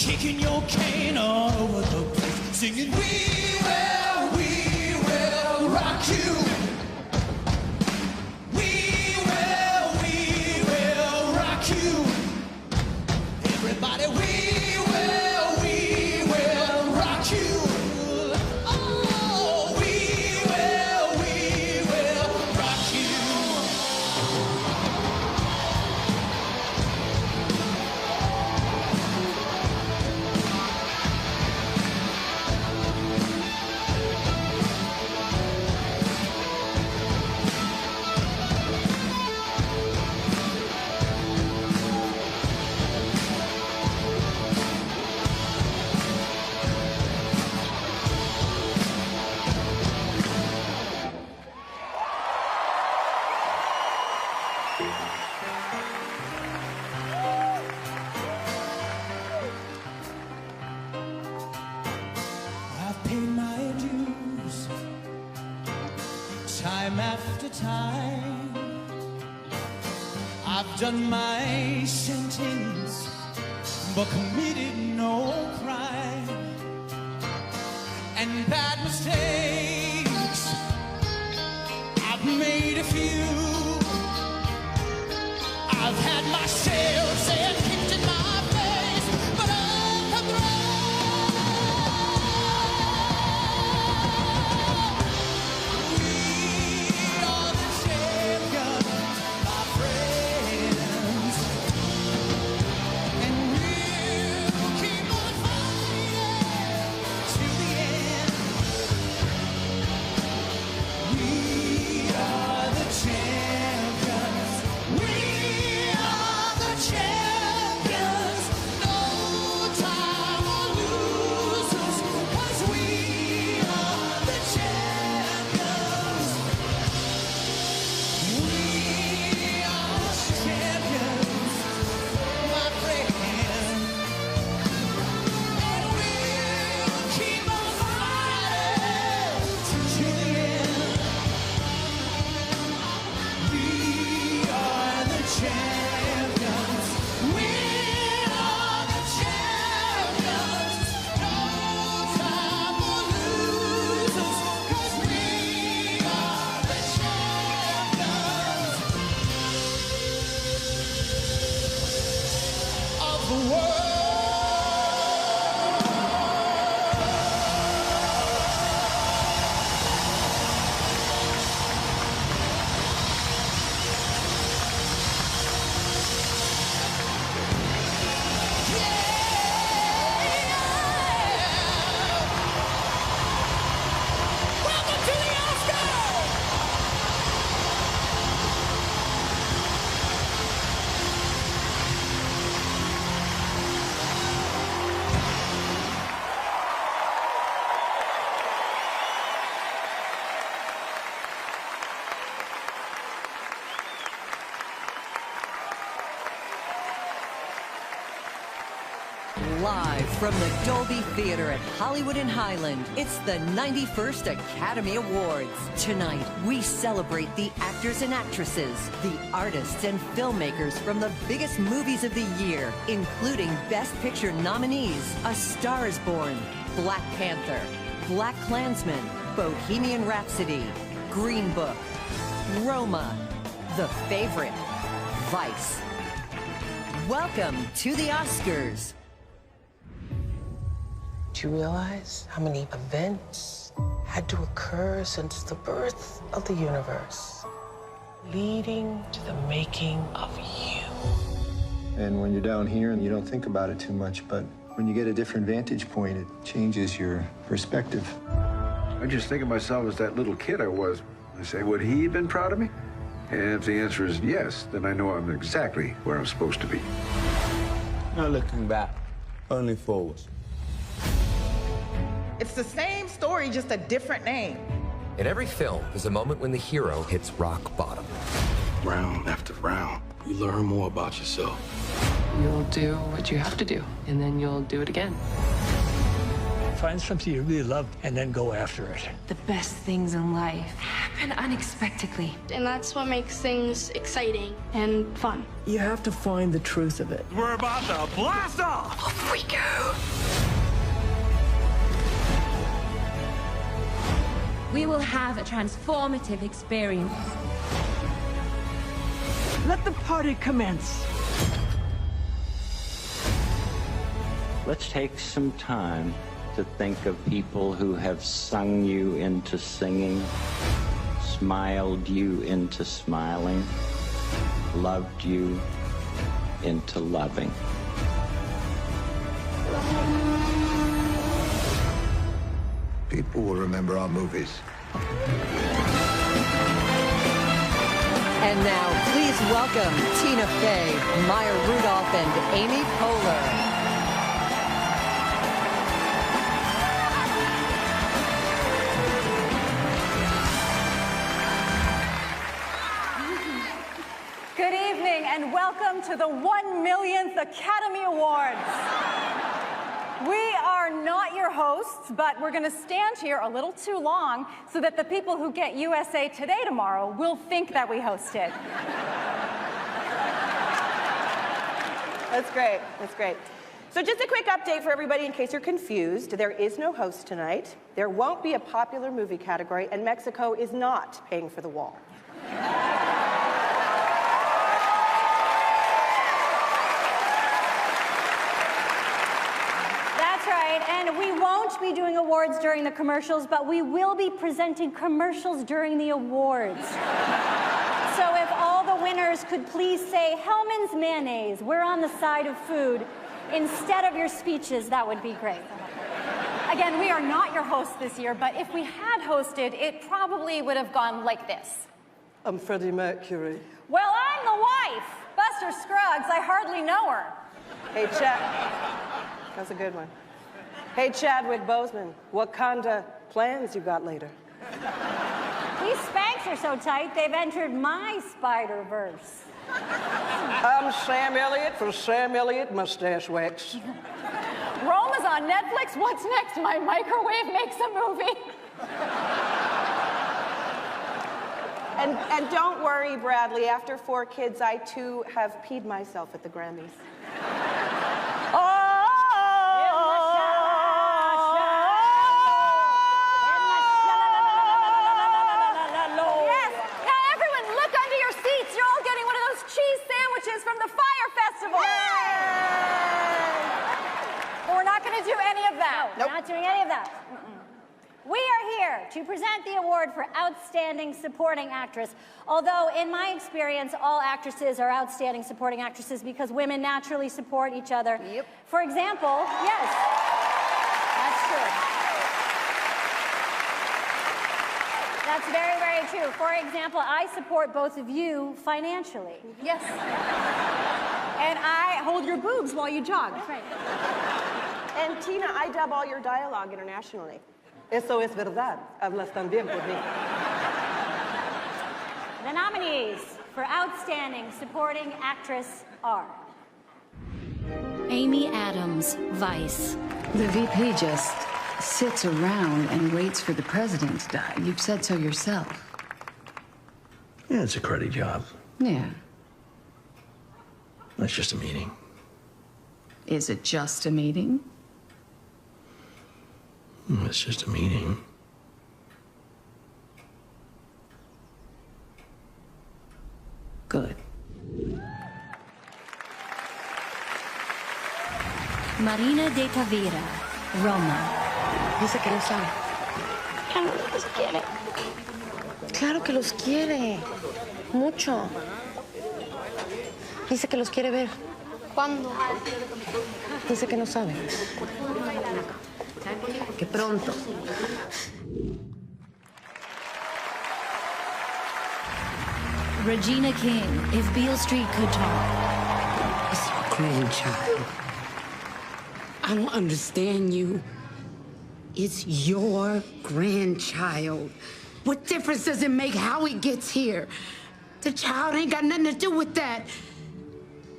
kicking your cane all over the place, singing, we will rock you. We will rock you. Everybody, we will rock you. Oh, we will rock you. I've paid my dues, time after time. I've done my sentence, but committed no crime. And bad mistakes, I've made a few. I've had my shells and kicked in my face, but I've come through. We are the champions, my friends, and we'll keep on fighting till the end. We are the champions. We are the champions. No time or losers, 'cause we are the champions. We are the champions, my friend. And we'll keep on fighting till the end. We are the champions. We are the champions. No time for losers, 'cause we are the champions of the world. Welcome to the Oscars! Live from the Dolby Theater at Hollywood and Highland, it's the 91st Academy Awards. Tonight, we celebrate the actors and actresses, the artists and filmmakers from the biggest movies of the year, including Best Picture nominees A Star is Born, Black Panther, Black Klansman, Bohemian Rhapsody, Green Book, Roma, The Favorite, Vice. Welcome to the Oscars. Do you realize how many events had to occur since the birth of the universe, leading to the making of you? And when you're down here and you don't think about it too much, but when you get a different vantage point, it changes your perspective. I just think of myself as that little kid I was. I say, would he have been proud of me? And if the answer is yes, then I know I'm exactly where I'm supposed to be. Not looking back, only forwards. It's the same story, just a different name. In every film, there's a moment when the hero hits rock bottom. Round after round, you learn more about yourself. You'll do what you have to do, and then you'll do it again. Find something you really love and then go after it. The best things in life happen unexpectedly. And that's what makes things exciting and fun. You have to find the truth of it. We're about to blast off! Off we go. We will have a transformative experience. Let the party commence. Let's take some time to think of people who have sung you into singing, smiled you into smiling, loved you into loving. People will remember our movies. And now, please welcome Tina Fey, Maya Rudolph, and Amy Poehler. Good evening, and welcome to the 1 millionth Academy Awards. We are not your hosts, but we're going to stand here a little too long so that the people who get USA Today tomorrow will think that we hosted. That's great. That's great. So just a quick update for everybody in case you're confused. There is no host tonight. There won't be a popular movie category, and Mexico is not paying for the wall. And we won't be doing awards during the commercials, but we will be presenting commercials during the awards. So if all the winners could please say, Hellman's mayonnaise, we're on the side of food, instead of your speeches, that would be great. Again, we are not your hosts this year, but if we had hosted, it probably would have gone like this. I'm Freddie Mercury. Well, I'm the wife, Buster Scruggs. I hardly know her. Hey, Chad. That's a good one. Hey, Chadwick Boseman, what kind of plans you got later? These Spanx are so tight, they've entered my Spider-Verse. I'm Sam Elliott for Sam Elliott Mustache Wax. Roma's on Netflix. What's next? My microwave makes a movie. And don't worry, Bradley. After 4 kids, I too have peed myself at the Grammys. From the Fire Festival. But we're not going to do any of that. No, we're not doing any of that. We are here to present the award for Outstanding Supporting Actress. Although, in my experience, all actresses are outstanding supporting actresses because women naturally support each other. Yep. For example, yes, that's true. That's very, very true. For example, I support both of you financially. Yes. And I hold your boobs while you jog. That's right. And Tina, I dub all your dialogue internationally. Eso es verdad. Hablas tan bien por mí. The nominees for Outstanding Supporting Actress are Amy Adams, Vice. The VP just sits around and waits for the president to die. You've said so yourself. Yeah, it's a cruddy job. Yeah. That's just a meeting. Is it just a meeting? It's just a meeting. Good. Marina de Tavira, Roma. Dice que no sabe. Claro que los quiere. Claro que los quiere. Mucho. Dice que los quiere ver. ¿Cuándo? Dice que no sabe. Que pronto. Regina King, If Beale Street Could Talk. It's your grandchild. I don't understand you. It's your grandchild. What difference does it make how he gets here? The child ain't got nothing to do with that.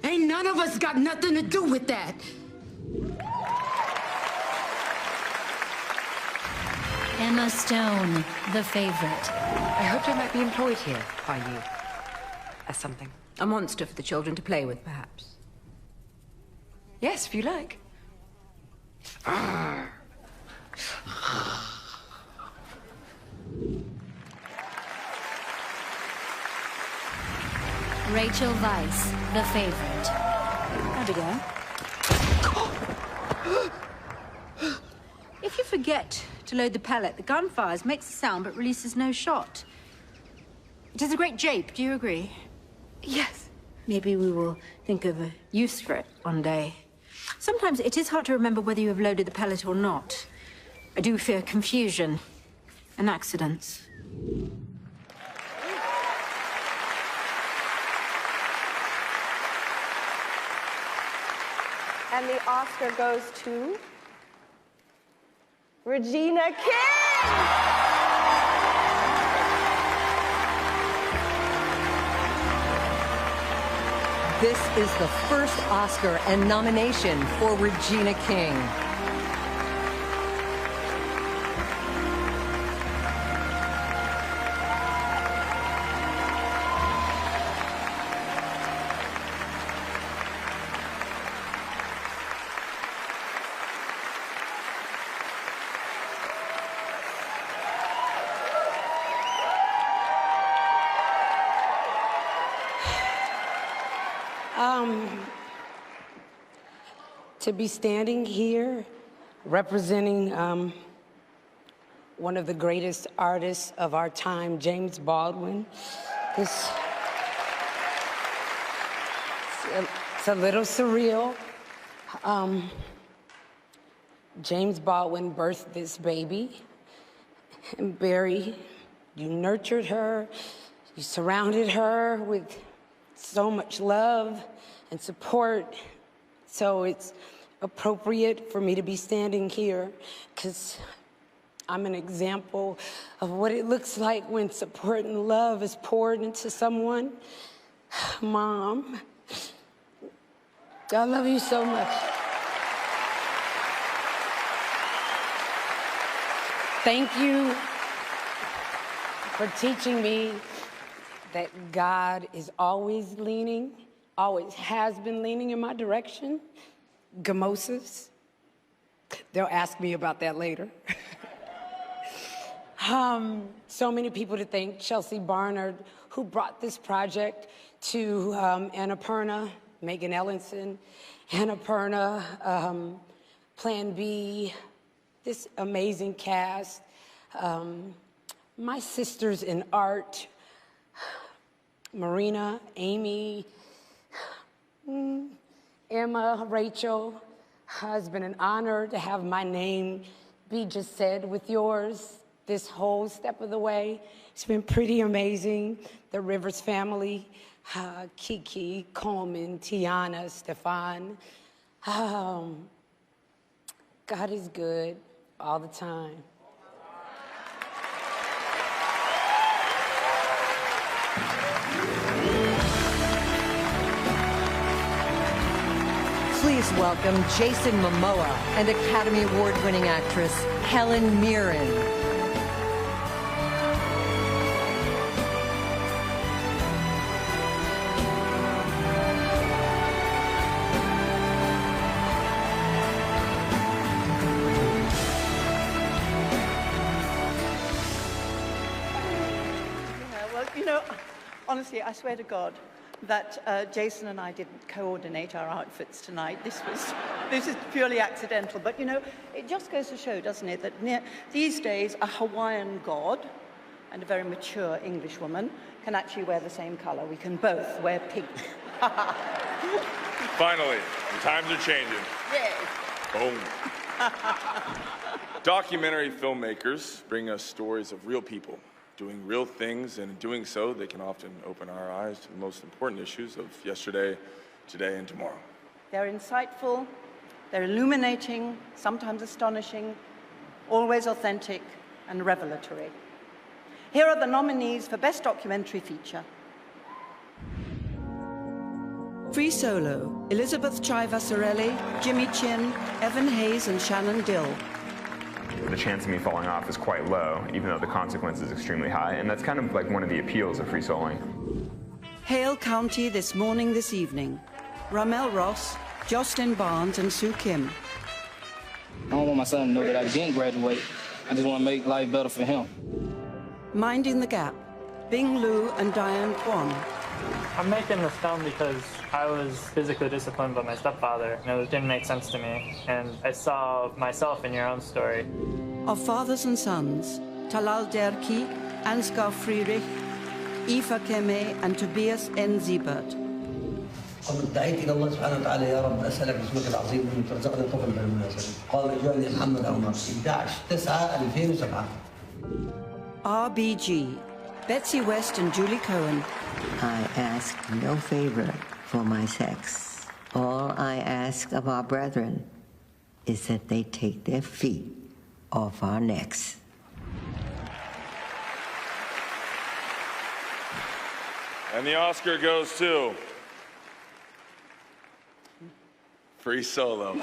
Ain't none of us got nothing to do with that. Emma Stone, The Favorite. I hoped I might be employed here by you. As something. A monster for the children to play with, perhaps. Yes, if you like. Rachel Weisz, The Favorite. Abigail? If you forget to load the pellet, the gun fires, makes a sound, but releases no shot. It is a great jape, do you agree? Yes. Maybe we will think of a use for it one day. Sometimes it is hard to remember whether you have loaded the pellet or not. I do fear confusion and accidents. And the Oscar goes to Regina King! This is the first Oscar and nomination for Regina King. To be standing here representing one of the greatest artists of our time, James Baldwin, it's a little surreal. James Baldwin birthed this baby, and Barry, you nurtured her, you surrounded her with so much love and support. So it's appropriate for me to be standing here because I'm an example of what it looks like when support and love is poured into someone. Mom, I love you so much. Thank you for teaching me that God is always leaning, always has been leaning in my direction. Gamosas. They'll ask me about that later. So many people to thank. Chelsea Barnard, who brought this project to Annapurna, Megan Ellenson, Annapurna, Plan B, this amazing cast. My sisters in art, Marina, Amy, Emma, Rachel. It's been an honor to have my name be just said with yours this whole step of the way. It's been pretty amazing. The Rivers family, Kiki, Coleman, Tiana, Stefan. God is good all the time. Please welcome Jason Momoa and Academy Award-winning actress Helen Mirren. Well, you know, honestly, I swear to God that Jason and I didn't coordinate our outfits tonight. This is purely accidental. But, you know, it just goes to show, doesn't it, that these days a Hawaiian god and a very mature English woman can actually wear the same color. We can both wear pink. Finally, the times are changing. Yay. Boom. Documentary filmmakers bring us stories of real people doing real things, and in doing so, they can often open our eyes to the most important issues of yesterday, today, and tomorrow. They're insightful, they're illuminating, sometimes astonishing, always authentic and revelatory. Here are the nominees for Best Documentary Feature. Free Solo, Elizabeth Trivassarelli, Jimmy Chin, Evan Hayes, and Shannon Dill. The chance of me falling off is quite low, even though the consequence is extremely high, and that's kind of like one of the appeals of free soloing. Hale County, This Morning, This Evening. Ramel Ross, Jocelyn Barnes, and Sue Kim. I don't want my son to know that I didn't graduate. I just want to make life better for him. Minding the Gap, Bing Lu and Diane Kwan. I'm making this film because I was physically disciplined by my stepfather, and it didn't make sense to me. And I saw myself in your own story. Of fathers and sons, Talal Derki, Ansgar Friedrich, Aoife Keme, and Tobias N. Siebert. قمت دعيت الى الله سبحانه وتعالى يا رب اسالك باسمك العظيم ان ترزقني طفل بالمناسبه. قال اجعلني محمد عمر 11/9/2007. RBG, Betsy West and Julie Cohen. I ask no favor for my sex. All I ask of our brethren is that they take their feet off our necks. And the Oscar goes to Free Solo.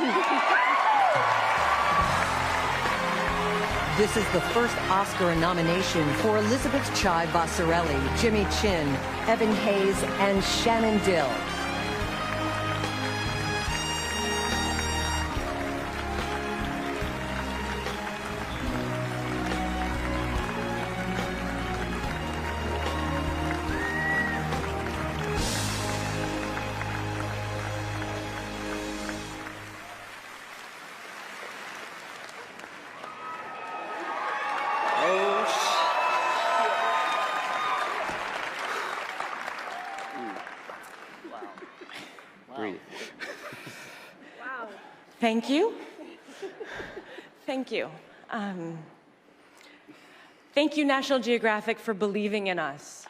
This is the first Oscar nomination for Elizabeth Chai Basarelli, Jimmy Chin, Evan Hayes, and Shannon Dill. Thank you. Thank you. Thank you, National Geographic, for believing in us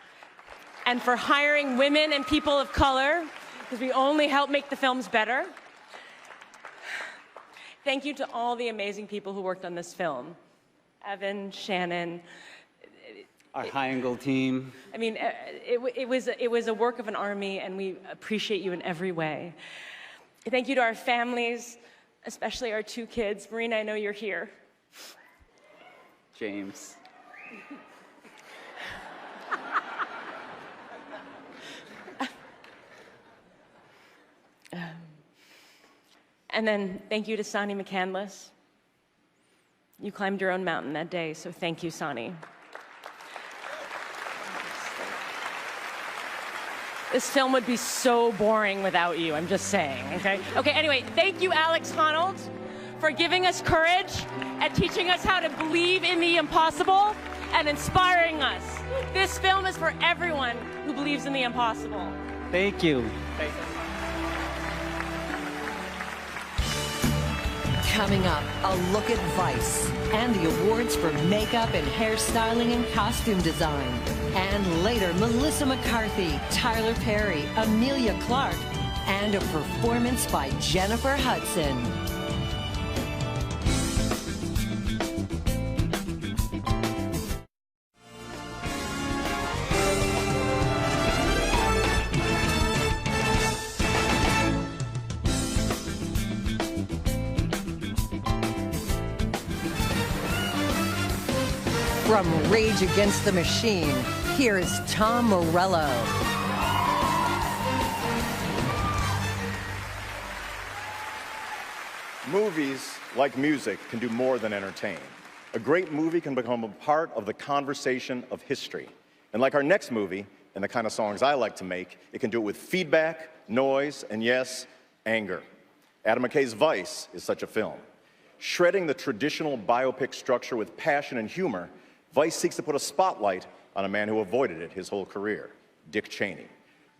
and for hiring women and people of color, because we only help make the films better. Thank you to all the amazing people who worked on this film. Evan, Shannon. Our high-angle team. I mean, it was a work of an army, and we appreciate you in every way. Thank you to our families, especially our two kids. Marina, I know you're here. James. And then thank you to Sonny McCandless. You climbed your own mountain that day, so thank you, Sonny. This film would be so boring without you, I'm just saying, okay? Okay, anyway, thank you, Alex Honnold, for giving us courage and teaching us how to believe in the impossible and inspiring us. This film is for everyone who believes in the impossible. Thank you. Thank you. Coming up, a look at Vice and the awards for makeup and hairstyling and costume design. And later, Melissa McCarthy, Tyler Perry, Amelia Clark, and a performance by Jennifer Hudson. From Rage Against the Machine, here is Tom Morello. Movies, like music, can do more than entertain. A great movie can become a part of the conversation of history. And like our next movie, and the kind of songs I like to make, it can do it with feedback, noise, and yes, anger. Adam McKay's Vice is such a film. Shredding the traditional biopic structure with passion and humor, Vice seeks to put a spotlight on a man who avoided it his whole career, Dick Cheney.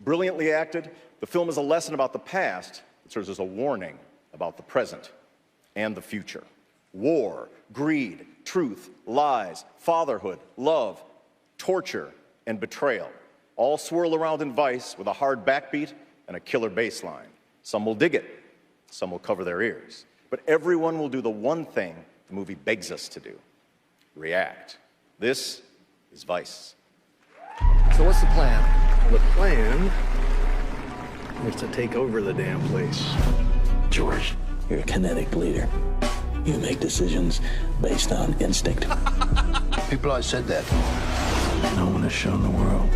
Brilliantly acted, the film is a lesson about the past. It serves as a warning about the present and the future. War, greed, truth, lies, fatherhood, love, torture, and betrayal all swirl around in Vice with a hard backbeat and a killer bass line. Some will dig it, some will cover their ears. But everyone will do the one thing the movie begs us to do: react. This is Vice. So what's the plan? The plan is to take over the damn place. George, you're a kinetic leader. You make decisions based on instinct. People always said that. No one has shown the world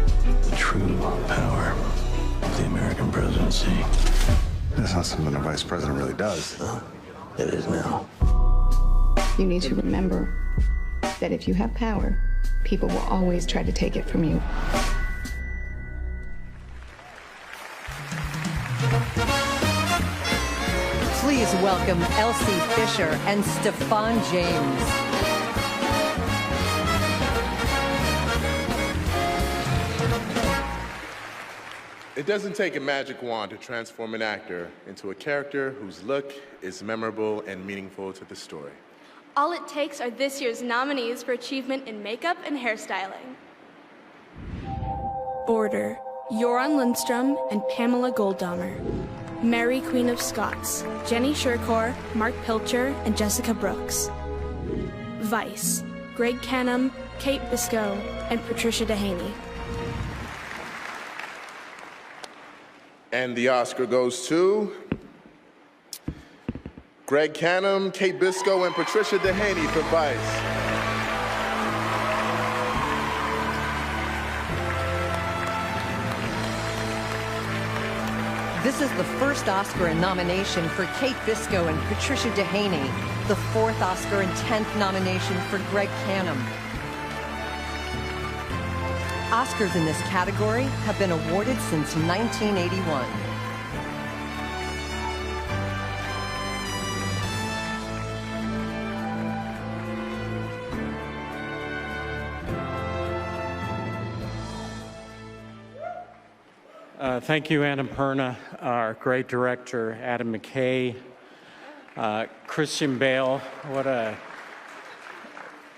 the true power of the American presidency. That's not something a vice president really does. It is now. You need to remember that if you have power, people will always try to take it from you. Please welcome Elsie Fisher and Stefan James. It doesn't take a magic wand to transform an actor into a character whose look is memorable and meaningful to the story. All it takes are this year's nominees for achievement in makeup and hairstyling. Border, Joran Lundstrom and Pamela Goldhammer. Mary, Queen of Scots, Jenny Shirkor, Mark Pilcher, and Jessica Brooks. Vice, Greg Canham, Kate Biscoe, and Patricia Dehaney. And the Oscar goes to Greg Canham, Kate Biscoe, and Patricia Dehaney for Vice. This is the first Oscar nomination for Kate Biscoe and Patricia Dehaney, the fourth Oscar and 10th nomination for Greg Canham. Oscars in this category have been awarded since 1981. Thank you, Anna Perna, our great director, Adam McKay, Christian Bale. What a...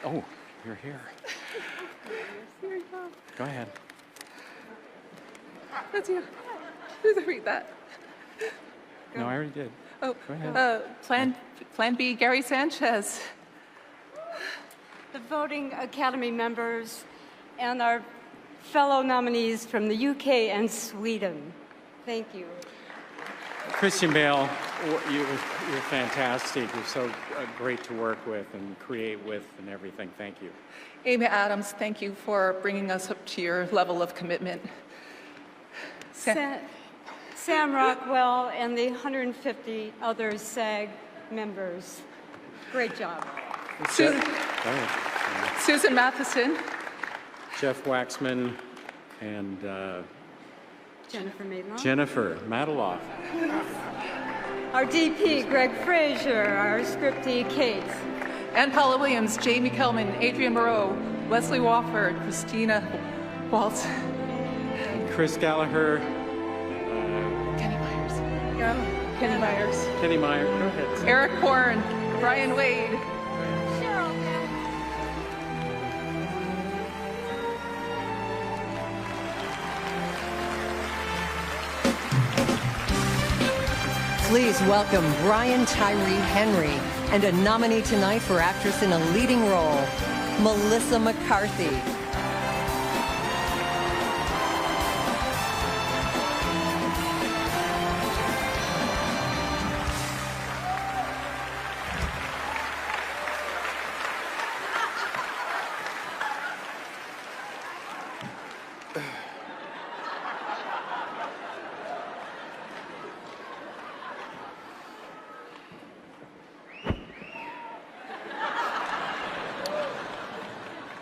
Oh, you're here. Go ahead. That's you. Who's read that? No, I already did. Oh, go ahead. Plan B, Gary Sanchez. The voting Academy members and our fellow nominees from the UK and Sweden. Thank you. Christian Bale, you're fantastic. You're so great to work with and create with and everything. Thank you. Amy Adams, thank you for bringing us up to your level of commitment. Sam Rockwell and the 150 other SAG members. Great job. Susan Matheson. Jeff Waxman and Jennifer Mataloff. Our DP, Greg Fraser, our scriptee, Kate. Ann Paula Williams, Jamie Kellman, Adrian Moreau, Leslie Wofford, Christina Waltz. Chris Gallagher. Kenny Myers. Go. Kenny Myers. Kenny Myers, go ahead. Eric Horn, Brian Wade. Please welcome Brian Tyree Henry and a nominee tonight for actress in a leading role, Melissa McCarthy.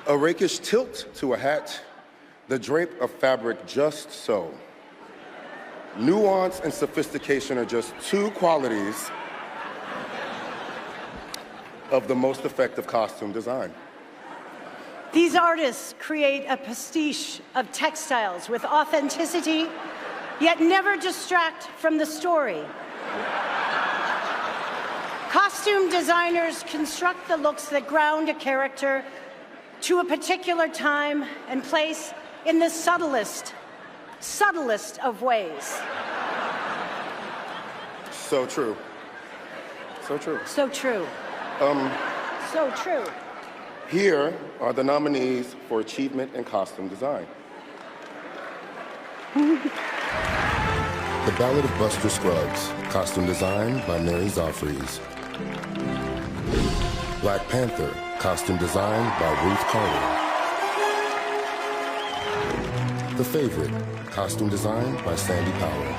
A rakish tilt to a hat, the drape of fabric just so. Nuance and sophistication are just two qualities of the most effective costume design. These artists create a pastiche of textiles with authenticity, yet never distract from the story. Costume designers construct the looks that ground a character to a particular time and place in the subtlest of ways. So true. So true. So true. So true. Here are the nominees for Achievement in Costume Design. The Ballad of Buster Scruggs, costume design by Mary Zoffries. Black Panther, costume design by Ruth Carter. The Favorite, costume design by Sandy Powell.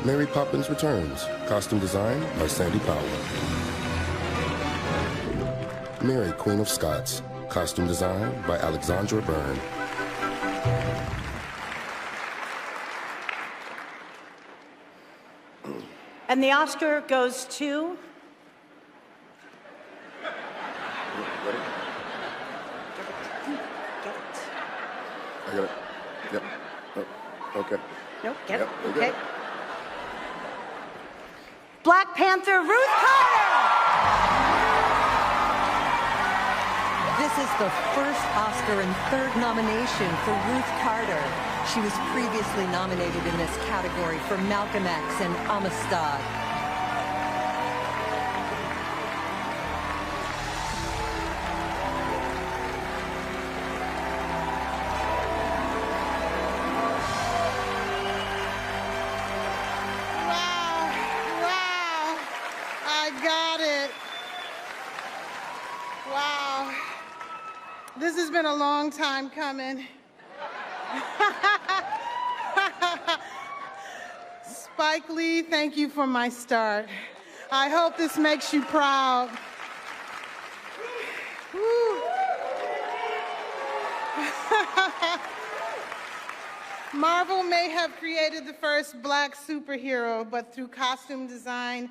Mary Mary Poppins Returns, costume design by Sandy Powell. Mary, Queen of Scots, costume design by Alexandra Byrne. And the Oscar goes to... I got it. Yep. Oh, okay. Nope, get Yep, it. we Okay. got it. Black Panther, Ruth Carter! This is the first Oscar and third nomination for Ruth Carter. She was previously nominated in this category for Malcolm X and Amistad. Wow, I got it. Wow. This has been a long time coming. Spike Lee, thank you for my start. I hope this makes you proud. Woo. Marvel may have created the first black superhero, but through costume design,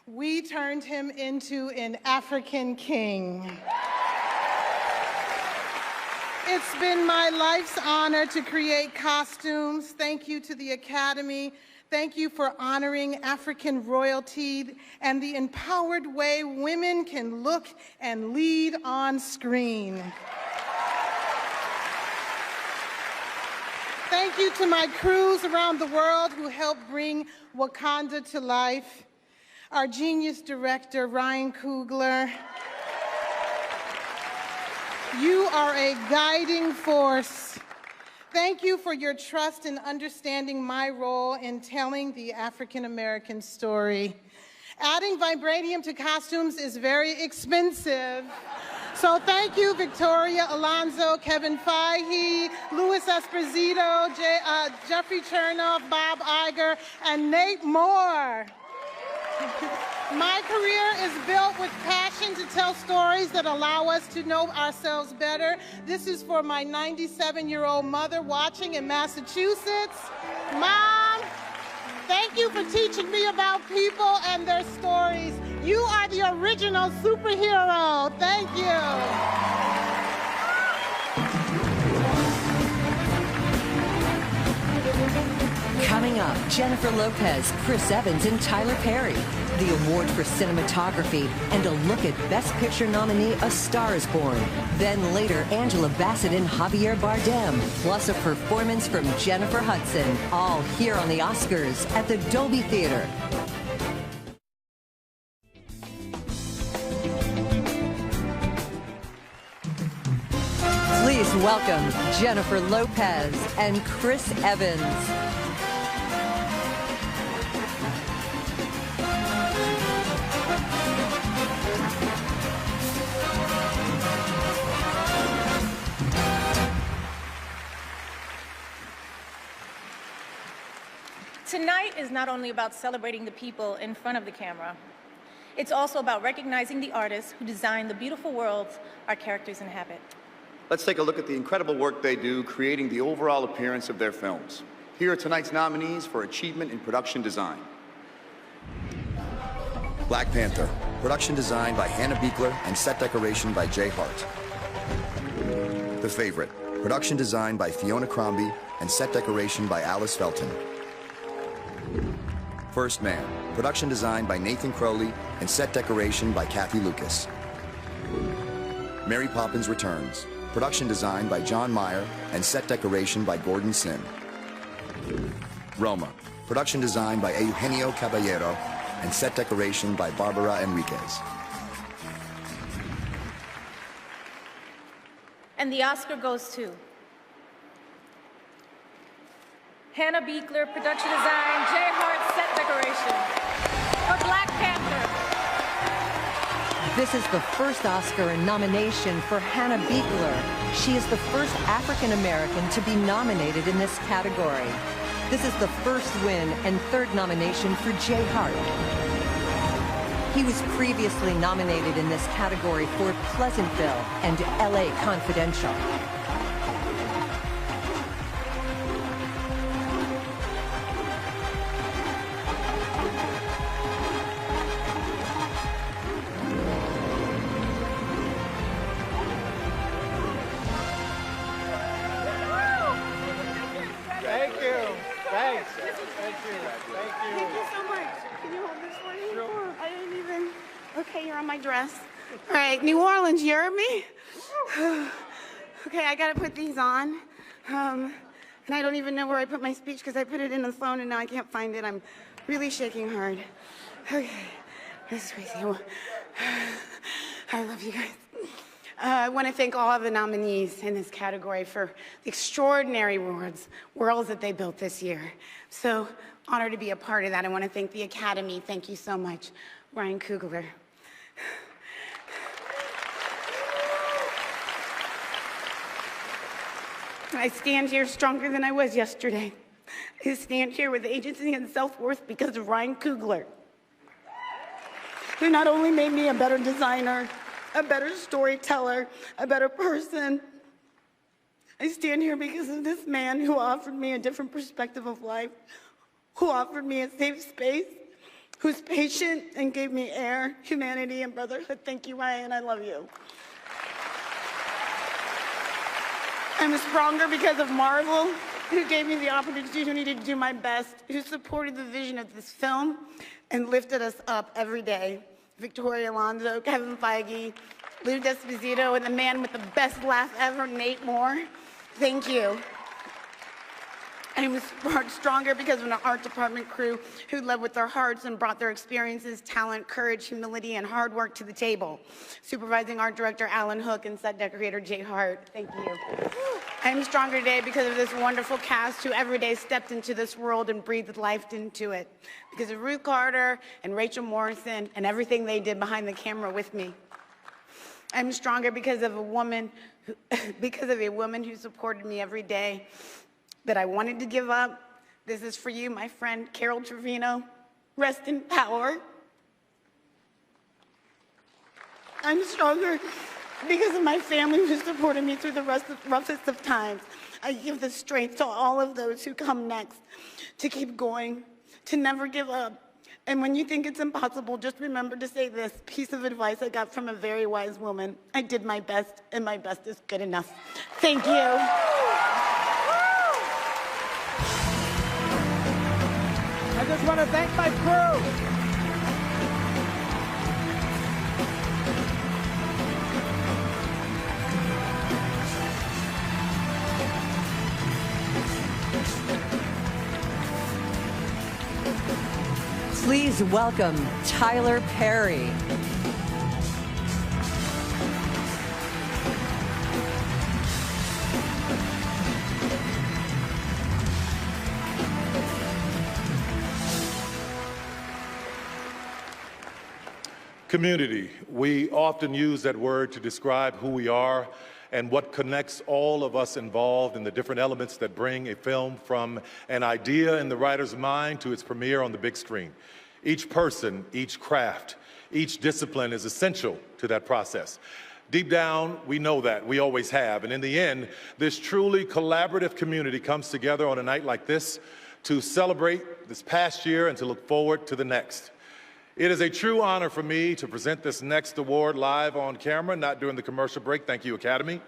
we turned him into an African king. It's been my life's honor to create costumes. Thank you to the Academy. Thank you for honoring African royalty and the empowered way women can look and lead on screen. Thank you to my crews around the world who helped bring Wakanda to life. Our genius director, Ryan Coogler. You are a guiding force. Thank you for your trust in understanding my role in telling the African American story. Adding vibranium to costumes is very expensive. So thank you, Victoria Alonso, Kevin Feige, Louis Esposito, Jeffrey Chernoff, Bob Iger, and Nate Moore. My career is built with passion to tell stories that allow us to know ourselves better. This is for my 97-year-old mother watching in Massachusetts. Mom, thank you for teaching me about people and their stories. You are the original superhero. Thank you. Coming up, Jennifer Lopez, Chris Evans, and Tyler Perry. The award for cinematography and a look at Best Picture nominee A Star is Born. Then later, Angela Bassett and Javier Bardem, plus a performance from Jennifer Hudson. All here on the Oscars at the Dolby Theater. Please welcome Jennifer Lopez and Chris Evans. Tonight is not only about celebrating the people in front of the camera, it's also about recognizing the artists who design the beautiful worlds our characters inhabit. Let's take a look at the incredible work they do creating the overall appearance of their films. Here are tonight's nominees for achievement in production design. Black Panther, production design by Hannah Beekler and set decoration by Jay Hart. The Favorite, production design by Fiona Crombie and set decoration by Alice Felton. First Man, production design by Nathan Crowley and set decoration by Kathy Lucas. Mary Poppins Returns, production design by John Meyer and set decoration by Gordon Sim. Roma, production design by Eugenio Caballero and set decoration by Barbara Enriquez. And the Oscar goes to Hannah Beekler, production design, Jay Hart, set decoration. For Black Panther. This is the first Oscar and nomination for Hannah Beekler. She is the first African American to be nominated in this category. This is the first win and third nomination for Jay Hart. He was previously nominated in this category for Pleasantville and LA Confidential. Thank you. Thanks. Thank you. Thank you. Thank you so much. Can you hold this for me? Sure. I didn't even... Okay, you're on my dress. All right, New Orleans, you heard me? Okay, I gotta put these on. And I don't even know where I put my speech because I put it in the phone and now I can't find it. I'm really shaking hard. Okay, this is crazy. I love you guys. I want to thank all of the nominees in this category for the extraordinary worlds that they built this year. So honored to be a part of that. I want to thank the Academy. Thank you so much, Ryan Coogler. I stand here stronger than I was yesterday. I stand here with agency and self-worth because of Ryan Coogler, who not only made me a better designer, a better storyteller, a better person. I stand here because of this man who offered me a different perspective of life, who offered me a safe space, who's patient and gave me air, humanity, and brotherhood. Thank you, Ryan. I love you. I'm stronger because of Marvel, who gave me the opportunity to do my best, who supported the vision of this film and lifted us up every day. Victoria Alonso, Kevin Feige, Lou Desposito, and the man with the best laugh ever, Nate Moore. Thank you. I'm stronger because of an art department crew who led with their hearts and brought their experiences, talent, courage, humility, and hard work to the table. Supervising art director Alan Hook and set decorator Jay Hart. Thank you. I'm stronger today because of this wonderful cast who every day stepped into this world and breathed life into it. Because of Ruth Carter and Rachel Morrison and everything they did behind the camera with me. I'm stronger because of a woman who supported me every day that I wanted to give up. This is for you, my friend, Carol Trevino. Rest in power. I'm stronger because of my family who supported me through the roughest of times. I give the strength to all of those who come next to keep going, to never give up. And when you think it's impossible, just remember to say this piece of advice I got from a very wise woman. I did my best, and my best is good enough. Thank you. I just want to thank my crew. Please welcome Tyler Perry. Community. We often use that word to describe who we are and what connects all of us involved in the different elements that bring a film from an idea in the writer's mind to its premiere on the big screen. Each person, each craft, each discipline is essential to that process. Deep down, we know that. We always have. And in the end, this truly collaborative community comes together on a night like this to celebrate this past year and to look forward to the next. It is a true honor for me to present this next award live on camera, not during the commercial break. Thank you, Academy.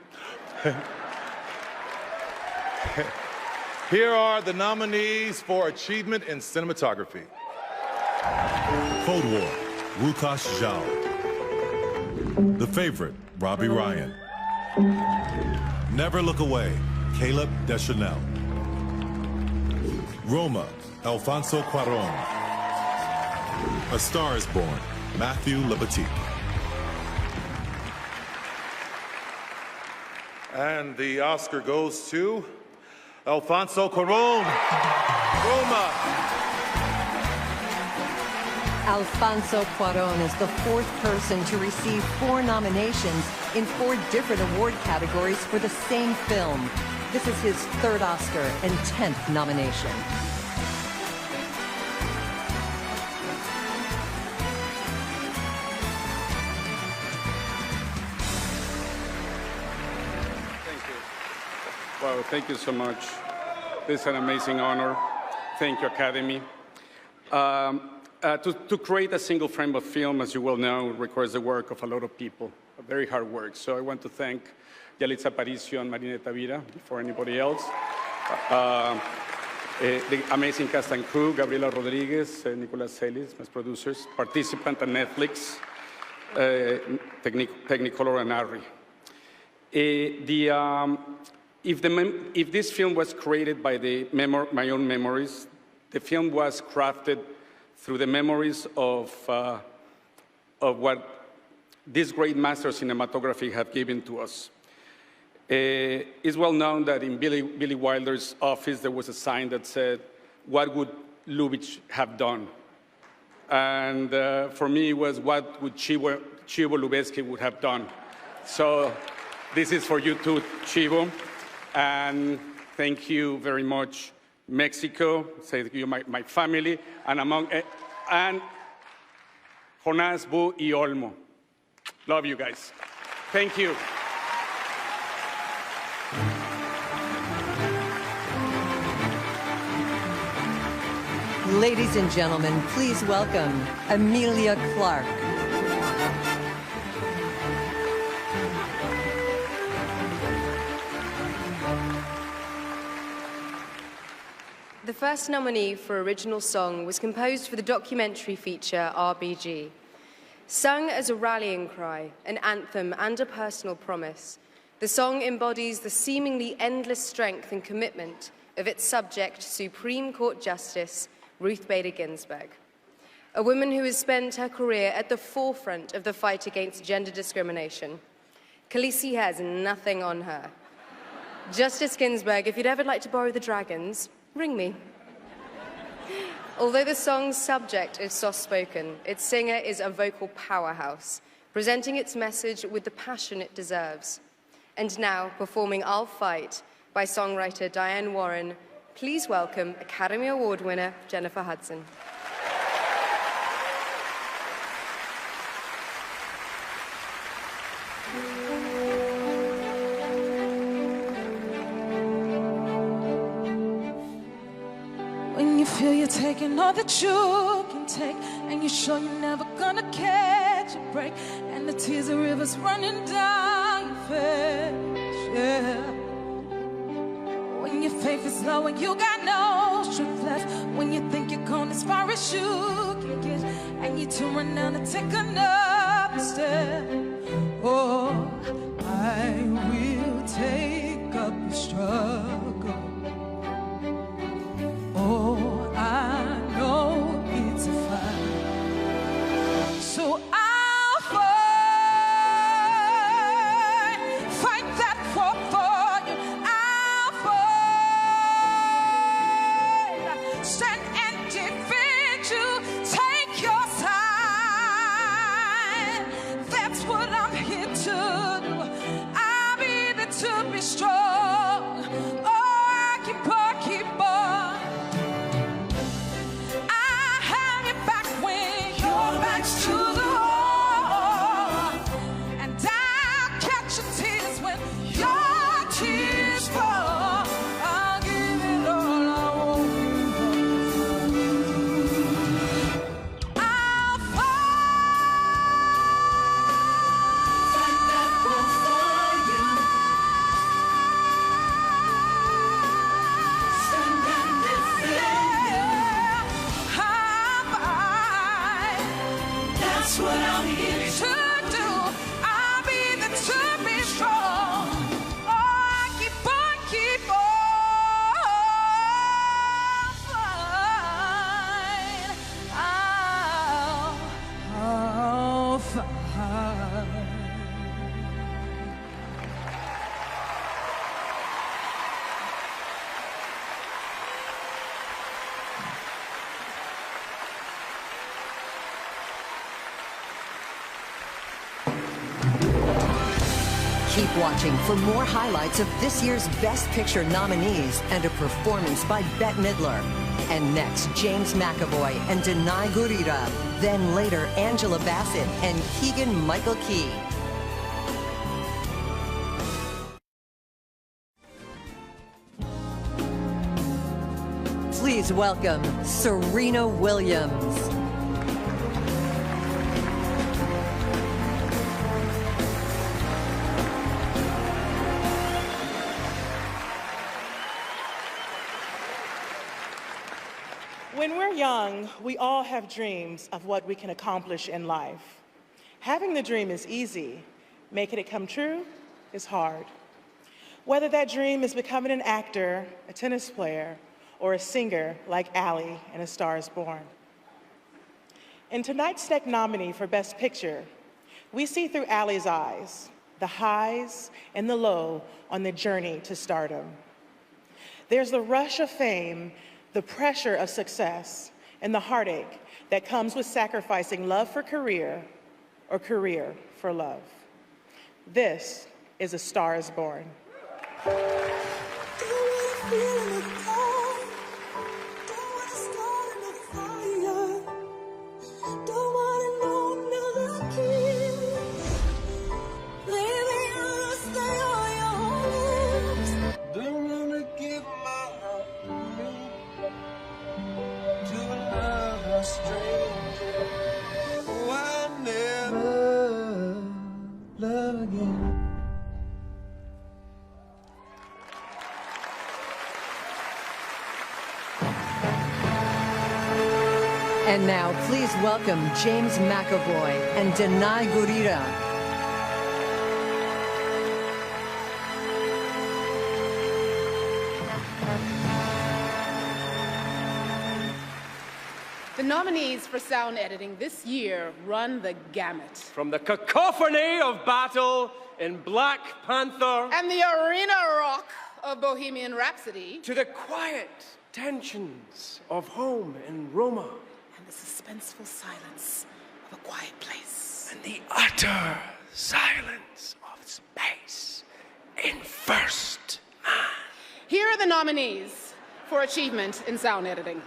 Here are the nominees for Achievement in Cinematography. Cold War, Rukash Zhao. The Favorite, Robbie Ryan. Never Look Away, Caleb Deschanel. Roma, Alfonso Cuarón. A Star is Born, Matthew Libatique. And the Oscar goes to Alfonso Cuarón, Roma. Alfonso Cuarón is the fourth person to receive 4 nominations in 4 different award categories for the same film. This is his third Oscar and 10th nomination. Well, thank you so much. This is an amazing honor. Thank you, Academy. To create a single frame of film, as you well know, requires the work of a lot of people, very hard work. So I want to thank Yalitza Aparicio and Marina Tavira before anybody else. The amazing cast and crew, Gabriela Rodriguez, Nicolas Celis, my producers, participant at Netflix, Technicolor and Arri. If this film was created by my own memories, the film was crafted through the memories of what these great masters in cinematography have given to us. It's well known that in Billy Wilder's office there was a sign that said, "What would Lubitsch have done?" And for me it was, "What would Chivo Lubezki would have done?" So this is for you too, Chivo. And thank you very much, Mexico. Thank you, my family, and and Jonás, Bu, y Olmo. Love you guys. Thank you. Ladies and gentlemen, please welcome Emilia Clarke. The first nominee for Original Song was composed for the documentary feature RBG. Sung as a rallying cry, an anthem, and a personal promise, the song embodies the seemingly endless strength and commitment of its subject, Supreme Court Justice Ruth Bader Ginsburg, a woman who has spent her career at the forefront of the fight against gender discrimination. Khaleesi has nothing on her. Justice Ginsburg, if you'd ever like to borrow the dragons, ring me. Although the song's subject is soft-spoken, its singer is a vocal powerhouse, presenting its message with the passion it deserves. And now, performing I'll Fight by songwriter Diane Warren, please welcome Academy Award winner Jennifer Hudson. When you feel you're taking all that you can take, and you're sure you're never gonna catch a break, and the tears of rivers running down your face, yeah. When your faith is low and you got no strength left, when you think you're gone as far as you can get, and you turn around and take another step, oh, I will take up your struggle. Oh, I know it's a fight. So I'll fight that war for you. I'll fight, stand and defend you. Take your side. That's what I'm here to do. I'll be there to be strong. Oh, I keep on. To the wall, and I'll catch your tears when your tears fall. I'll give it all I want. I'll fight that war for you. Stand and defend you. I'll fight. That's what I'm here to do. I'll be there to be strong. Oh, I keep on fight. I'll fight. Keep watching for more highlights of this year's Best Picture nominees and a performance by Bette Midler. And next, James McAvoy and Denai Gurira. Then later, Angela Bassett and Keegan-Michael Key. Please welcome Serena Williams. When we're young, we all have dreams of what we can accomplish in life. Having the dream is easy. Making it come true is hard. Whether that dream is becoming an actor, a tennis player, or a singer like Allie in A Star is Born. In tonight's next nominee for Best Picture, we see through Allie's eyes the highs and the low on the journey to stardom. There's the rush of fame, the pressure of success, and the heartache that comes with sacrificing love for career or career for love. This is A Star is Born. And now, please welcome James McAvoy and Denai Gurira. The nominees for sound editing this year run the gamut. From the cacophony of battle in Black Panther And the arena rock of Bohemian Rhapsody to the quiet tensions of home in Roma. And the suspenseful silence of A Quiet Place. And the utter silence of space in First Man. Here are the nominees for achievement in sound editing.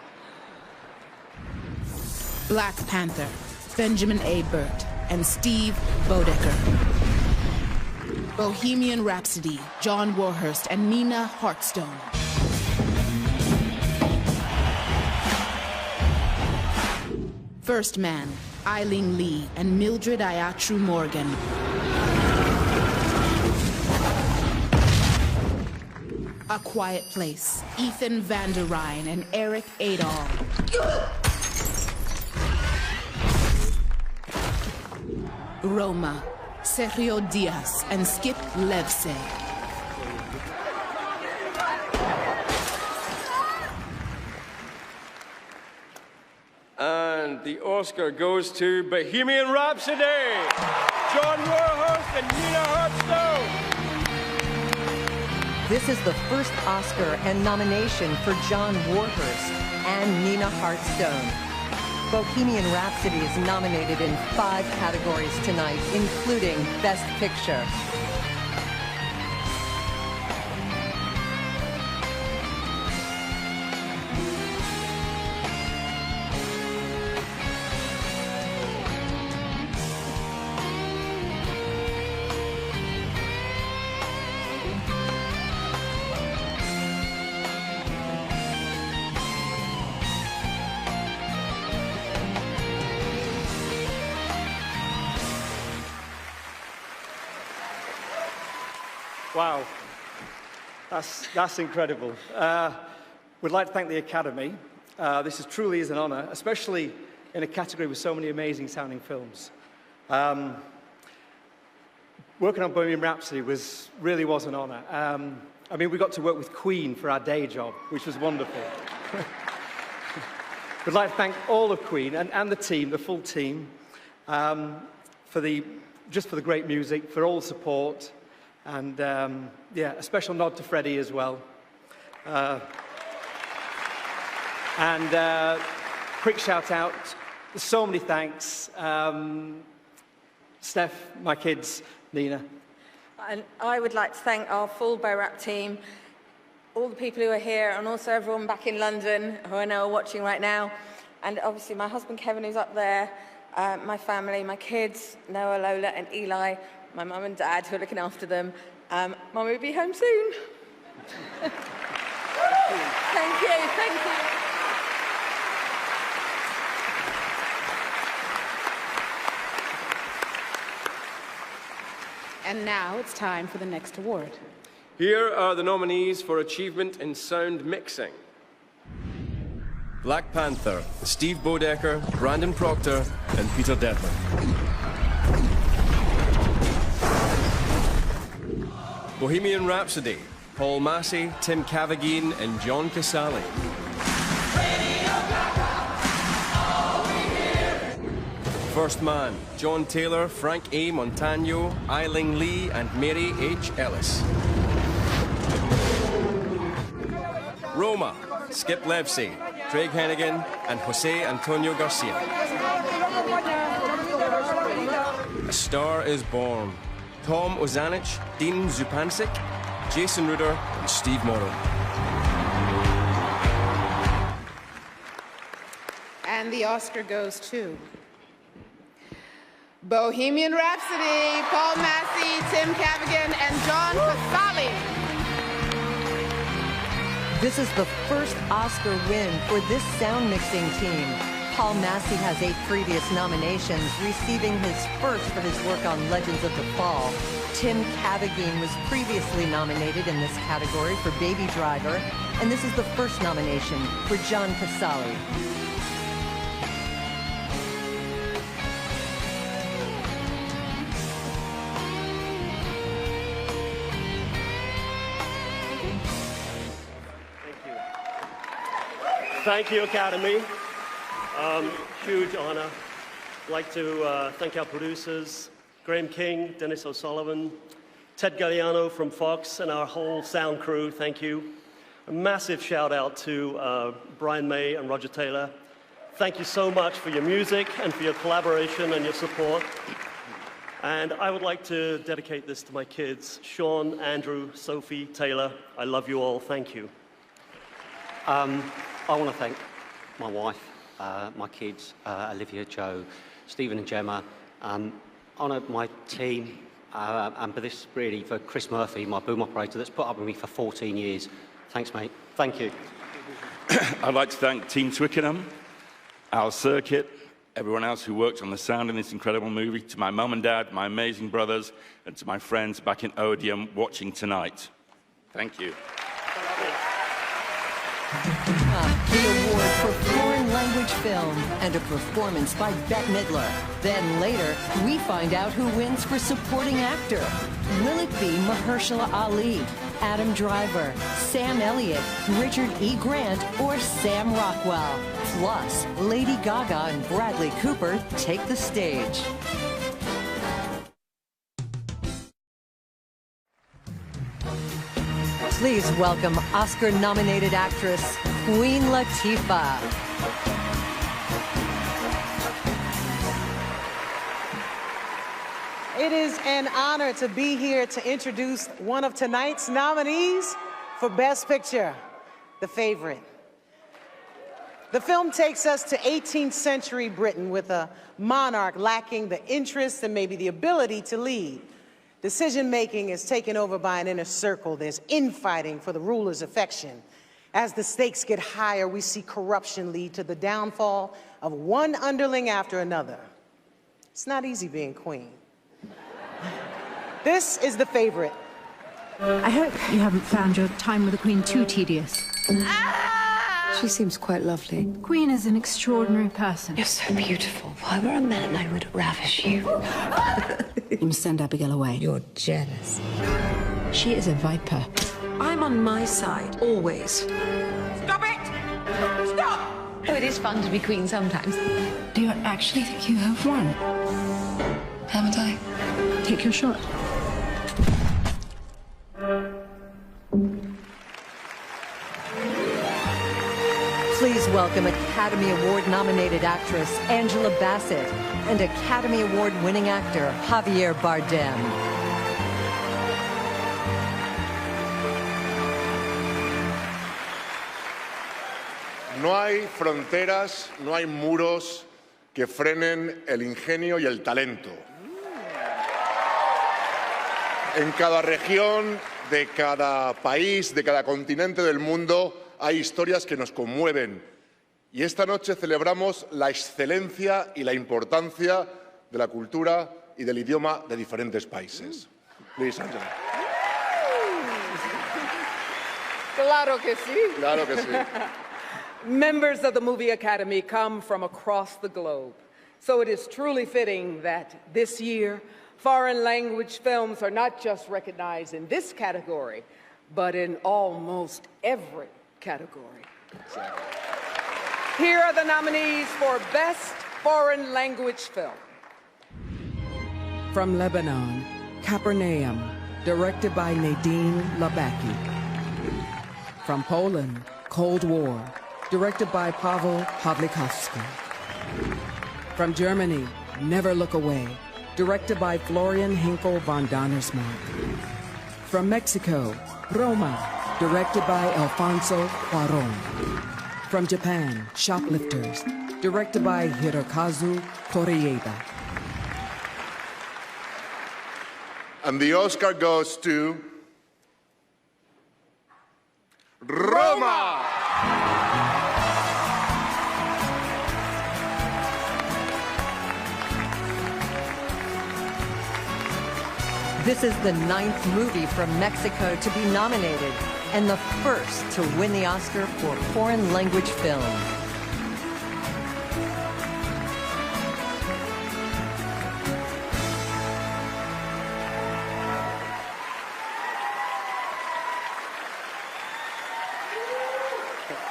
Black Panther, Benjamin A. Burt and Steve Bodecker. Bohemian Rhapsody, John Warhurst and Nina Hartstone. First Man, Eileen Lee and Mildred Ayatru Morgan. A Quiet Place, Ethan Van der Rijn and Eric Adol. Roma, Sergio Diaz and Skip Levsey. And the Oscar goes to Bohemian Rhapsody, John Warhurst and Nina Hartstone. This is the first Oscar and nomination for John Warhurst and Nina Hartstone. Bohemian Rhapsody is nominated in 5 categories tonight, including Best Picture. Wow, that's incredible. We'd like to thank the Academy. This truly is an honor, especially in a category with so many amazing sounding films. Working on Bohemian Rhapsody really was an honor. I mean, we got to work with Queen for our day job, which was wonderful. We'd like to thank all of Queen and the team, the full team, for the great music, for all the support. And yeah, a special nod to Freddie as well. Quick shout out, so many thanks. Steph, my kids, Nina. And I would like to thank our full BORAP team, all the people who are here, and also everyone back in London who I know are watching right now. And obviously my husband Kevin, who's up there, my family, my kids, Noah, Lola and Eli, my mum and dad who are looking after them. Mum will be home soon. Thank you, thank you. And now it's time for the next award. Here are the nominees for Achievement in Sound Mixing. Black Panther, Steve Bodecker, Brandon Proctor, and Peter Detmer. Bohemian Rhapsody, Paul Massey, Tim Cavagin, and John Casale. First Man, John Taylor, Frank A. Montano, Eiling Lee, and Mary H. Ellis. Roma, Skip Levsey, Craig Hennigan, and Jose Antonio Garcia. A Star is Born, Tom Ozanich, Dean Zupancic, Jason Ruder, and Steve Morrow. And the Oscar goes to Bohemian Rhapsody, Paul Massey, Tim Cavagin, and John Casale. This is the first Oscar win for this sound mixing team. Paul Massey has 8 previous nominations, receiving his first for his work on Legends of the Fall. Tim Cavagin was previously nominated in this category for Baby Driver, and this is the first nomination for John Casale. Thank you, Academy. Huge honor. I'd like to thank our producers, Graham King, Dennis O'Sullivan, Ted Galliano from Fox, and our whole sound crew. Thank you. A massive shout out to Brian May and Roger Taylor. Thank you so much for your music and for your collaboration and your support. And I would like to dedicate this to my kids, Sean, Andrew, Sophie, Taylor. I love you all. Thank you. I want to thank my wife, my kids, Olivia, Joe, Stephen and Gemma, honour my team, and for this really for Chris Murphy, my boom operator that's put up with me for 14 years. Thanks, mate. Thank you. I'd like to thank Team Twickenham, Al Circuit, everyone else who worked on the sound in this incredible movie, to my mum and dad, my amazing brothers, and to my friends back in Odeon watching tonight. Thank you. The award for foreign language film and a performance by Bette Midler. Then later, we find out who wins for supporting actor. Will it be Mahershala Ali, Adam Driver, Sam Elliott, Richard E. Grant, or Sam Rockwell? Plus, Lady Gaga and Bradley Cooper take the stage. Please welcome Oscar-nominated actress Queen Latifah. It is an honor to be here to introduce one of tonight's nominees for Best Picture, The Favorite. The film takes us to 18th century Britain with a monarch lacking the interest and maybe the ability to lead. Decision-making is taken over by an inner circle. There's infighting for the ruler's affection. As the stakes get higher, we see corruption lead to the downfall of one underling after another. It's not easy being queen. This is The Favorite. I hope you haven't found your time with the Queen too tedious. She seems quite lovely. The Queen is an extraordinary person. You're so beautiful. If I were a man, I would ravish you. You must send Abigail away. You're jealous. She is a viper. I'm on my side, always. Stop it! Stop! Oh, it is fun to be queen sometimes. Do you actually think you have won? Haven't I? Take your shot. Please welcome Academy Award-nominated actress Angela Bassett and Academy Award-winning actor Javier Bardem. No hay fronteras, no hay muros que frenen el ingenio y el talento. En cada región, de cada país, de cada continente del mundo, hay historias que nos conmueven. Y esta noche celebramos la excelencia y la importancia de la cultura y del idioma de diferentes países. Luis Ángel. Claro que sí. Claro que sí. Members of the Movie Academy come from across the globe. So it is truly fitting that this year, foreign language films are not just recognized in this category, but in almost every category. Exactly. Here are the nominees for Best Foreign Language Film. From Lebanon, Capernaum, directed by Nadine Labaki. From Poland, Cold War, directed by Paweł Pawlikowski. From Germany, Never Look Away, directed by Florian Henkel von Donnersmarck. From Mexico, Roma, directed by Alfonso Cuarón. From Japan, Shoplifters, directed by Hirokazu Koreeda. And the Oscar goes to Roma! This is the 9th movie from Mexico to be nominated and the first to win the Oscar for foreign language film.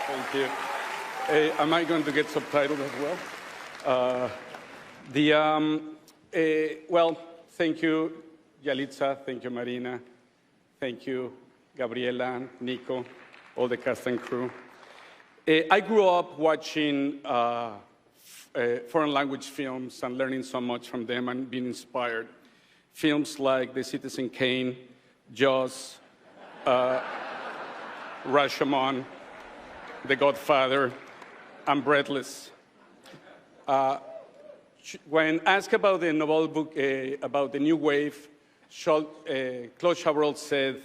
Thank you. Am I going to get subtitled as well? Well, thank you, Yalitza. Thank you, Marina. Thank you, Gabriela, Nico, all the cast and crew. I grew up watching foreign language films and learning so much from them and being inspired. Films like The Citizen Kane, Jaws, Rashomon, The Godfather, and Breathless. When asked about the novel book, about the new wave, Claude Chabrol said,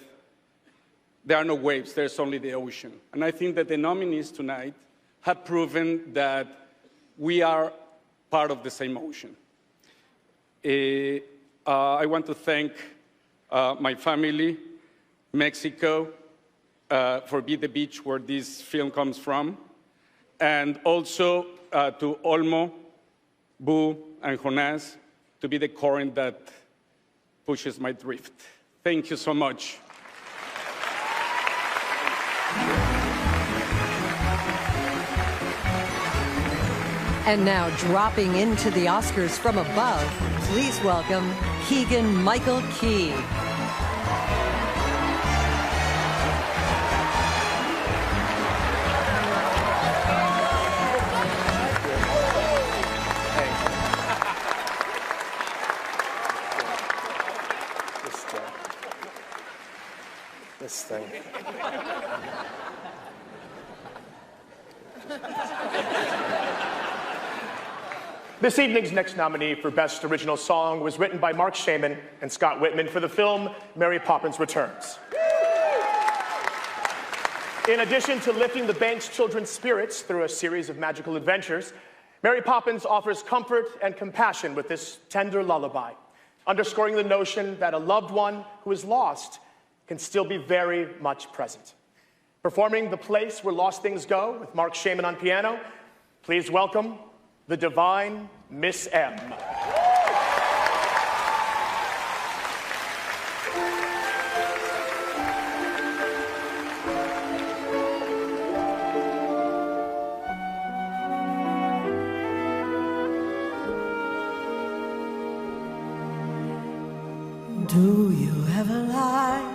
there are no waves, there's only the ocean. And I think that the nominees tonight have proven that we are part of the same ocean. I want to thank my family, Mexico, for being the beach where this film comes from, and also to Olmo, Boo, and Jonas to be the current that pushes my drift. Thank you so much. And now, dropping into the Oscars from above, please welcome Keegan-Michael Key. This thing. This evening's next nominee for Best Original Song was written by Mark Shaman and Scott Whitman for the film Mary Poppins Returns. In addition to lifting the bank's children's spirits through a series of magical adventures, Mary Poppins offers comfort and compassion with this tender lullaby, underscoring the notion that a loved one who is lost can still be very much present. Performing The Place Where Lost Things Go with Mark Shaman on piano, please welcome the divine Miss M. Do you ever lie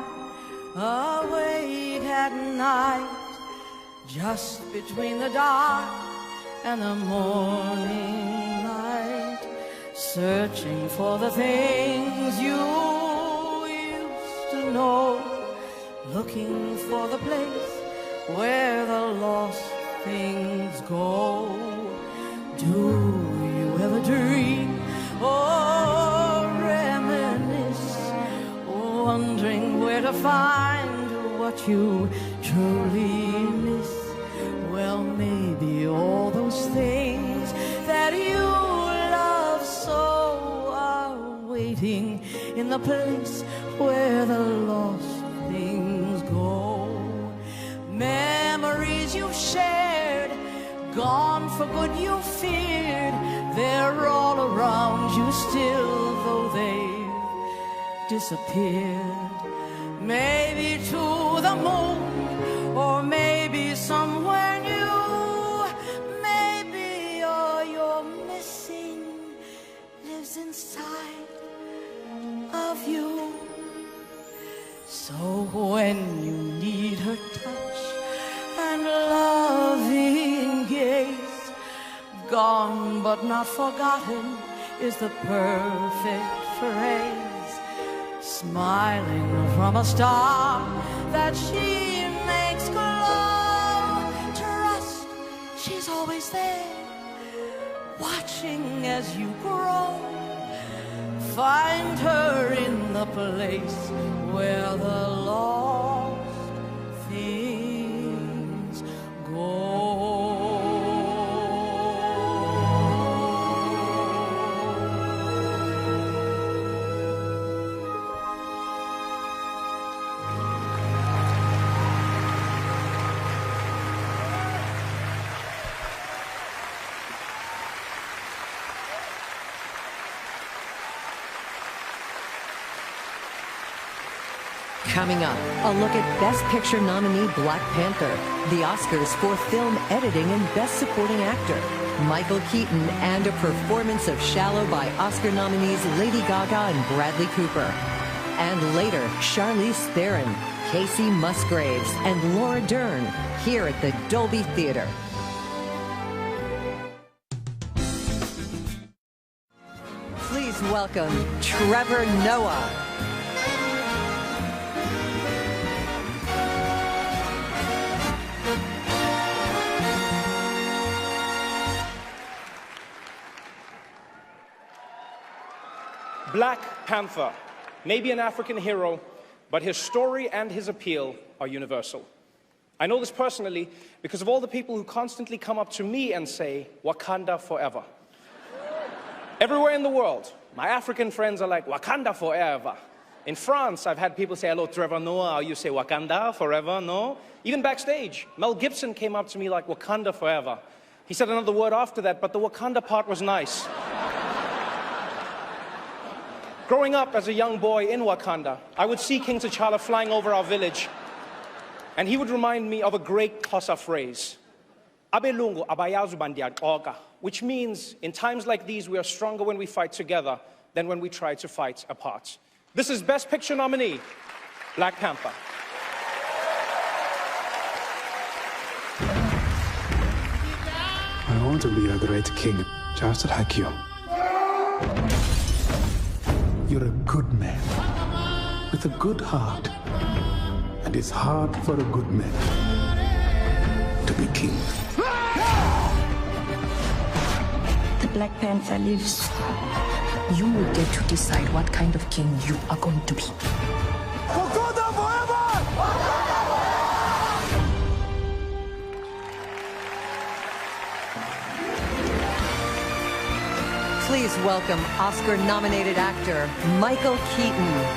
awake at night, just between the dark and the morning light, searching for the things you used to know, looking for the place where the lost things go. Do you ever dream or reminisce, wondering where to find what you truly miss? Well, maybe all those things that you love so are waiting in the place where the lost things go. Memories you've shared, gone for good you feared, they're all around you still, though they've disappeared. Maybe to the moon, or maybe somewhere new. Maybe all you're missing lives inside of you. So when you need her touch and loving gaze, gone but not forgotten is the perfect phrase. Smiling from a star that she makes glow. Trust she's always there, watching as you grow. Find her in the place where the lost things go. Coming up, a look at Best Picture nominee Black Panther, the Oscars for Film Editing and Best Supporting Actor, Michael Keaton, and a performance of Shallow by Oscar nominees Lady Gaga and Bradley Cooper. And later, Charlize Theron, Casey Musgraves, and Laura Dern here at the Dolby Theater. Please welcome Trevor Noah. Black Panther may be an African hero, but his story and his appeal are universal. I know this personally because of all the people who constantly come up to me and say, Wakanda forever. Everywhere in the world, my African friends are like, Wakanda forever. In France, I've had people say, hello, Trevor Noah, you say Wakanda forever, no? Even backstage, Mel Gibson came up to me like, Wakanda forever. He said another word after that, but the Wakanda part was nice. Growing up as a young boy in Wakanda, I would see King T'Challa flying over our village, and he would remind me of a great Xhosa phrase, Abelungu abayazi bandiaqoka, which means, in times like these, we are stronger when we fight together than when we try to fight apart. This is Best Picture nominee, Black Panther. I want to be a great king, just like you. You're a good man, with a good heart. And it's hard for a good man to be king. The Black Panther lives. You will get to decide what kind of king you are going to be. Wakanda forever! Please welcome Oscar-nominated actor Michael Keaton.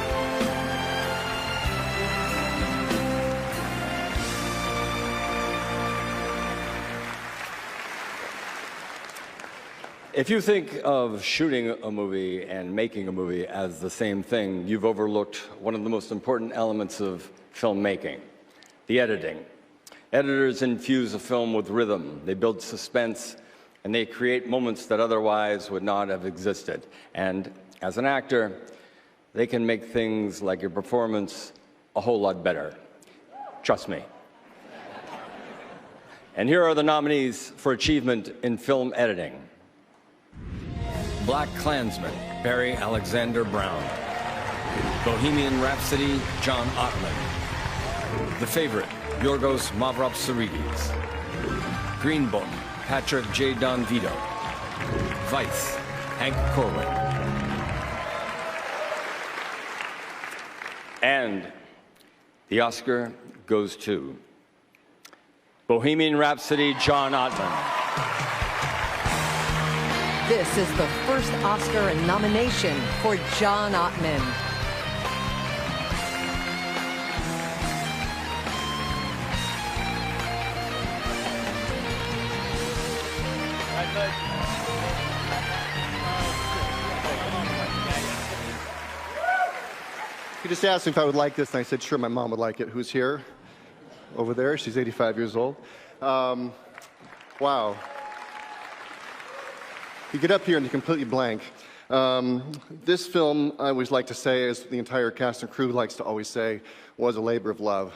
If you think of shooting a movie and making a movie as the same thing, you've overlooked one of the most important elements of filmmaking, the editing. Editors infuse a film with rhythm. They build suspense, and they create moments that otherwise would not have existed. And as an actor, they can make things like your performance a whole lot better. Trust me. And here are the nominees for achievement in film editing. Black Klansman, Barry Alexander Brown. Bohemian Rhapsody, John Ottman. The Favorite, Yorgos Mavropsarides. Greenbaum, Patrick J. Don Vito. Vice, Hank Corwin. And the Oscar goes to Bohemian Rhapsody, John Ottman. This is the first Oscar nomination for John Ottman. He just asked me if I would like this, and I said, sure, my mom would like it. Who's here? Over there. She's 85 years old. Wow. You get up here and you're completely blank. This film, I always like to say, as the entire cast and crew likes to always say, was a labor of love.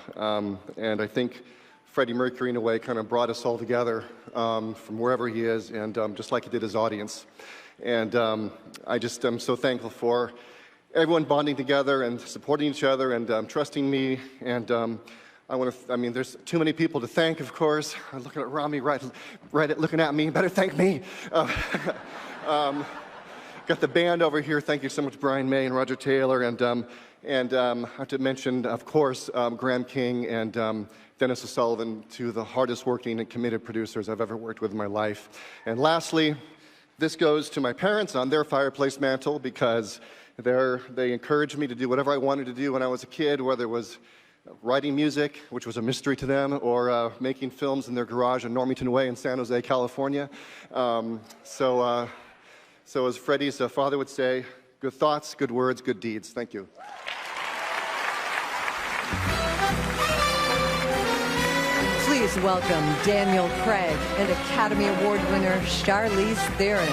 And I think Freddie Mercury, in a way, kind of brought us all together from wherever he is, and just like he did his audience. And I just am so thankful for everyone bonding together and supporting each other and trusting me. And I mean, there's too many people to thank, of course. I'm looking at Rami right looking at me. Better thank me. Got the band over here. Thank you so much, Brian May and Roger Taylor. And I have to mention, of course, Graham King and Dennis O'Sullivan, two of the hardest working and committed producers I've ever worked with in my life. And lastly, this goes to my parents on their fireplace mantle, because they encouraged me to do whatever I wanted to do when I was a kid, whether it was writing music, which was a mystery to them, or making films in their garage in Normington Way in San Jose, California. So as Freddie's father would say, good thoughts, good words, good deeds. Thank you. Please welcome Daniel Craig and Academy Award winner Charlize Theron.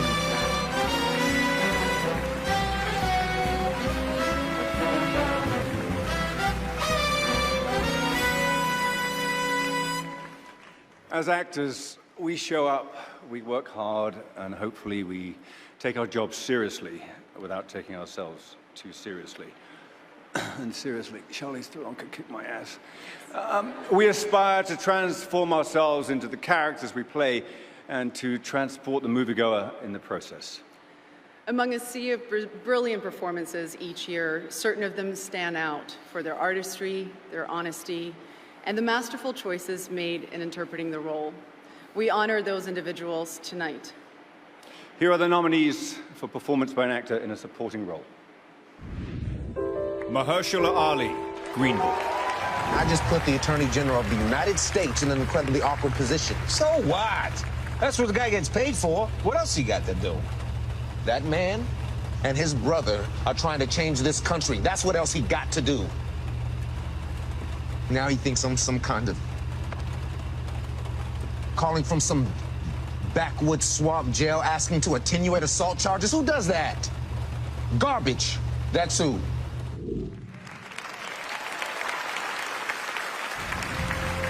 As actors, we show up, we work hard, and hopefully we take our jobs seriously without taking ourselves too seriously. And seriously, Charlize Theron could kick my ass. We aspire to transform ourselves into the characters we play and to transport the moviegoer in the process. Among a sea of brilliant performances each year, certain of them stand out for their artistry, their honesty, and the masterful choices made in interpreting the role. We honor those individuals tonight. Here are the nominees for performance by an actor in a supporting role. Mahershala Ali, Green Book. I just put the Attorney General of the United States in an incredibly awkward position. So what? That's what the guy gets paid for. What else he got to do? That man and his brother are trying to change this country. That's what else he got to do. Now he thinks I'm some kind of calling from some backwoods swamp jail asking to attenuate assault charges. Who does that? Garbage. That's who.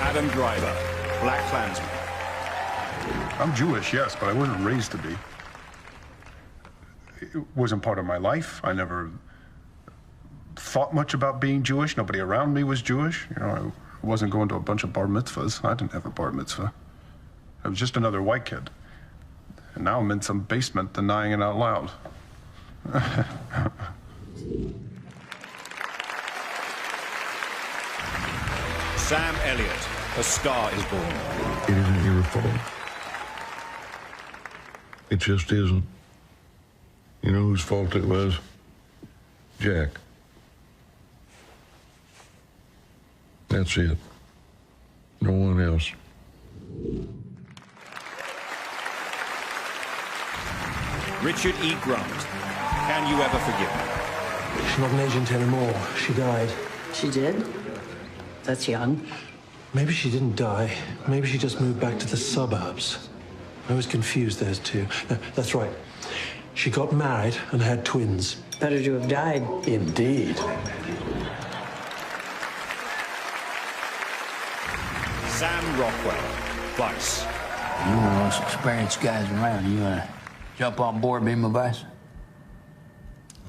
Adam Driver, Black Klansman. I'm Jewish, yes, but I wasn't raised to be. It wasn't part of my life. I never thought much about being Jewish. Nobody around me was Jewish. You know, I wasn't going to a bunch of bar mitzvahs. I didn't have a bar mitzvah. I was just another white kid. And now I'm in some basement denying it out loud. Sam Elliott, A Star is Born. It isn't your fault. It just isn't. You know whose fault it was? Jack. That's it. No one else. Richard E. Grant, Can You Ever Forgive Me? She's not an agent anymore. She died. She did? That's young. Maybe she didn't die. Maybe she just moved back to the suburbs. I was confused there too. No, that's right. She got married and had twins. Better to have died. Indeed. Sam Rockwell, Vice. You're one of the most experienced guys around. You want to jump on board and be my vice?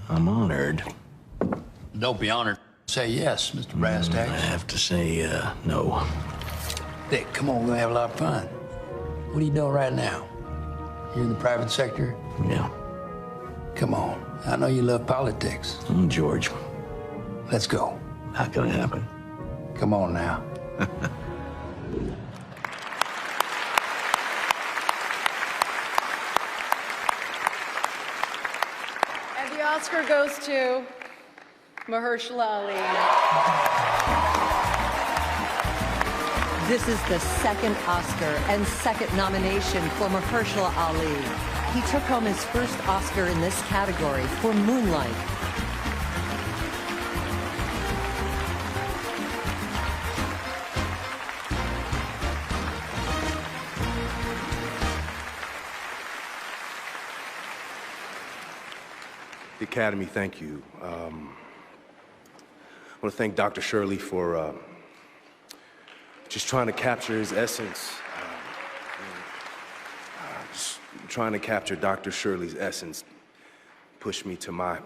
I'm honored. Don't be honored. Say yes, Mr. Brass Tacks. I have to say, no. Dick, come on, we're gonna have a lot of fun. What are you doing right now? You're in the private sector? Yeah. Come on. I know you love politics. George. Let's go. Not gonna happen. Come on now. And the Oscar goes to Mahershala Ali. This is the second Oscar and second nomination for Mahershala Ali. He took home his first Oscar in this category for Moonlight. The Academy, thank you. I want to thank Dr. Shirley for just trying to capture his essence. Just trying to capture Dr. Shirley's essence pushed me to my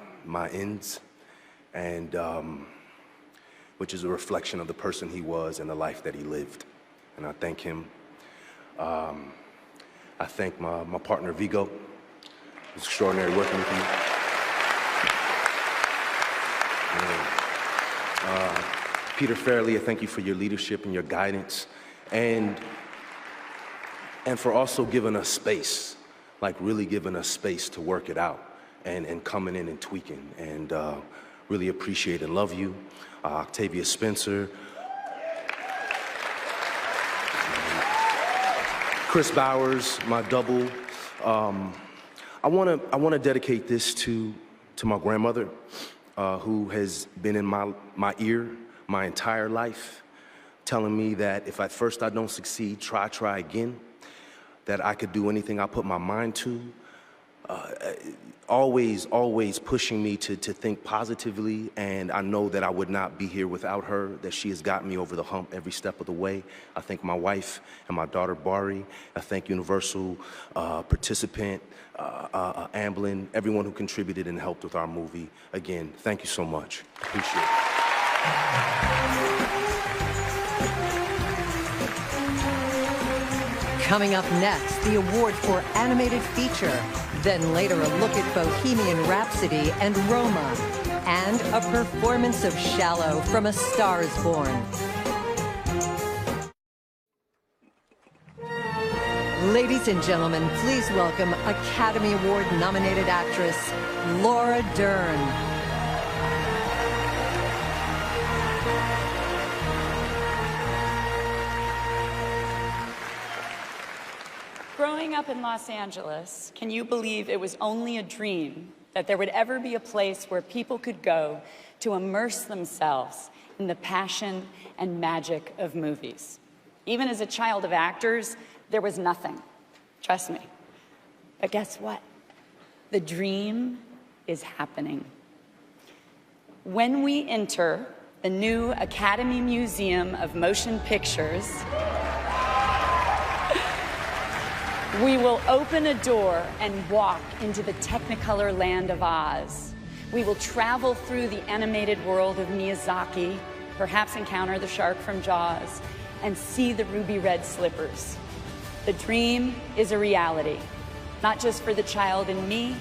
ends, and which is a reflection of the person he was and the life that he lived. And I thank him. I thank my partner, Vigo. It was extraordinary working with you. Peter Farrelly, I thank you for your leadership and your guidance, and for also giving us space, like really giving us space to work it out, and coming in and tweaking, and really appreciate and love you. Octavia Spencer, Chris Bowers, my double. I want to dedicate this to my grandmother, who has been in my ear my entire life, telling me that if at first I don't succeed, try again, that I could do anything I put my mind to, always pushing me to think positively, and I know that I would not be here without her, that she has got me over the hump every step of the way. I thank my wife and my daughter, Bari. I thank Universal participant, Amblin, everyone who contributed and helped with our movie. Again, thank you so much. Appreciate it. Coming up next, the award for animated feature. Then later, a look at Bohemian Rhapsody and Roma. And a performance of Shallow from A Star is Born. Ladies and gentlemen, please welcome Academy Award-nominated actress Laura Dern. Growing up in Los Angeles, can you believe it was only a dream that there would ever be a place where people could go to immerse themselves in the passion and magic of movies? Even as a child of actors, there was nothing. Trust me. But guess what? The dream is happening. When we enter the new Academy Museum of Motion Pictures, we will open a door and walk into the Technicolor land of Oz. We will travel through the animated world of Miyazaki, perhaps encounter the shark from Jaws, and see the ruby red slippers. The dream is a reality, not just for the child in me,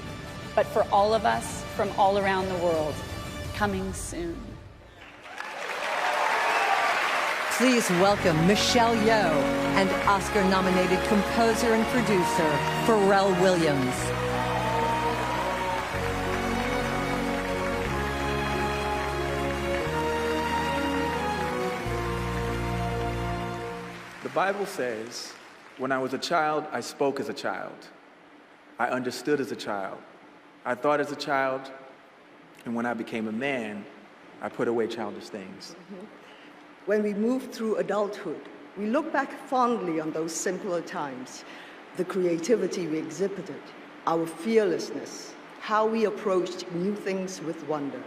but for all of us from all around the world. Coming soon. Please welcome Michelle Yeoh and Oscar-nominated composer and producer Pharrell Williams. The Bible says, when I was a child, I spoke as a child. I understood as a child. I thought as a child, and when I became a man, I put away childish things. When we move through adulthood, we look back fondly on those simpler times, the creativity we exhibited, our fearlessness, how we approached new things with wonder.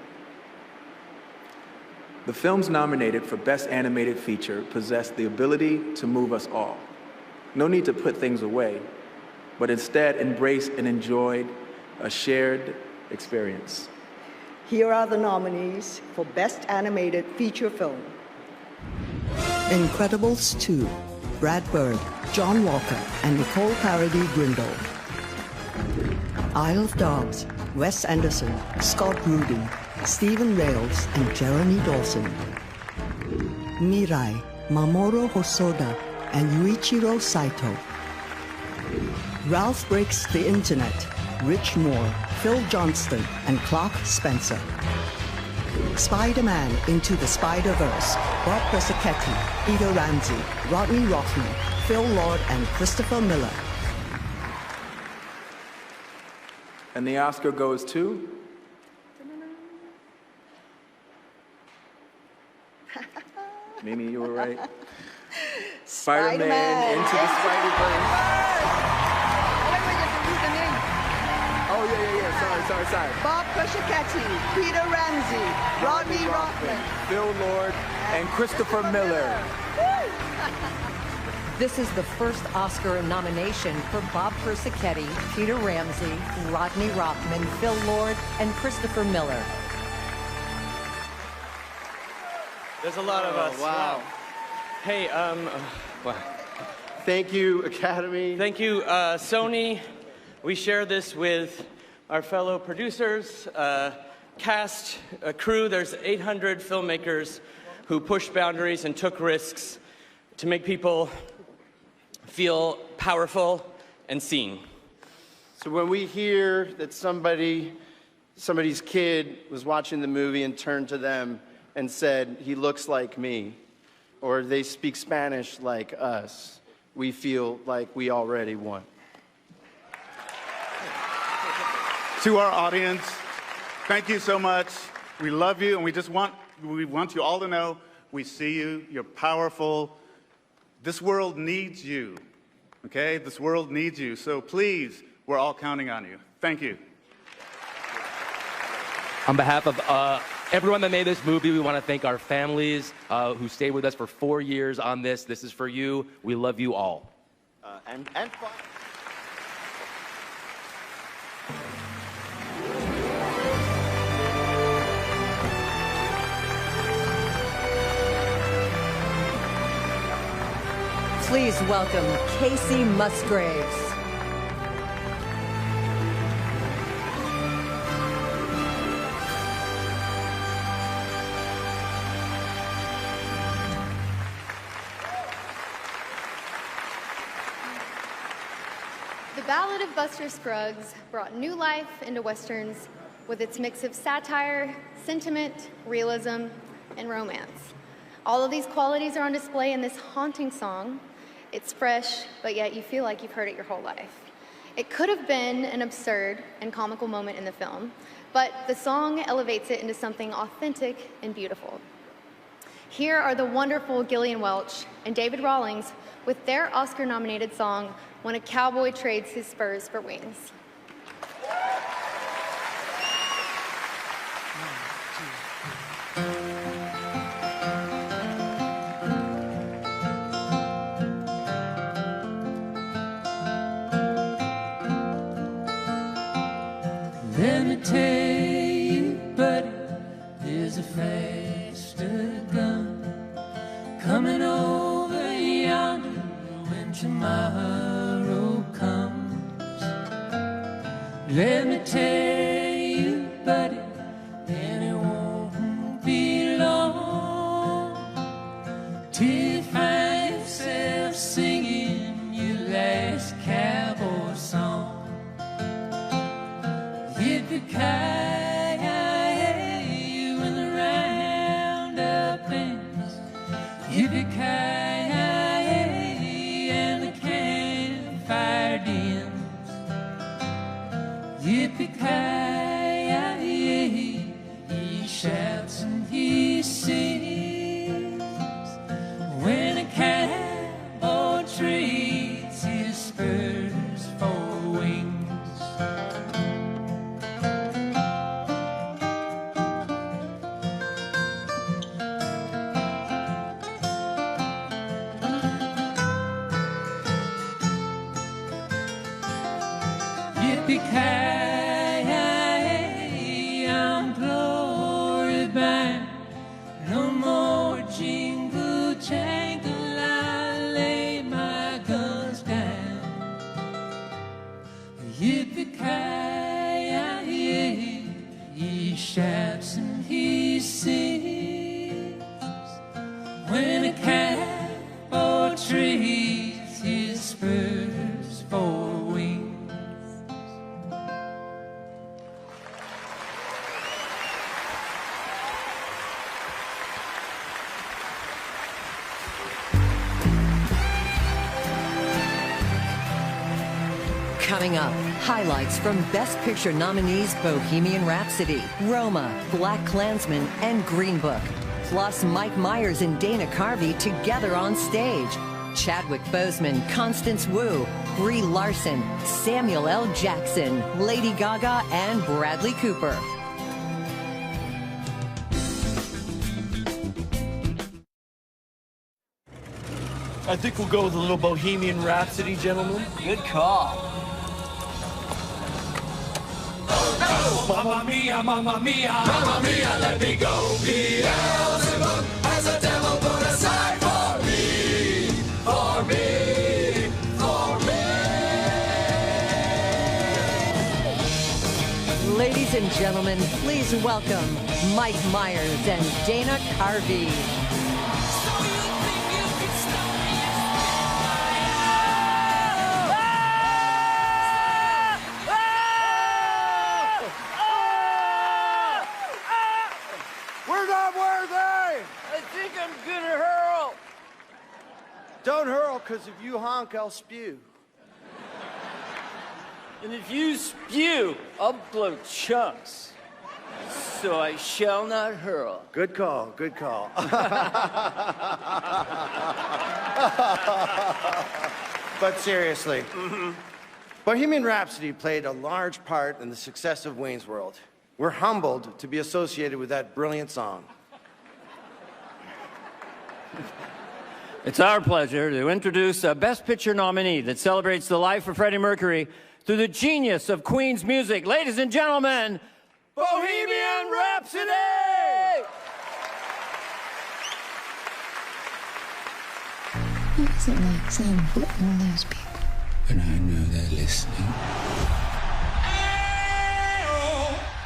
The films nominated for Best Animated Feature possess the ability to move us all. No need to put things away, but instead embrace and enjoy a shared experience. Here are the nominees for Best Animated Feature Film. Incredibles 2, Brad Bird, John Walker, and Nicole Paradis Grindle. Isle of Dogs, Wes Anderson, Scott Rudin, Stephen Rails, and Jeremy Dawson. Mirai, Mamoru Hosoda, and Yuichiro Saito. Ralph Breaks the Internet, Rich Moore, Phil Johnston, and Clark Spencer. Spider-Man Into the Spider-Verse, Bob Persichetti, Peter Ramsey, Rodney Rothman, Phil Lord, and Christopher Miller. And the Oscar goes to? Mimi, you were right. Spider-Man Into the Spider-Verse. Oh, yeah. Sorry. Bob Persichetti, Peter Ramsey, Rodney Rothman, Phil Lord, and Christopher Miller. This is the first Oscar nomination for Bob Persichetti, Peter Ramsey, Rodney Rothman, Phil Lord, and Christopher Miller. There's a lot of us. Wow. Hey, Thank you, Academy. Thank you, Sony. We share this with our fellow producers, cast, crew. There's 800 filmmakers who pushed boundaries and took risks to make people feel powerful and seen. So when we hear that somebody's kid was watching the movie and turned to them and said, "He looks like me," or "They speak Spanish like us," we feel like we already won. To our audience, thank you so much. We love you, and we want you all to know we see you. You're powerful. This world needs you, okay? This world needs you. So please, we're all counting on you. Thank you. On behalf of everyone that made this movie, we want to thank our families who stayed with us for 4 years on this. This is for you. We love you all. And Please welcome Casey Musgraves. The Ballad of Buster Scruggs brought new life into Westerns with its mix of satire, sentiment, realism, and romance. All of these qualities are on display in this haunting song. It's fresh, but yet you feel like you've heard it your whole life. It could have been an absurd and comical moment in the film, but the song elevates it into something authentic and beautiful. Here are the wonderful Gillian Welch and David Rawlings with their Oscar-nominated song, When a Cowboy Trades His Spurs for Wings. Let me tell you, buddy, there's a faster gun coming over yonder when tomorrow comes. Let me tell you, buddy, and it won't be long till you find yourself singing your last cowboy song. Yippee-ki-yay, when the roundup ends. Yippee-ki-yay, and the campfire dims. Yippee-ki-yay, he shouts and he sings. When a cowboy trades his spurs for wings. Yippee-ki-yay, I'm glory bound. No more jingle jangle, I lay my shouts and he sings. When a cat portrays his spurs for wings. Coming up, highlights from Best Picture nominees Bohemian Rhapsody, Roma, Black Klansman, and Green Book. Plus Mike Myers and Dana Carvey together on stage. Chadwick Boseman, Constance Wu, Brie Larson, Samuel L. Jackson, Lady Gaga, and Bradley Cooper. I think we'll go with a little Bohemian Rhapsody, gentlemen. Good call. Mamma mia, mamma mia, mamma mia, let me go. Beelzebub has a devil put aside for me, for me, for me. Ladies and gentlemen, please welcome Mike Myers and Dana Carvey. Don't hurl, because if you honk, I'll spew. And if you spew, I'll blow chunks. So I shall not hurl. Good call, good call. But seriously, Bohemian Rhapsody played a large part in the success of Wayne's World. We're humbled to be associated with that brilliant song. It's our pleasure to introduce a Best Picture nominee that celebrates the life of Freddie Mercury through the genius of Queen's music. Ladies and gentlemen, Bohemian Rhapsody! What is it like saying hello to all those people? When I know they're listening,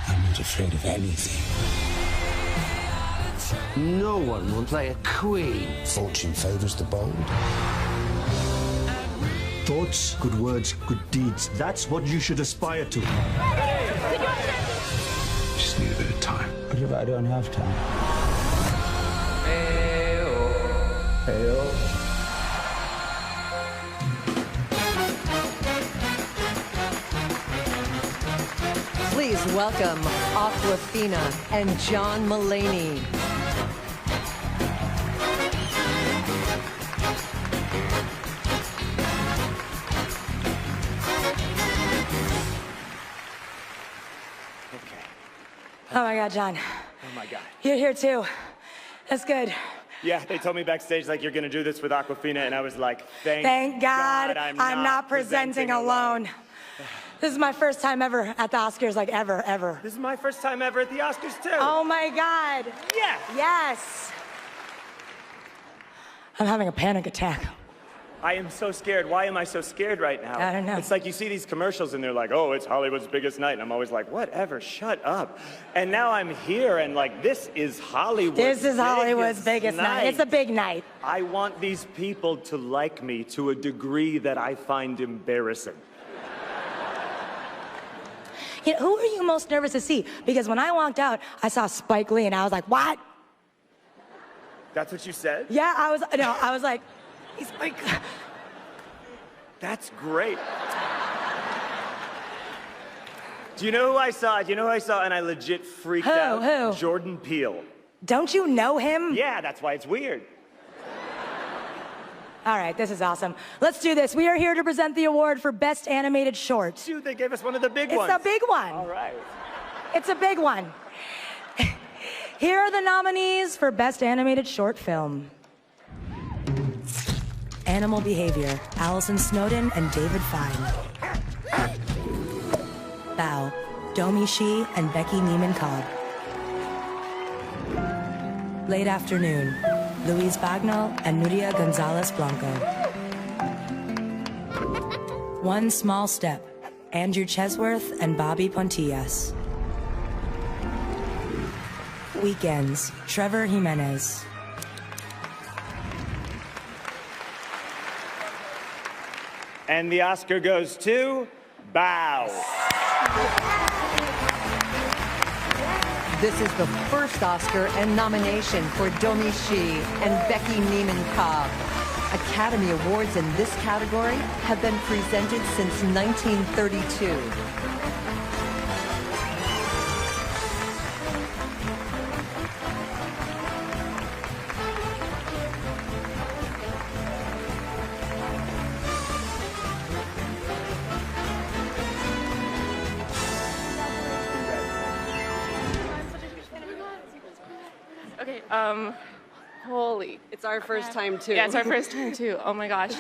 I'm not afraid of anything. No one will play a queen. Fortune favors the bold. Thoughts, good words, good deeds. That's what you should aspire to. Just need a bit of time. What if I don't have time? Please welcome Aquafina and John Mulaney. Oh my God, John. Oh my God. You're here too. That's good. Yeah, they told me backstage, like, you're gonna do this with Aquafina, and I was like, Thank God I'm not presenting alone. This is my first time ever at the Oscars, like ever. This is my first time ever at the Oscars, too. Oh my God. Yeah. Yes. I'm having a panic attack. I am so scared. Why am I so scared right now? I don't know. It's like you see these commercials and they're like, oh, it's Hollywood's biggest night. And I'm always like, whatever, shut up. And now I'm here and like, this is Hollywood's biggest night. It's a big night. I want these people to like me to a degree that I find embarrassing. You know, who are you most nervous to see? Because when I walked out, I saw Spike Lee and I was like, what? That's what you said? Yeah, I was like, he's like... That's great. Do you know who I saw? And I legit freaked out? Who? Jordan Peele. Don't you know him? Yeah, that's why it's weird. All right, this is awesome. Let's do this. We are here to present the award for Best Animated Short. Dude, they gave us one of the big ones. It's a big one. All right. It's a big one. Here are the nominees for Best Animated Short Film. Animal Behavior, Allison Snowden and David Fine. Bow, Domi Shi and Becky Neiman-Cobb. Late Afternoon, Luis Bagnall and Nuria Gonzalez Blanco. One Small Step, Andrew Chesworth and Bobby Pontillas. Weekends, Trevor Jimenez. And the Oscar goes to Bow. This is the first Oscar and nomination for Domi Shi and Becky Neiman-Cobb. Academy Awards in this category have been presented since 1932. Okay, holy. It's our first time, too. Yeah, it's our first time, too. Oh, my gosh.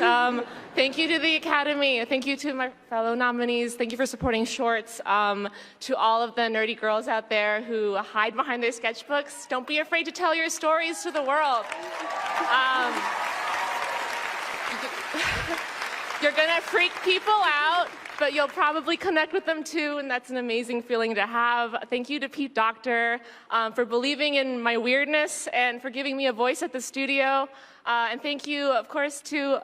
Thank you to the Academy. Thank you to my fellow nominees. Thank you for supporting shorts. To all of the nerdy girls out there who hide behind their sketchbooks, don't be afraid to tell your stories to the world. You're gonna freak people out, but you'll probably connect with them too, and that's an amazing feeling to have. Thank you to Pete Docter for believing in my weirdness and for giving me a voice at the studio. And thank you, of course, to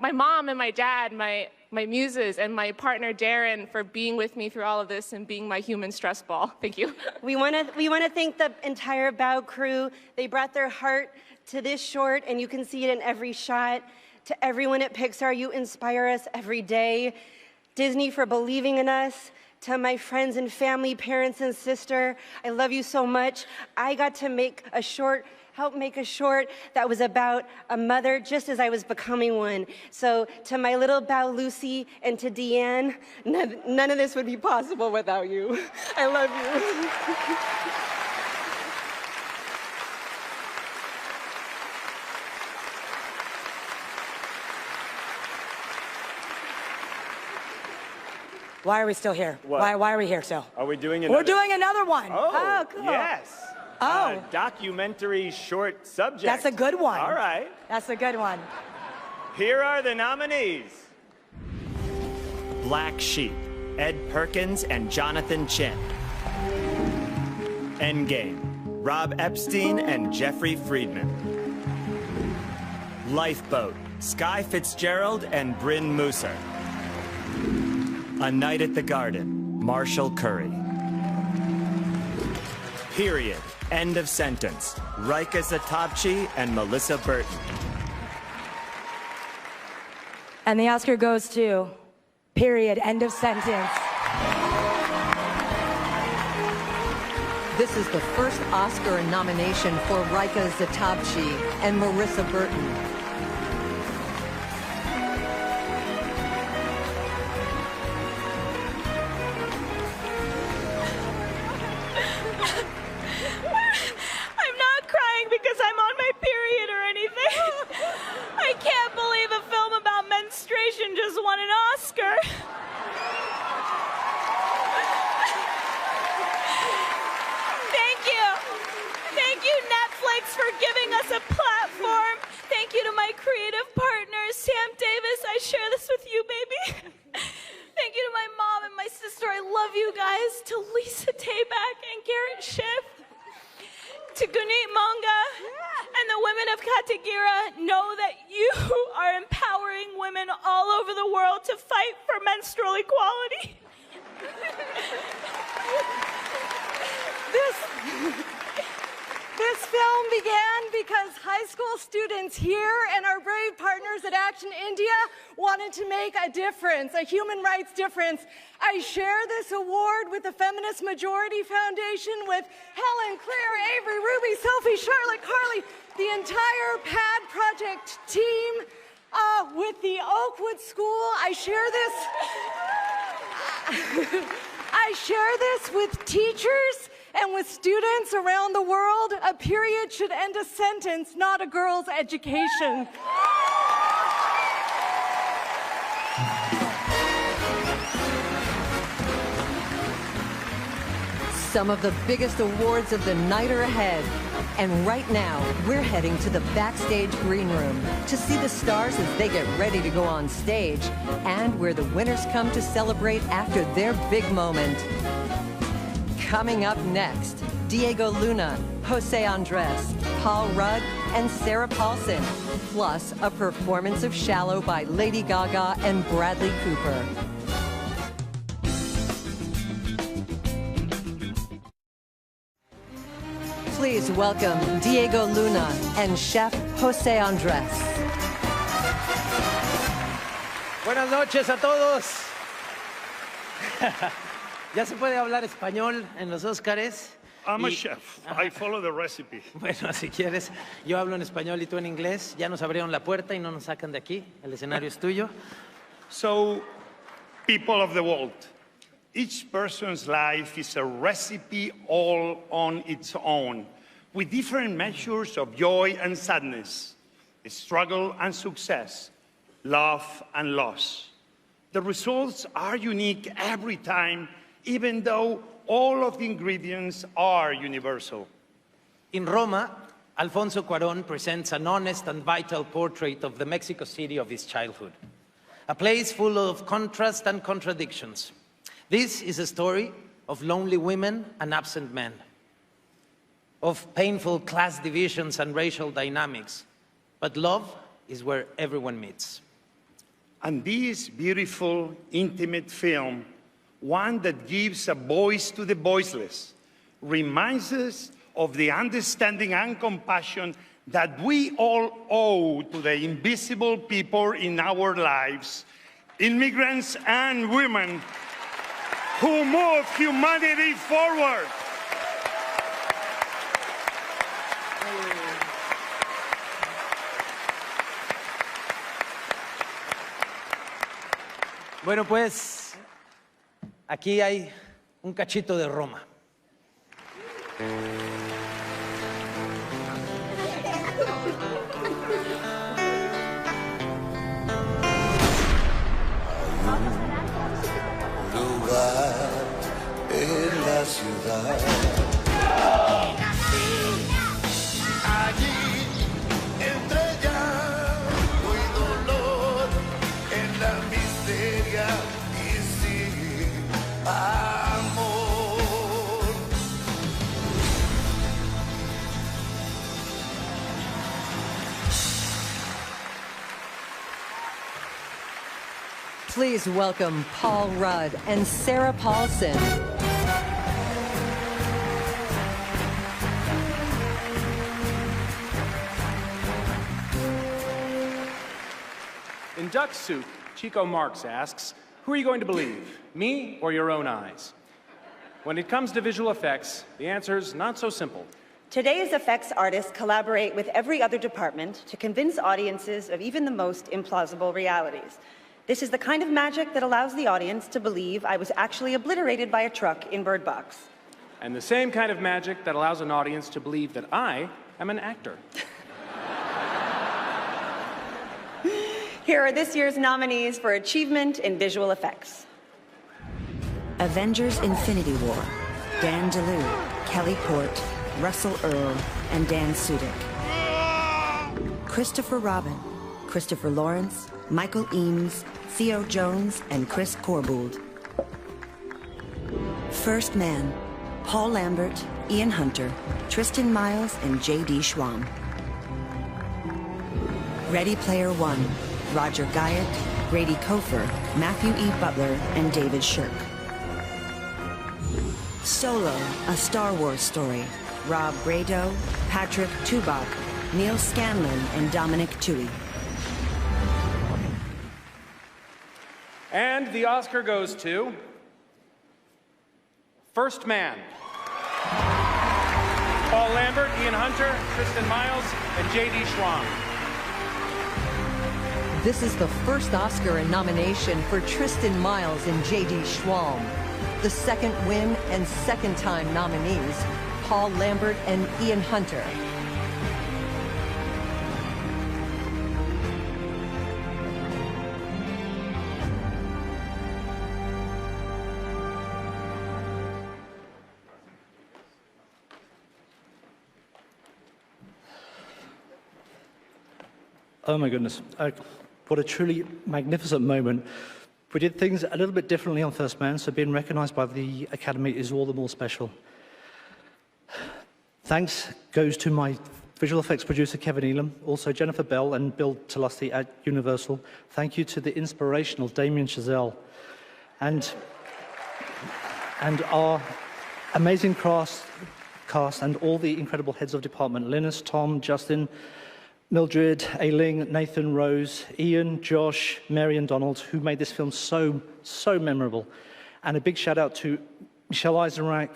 my mom and my dad, my muses, and my partner Darren for being with me through all of this and being my human stress ball. Thank you. We want to thank the entire Bow crew. They brought their heart to this short, and you can see it in every shot. To everyone at Pixar, you inspire us every day. Disney for believing in us. To my friends and family, parents and sister, I love you so much. I got to help make a short that was about a mother just as I was becoming one. So to my little Bow Lucy and to Deanne, none of this would be possible without you. I love you. Why are we still here? What? Why are we here still? Are we doing another? We're doing another one. Oh, cool. yes. Oh. Documentary short subject. That's a good one. All right. That's a good one. Here are the nominees. Black Sheep, Ed Perkins and Jonathan Chin. Endgame, Rob Epstein and Jeffrey Friedman. Lifeboat, Sky Fitzgerald and Bryn Musser. A Night at the Garden, Marshall Curry. Period, End of Sentence, Rika Zatabchi and Melissa Burton. And the Oscar goes to Period, End of Sentence. This is the first Oscar nomination for Rika Zatabchi and Marissa Burton. I'm not crying because I'm on my period or anything. I can't believe a film about menstruation just won an Oscar. Thank you. Thank you, Netflix, for giving us a platform. Thank you to my creative partners, Sam Davis. I share this with you, baby. Thank you to my mom and my sister. I love you guys. To Lisa Tabak and Garrett Schiff. To Gunit Monga and the women of Katagira, know that you are empowering women all over the world to fight for menstrual equality. This film began because high school students here and our brave partners at Action India wanted to make a difference, a human rights difference. I share this award with the Feminist Majority Foundation, with Helen, Claire, Avery, Ruby, Sophie, Charlotte, Carly, the entire PAD project team, with the Oakwood School. I share this with teachers and with students around the world. A period should end a sentence, not a girl's education. Some of the biggest awards of the night are ahead. And right now, we're heading to the backstage green room to see the stars as they get ready to go on stage, and where the winners come to celebrate after their big moment. Coming up next, Diego Luna, Jose Andres, Paul Rudd, and Sarah Paulson, plus a performance of Shallow by Lady Gaga and Bradley Cooper. Please welcome Diego Luna and Chef Jose Andres. Buenas noches a todos. ¿Ya se puede hablar español en los Óscares? I'm a chef. I follow the recipe. Bueno, si quieres, yo hablo en español y tú en inglés. Ya nos abrieron la puerta y no nos sacan de aquí. El escenario es tuyo. So, people of the world, each person's life is a recipe all on its own, with different measures of joy and sadness, struggle and success, love and loss. The results are unique every time, even though all of the ingredients are universal. In Roma, Alfonso Cuarón presents an honest and vital portrait of the Mexico City of his childhood, a place full of contrast and contradictions. This is a story of lonely women and absent men, of painful class divisions and racial dynamics, but love is where everyone meets. And this beautiful, intimate film, one that gives a voice to the voiceless, reminds us of the understanding and compassion that we all owe to the invisible people in our lives, immigrants and women who move humanity forward. Bueno, pues aquí hay un cachito de Roma. Lugar en la ciudad. Allí, entre llanto y dolor, en la miseria y sin amor. Please welcome Paul Rudd and Sarah Paulson. In Duck Soup, Chico Marx asks, who are you going to believe, me or your own eyes? When it comes to visual effects, the answer is not so simple. Today's effects artists collaborate with every other department to convince audiences of even the most implausible realities. This is the kind of magic that allows the audience to believe I was actually obliterated by a truck in Bird Box. And the same kind of magic that allows an audience to believe that I am an actor. Here are this year's nominees for achievement in visual effects. Avengers Infinity War, Dan DeLue, Kelly Port, Russell Earl, and Dan Sudik. Christopher Robin, Christopher Lawrence, Michael Eames, Theo Jones, and Chris Corbould. First Man, Paul Lambert, Ian Hunter, Tristan Miles, and J.D. Schwamm. Ready Player One, Roger Guyett, Grady Kofer, Matthew E. Butler, and David Shirk. Solo, A Star Wars Story, Rob Brado, Patrick Tubach, Neil Scanlon, and Dominic Toohey. And the Oscar goes to First Man. Paul Lambert, Ian Hunter, Tristan Miles, and J.D. Schwamm. This is the first Oscar nomination for Tristan Miles and J.D. Schwamm. The second win and second-time nominees, Paul Lambert and Ian Hunter. Oh my goodness, what a truly magnificent moment. We did things a little bit differently on First Man, so being recognized by the Academy is all the more special. Thanks goes to my visual effects producer, Kevin Elam, also Jennifer Bell and Bill Talusty at Universal. Thank you to the inspirational Damien Chazelle and our amazing cast and all the incredible heads of department, Linus, Tom, Justin, Mildred, Ailing, Nathan, Rose, Ian, Josh, Mary and Donald, who made this film so memorable. And a big shout out to Michelle Eisenreich,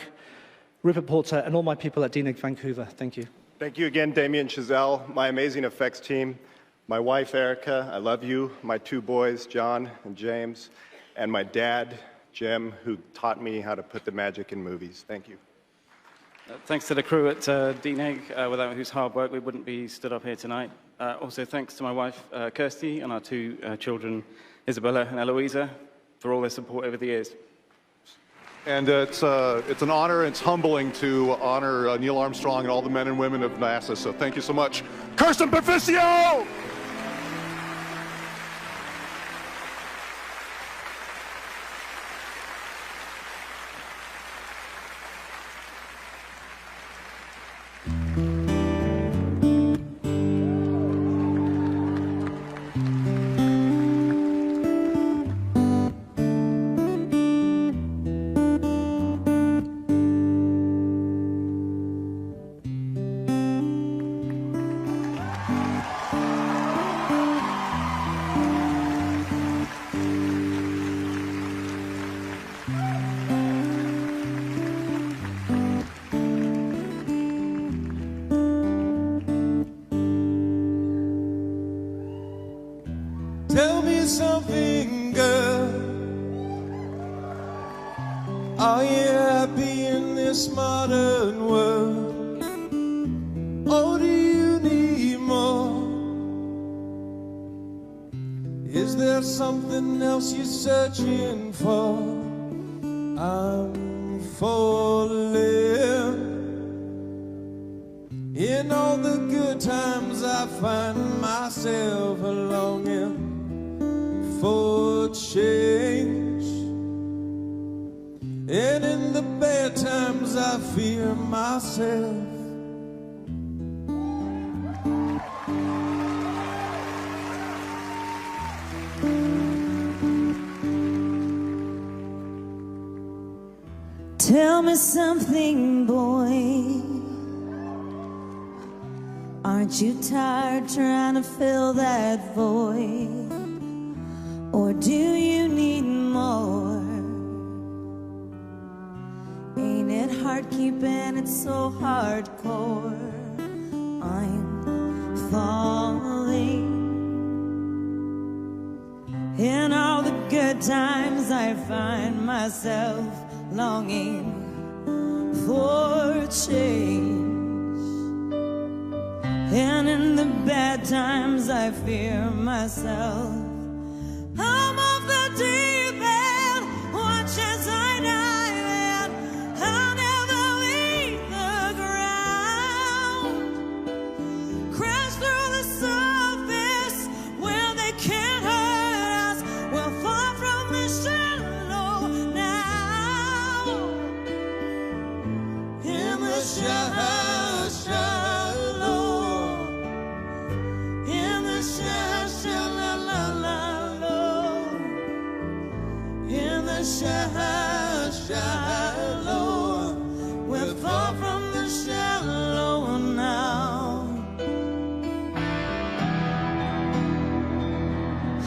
Rupert Porter, and all my people at DNEG Vancouver. Thank you. Thank you again, Damien Chazelle, my amazing effects team, my wife, Erica, I love you, my 2 boys, John and James, and my dad, Jim, who taught me how to put the magic in movies. Thank you. Thanks to the crew at DNEG, without whose hard work we wouldn't be stood up here tonight. Also thanks to my wife, Kirsty, and our 2 children, Isabella and Eloisa, for all their support over the years. And it's an honor, and it's humbling to honor Neil Armstrong and all the men and women of NASA, so thank you so much. Kirsten Paficio! Tell me something, girl. Are you happy in this modern world? Or do you need more? Is there something else you're searching for? I'm falling. In all the good times I find myself longing for change, and in the bad times I fear myself. Tell me something, boy. Aren't you tired trying to fill that void? Or do you need more? Ain't it hard keeping it so hardcore? I'm falling. In all the good times I find myself longing for change. And in the bad times I fear myself. I'm off the deep end, watch as I dive in. I'll never leave the ground. Crash through the surface where they can't hurt us. We'll fall from the shallow now. In the shallow. Shallow, we're far from the shallow now.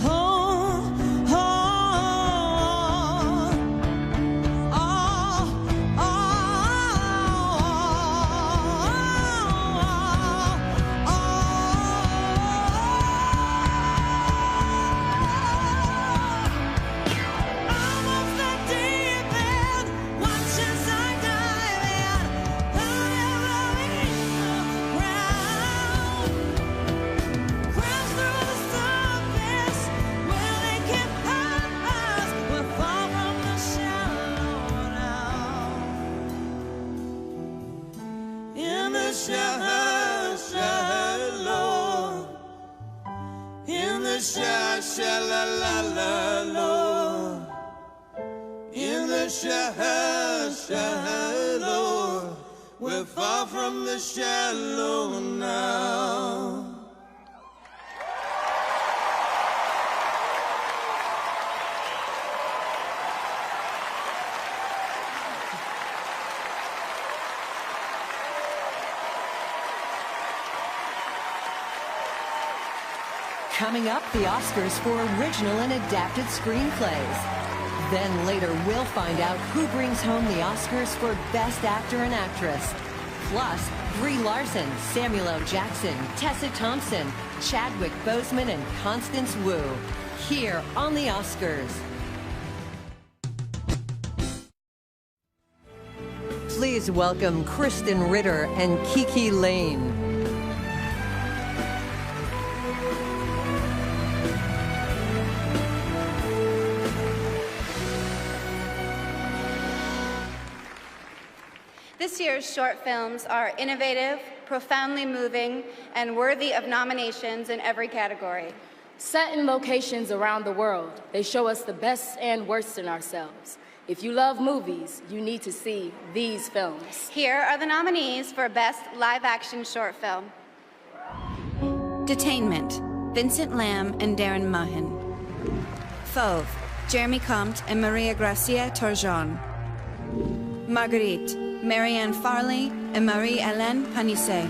Oh, oh, oh, oh, shallow, we're We're far from the shallow now. Coming up, the Oscars for original and adapted screenplays. Then later, we'll find out who brings home the Oscars for Best Actor and Actress. Plus, Brie Larson, Samuel L. Jackson, Tessa Thompson, Chadwick Boseman, and Constance Wu. Here on the Oscars. Please welcome Kristen Ritter and Kiki Lane. This year's short films are innovative, profoundly moving, and worthy of nominations in every category. Set in locations around the world, they show us the best and worst in ourselves. If you love movies, you need to see these films. Here are the nominees for Best Live-Action Short Film. Detainment, Vincent Lam and Darren Mahin. Fauve, Jeremy Comte and Maria Gracia Torjon. Marguerite, Marianne Farley and Marie-Hélène Panisset.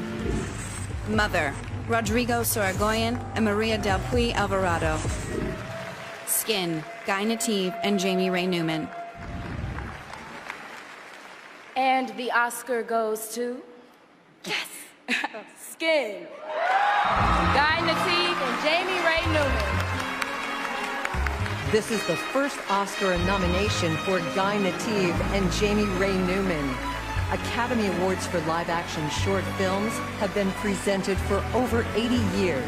Mother, Rodrigo Sorogoyen and Maria Del Puy Alvarado. Skin, Guy Nativ and Jamie Ray Newman. And the Oscar goes to... Yes! Skin. Guy Nativ and Jamie Ray Newman. This is the first Oscar nomination for Guy Nativ and Jamie Ray Newman. Academy Awards for live-action short films have been presented for over 80 years.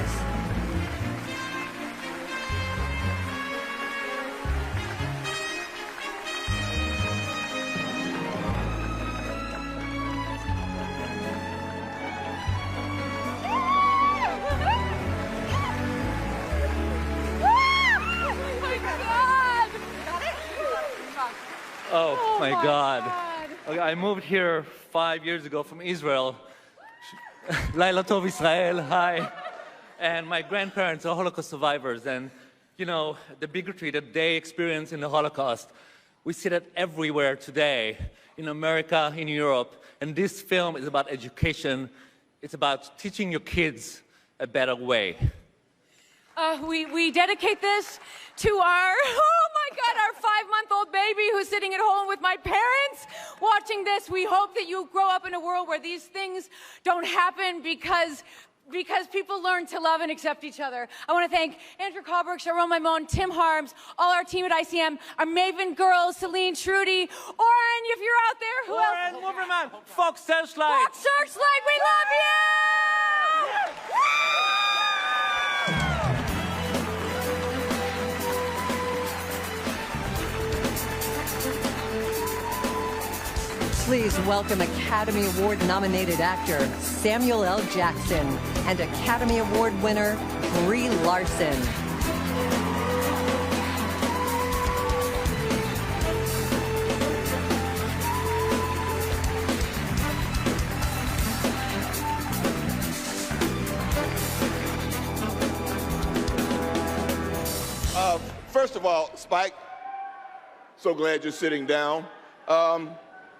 Oh my God. Okay, I moved here 5 years ago from Israel. Laila Tov Israel, hi. And my grandparents are Holocaust survivors. And, you know, the bigotry that they experienced in the Holocaust, we see that everywhere today, in America, in Europe. And this film is about education. It's about teaching your kids a better way. We dedicate this to our, oh my God, our 5-month-old baby who's sitting at home with my parents watching this. We hope that you grow up in a world where these things don't happen because people learn to love and accept each other. I want to thank Andrew Kalberg, Sharon Maimon, Tim Harms, all our team at ICM, our Maven girls, Celine Trudy, Oren, if you're out there, who else? Oren Wolverman, Fox Searchlight. Fox Searchlight, we love you! Please welcome Academy Award-nominated actor Samuel L. Jackson and Academy Award winner Brie Larson. First of all, Spike, so glad you're sitting down.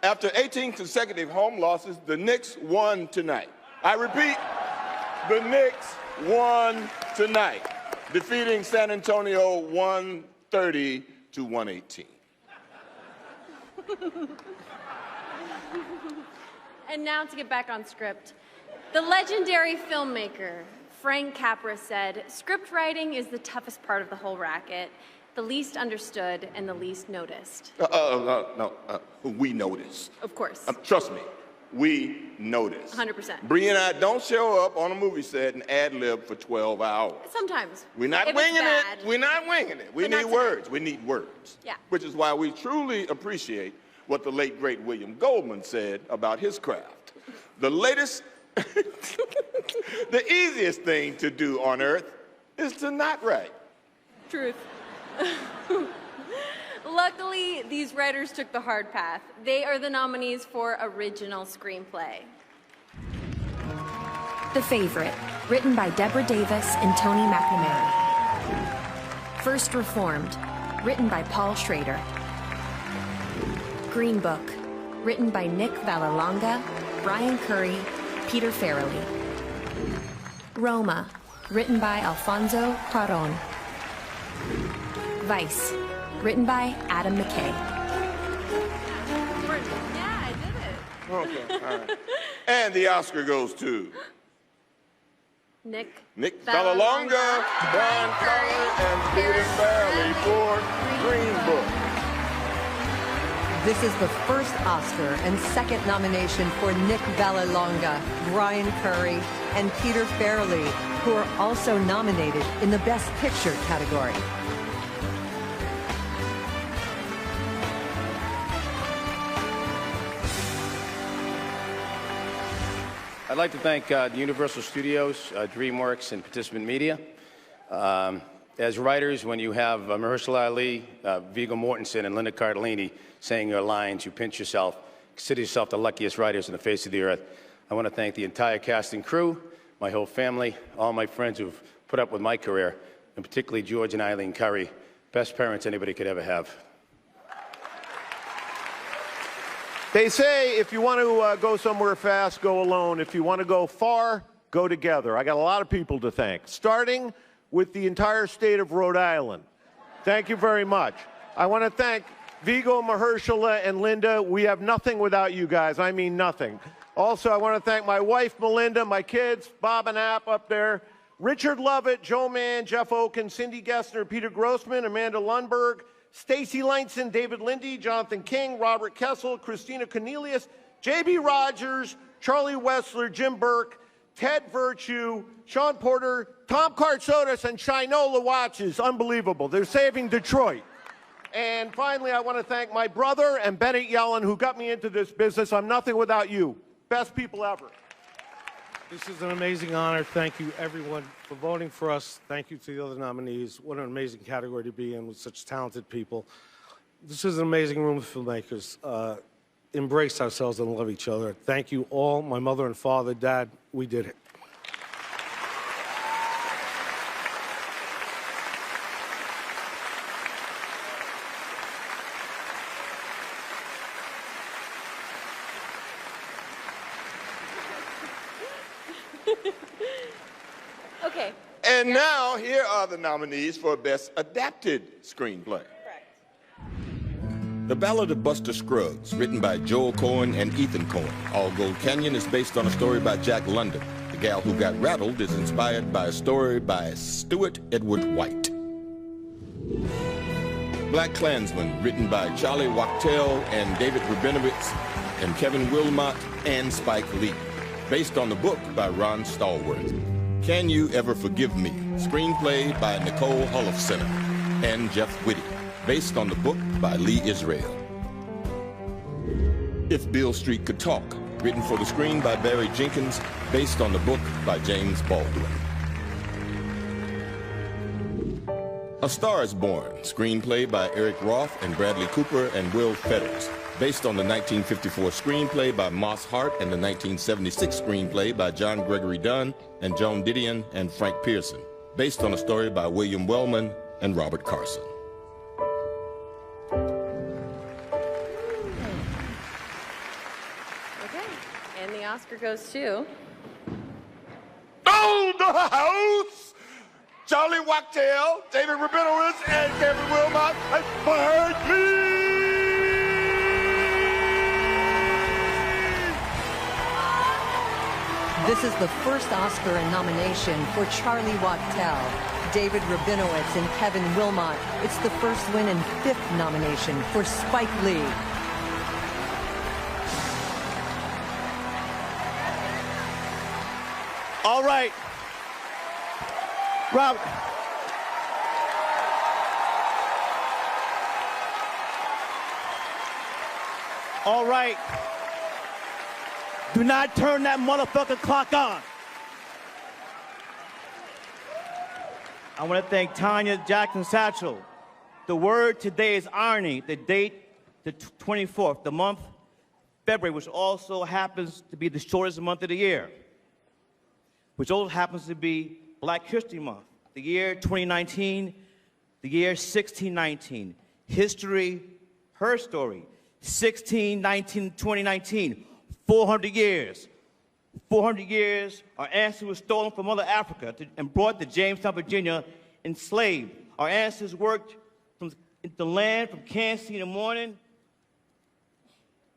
After 18 consecutive home losses, the Knicks won tonight. I repeat, the Knicks won tonight, defeating San Antonio 130 to 118. And now to get back on script. The legendary filmmaker Frank Capra said, "Script writing is the toughest part of the whole racket, the least understood and the least noticed." We notice. Of course. Trust me, we notice. 100%. Bree and I don't show up on a movie set and ad-lib for 12 hours. Sometimes. We're not If winging it's it. bad. We're not winging it. We But not need tonight. words. We need words. Yeah. Which is why we truly appreciate what the late, great William Goldman said about his craft. The latest, the easiest thing to do on earth is to not write. Truth. luckily, these writers took the hard path. They are the nominees for Original Screenplay. The Favorite, written by Deborah Davis and Tony McNamara. First Reformed, written by Paul Schrader. Green Book, written by Nick Vallelonga, Brian Curry, Peter Farrelly. Roma, written by Alfonso Cuarón. Vice, written by Adam McKay. Yeah, I did it. Okay, all right. And the Oscar goes to Nick Vallelonga, Brian Curry, and Peter Farrelly for Green Book. This is the first Oscar and second nomination for Nick Vallelonga, Brian Curry, and Peter Farrelly, who are also nominated in the Best Picture category. I'd like to thank the Universal Studios, DreamWorks, and Participant Media. As writers, when you have Mahershala Ali, Viggo Mortensen, and Linda Cardellini saying your lines, you pinch yourself, consider yourself the luckiest writers on the face of the earth. I want to thank the entire cast and crew, my whole family, all my friends who've put up with my career, and particularly George and Eileen Curry, best parents anybody could ever have. They say if you want to go somewhere fast, go alone. If you want to go far, go together. I got a lot of people to thank, starting with the entire state of Rhode Island. Thank you very much. I want to thank Viggo, Mahershala, and Linda. We have nothing without you guys. I mean nothing. Also, I want to thank my wife, Melinda, my kids, Bob and App up there, Richard Lovett, Joe Mann, Jeff Oken, Cindy Gessner, Peter Grossman, Amanda Lundberg, Stacy Langston, David Lindy, Jonathan King, Robert Kessel, Christina Cornelius, J.B. Rogers, Charlie Wessler, Jim Burke, Ted Virtue, Sean Porter, Tom Kartsotis, and Shinola Watches. Unbelievable. They're saving Detroit. And finally, I want to thank my brother and Bennett Yellen, who got me into this business. I'm nothing without you. Best people ever. This is an amazing honor. Thank you, everyone, for voting for us. Thank you to the other nominees. What an amazing category to be in with such talented people. This is an amazing room of filmmakers. Embrace ourselves and love each other. Thank you all, my mother and father, Dad. We did it. Okay. And now, here are the nominees for Best Adapted Screenplay. The Ballad of Buster Scruggs, written by Joel Cohen and Ethan Cohen. All Gold Canyon is based on a story by Jack London. The Gal Who Got Rattled is inspired by a story by Stuart Edward White. Black Klansman, written by Charlie Wachtel and David Rabinowitz and Kevin Wilmot and Spike Lee. Based on the book by Ron Stallworth. Can You Ever Forgive Me? Screenplay by Nicole Holofcener and Jeff Whitty. Based on the book by Lee Israel. If Beale Street Could Talk, written for the screen by Barry Jenkins, based on the book by James Baldwin. A Star is Born, screenplay by Eric Roth and Bradley Cooper and Will Fetters, based on the 1954 screenplay by Moss Hart and the 1976 screenplay by John Gregory Dunn and Joan Didion and Frank Pearson, based on a story by William Wellman and Robert Carson. Okay. And the Oscar goes to... Oh, the house! Charlie Wachtel, David Rabinowitz, and Kevin Wilmot and Spike Lee! This is the first Oscar and nomination for Charlie Wachtel, David Rabinowitz, and Kevin Wilmot. It's the first win and fifth nomination for Spike Lee. All right. Rob. All right. Do not turn that motherfucking clock on. I want to thank Tanya Jackson Satchel, The word today is irony. The date, the 24th, the month, February, which also happens to be the shortest month of the year, which also happens to be Black History Month. The year 2019, the year 1619. History, her story. 1619, 2019, 400 years. 400 years, our ancestors were stolen from Mother Africa and brought to Jamestown, Virginia, enslaved. Our ancestors worked from the land from Kansas City in the morning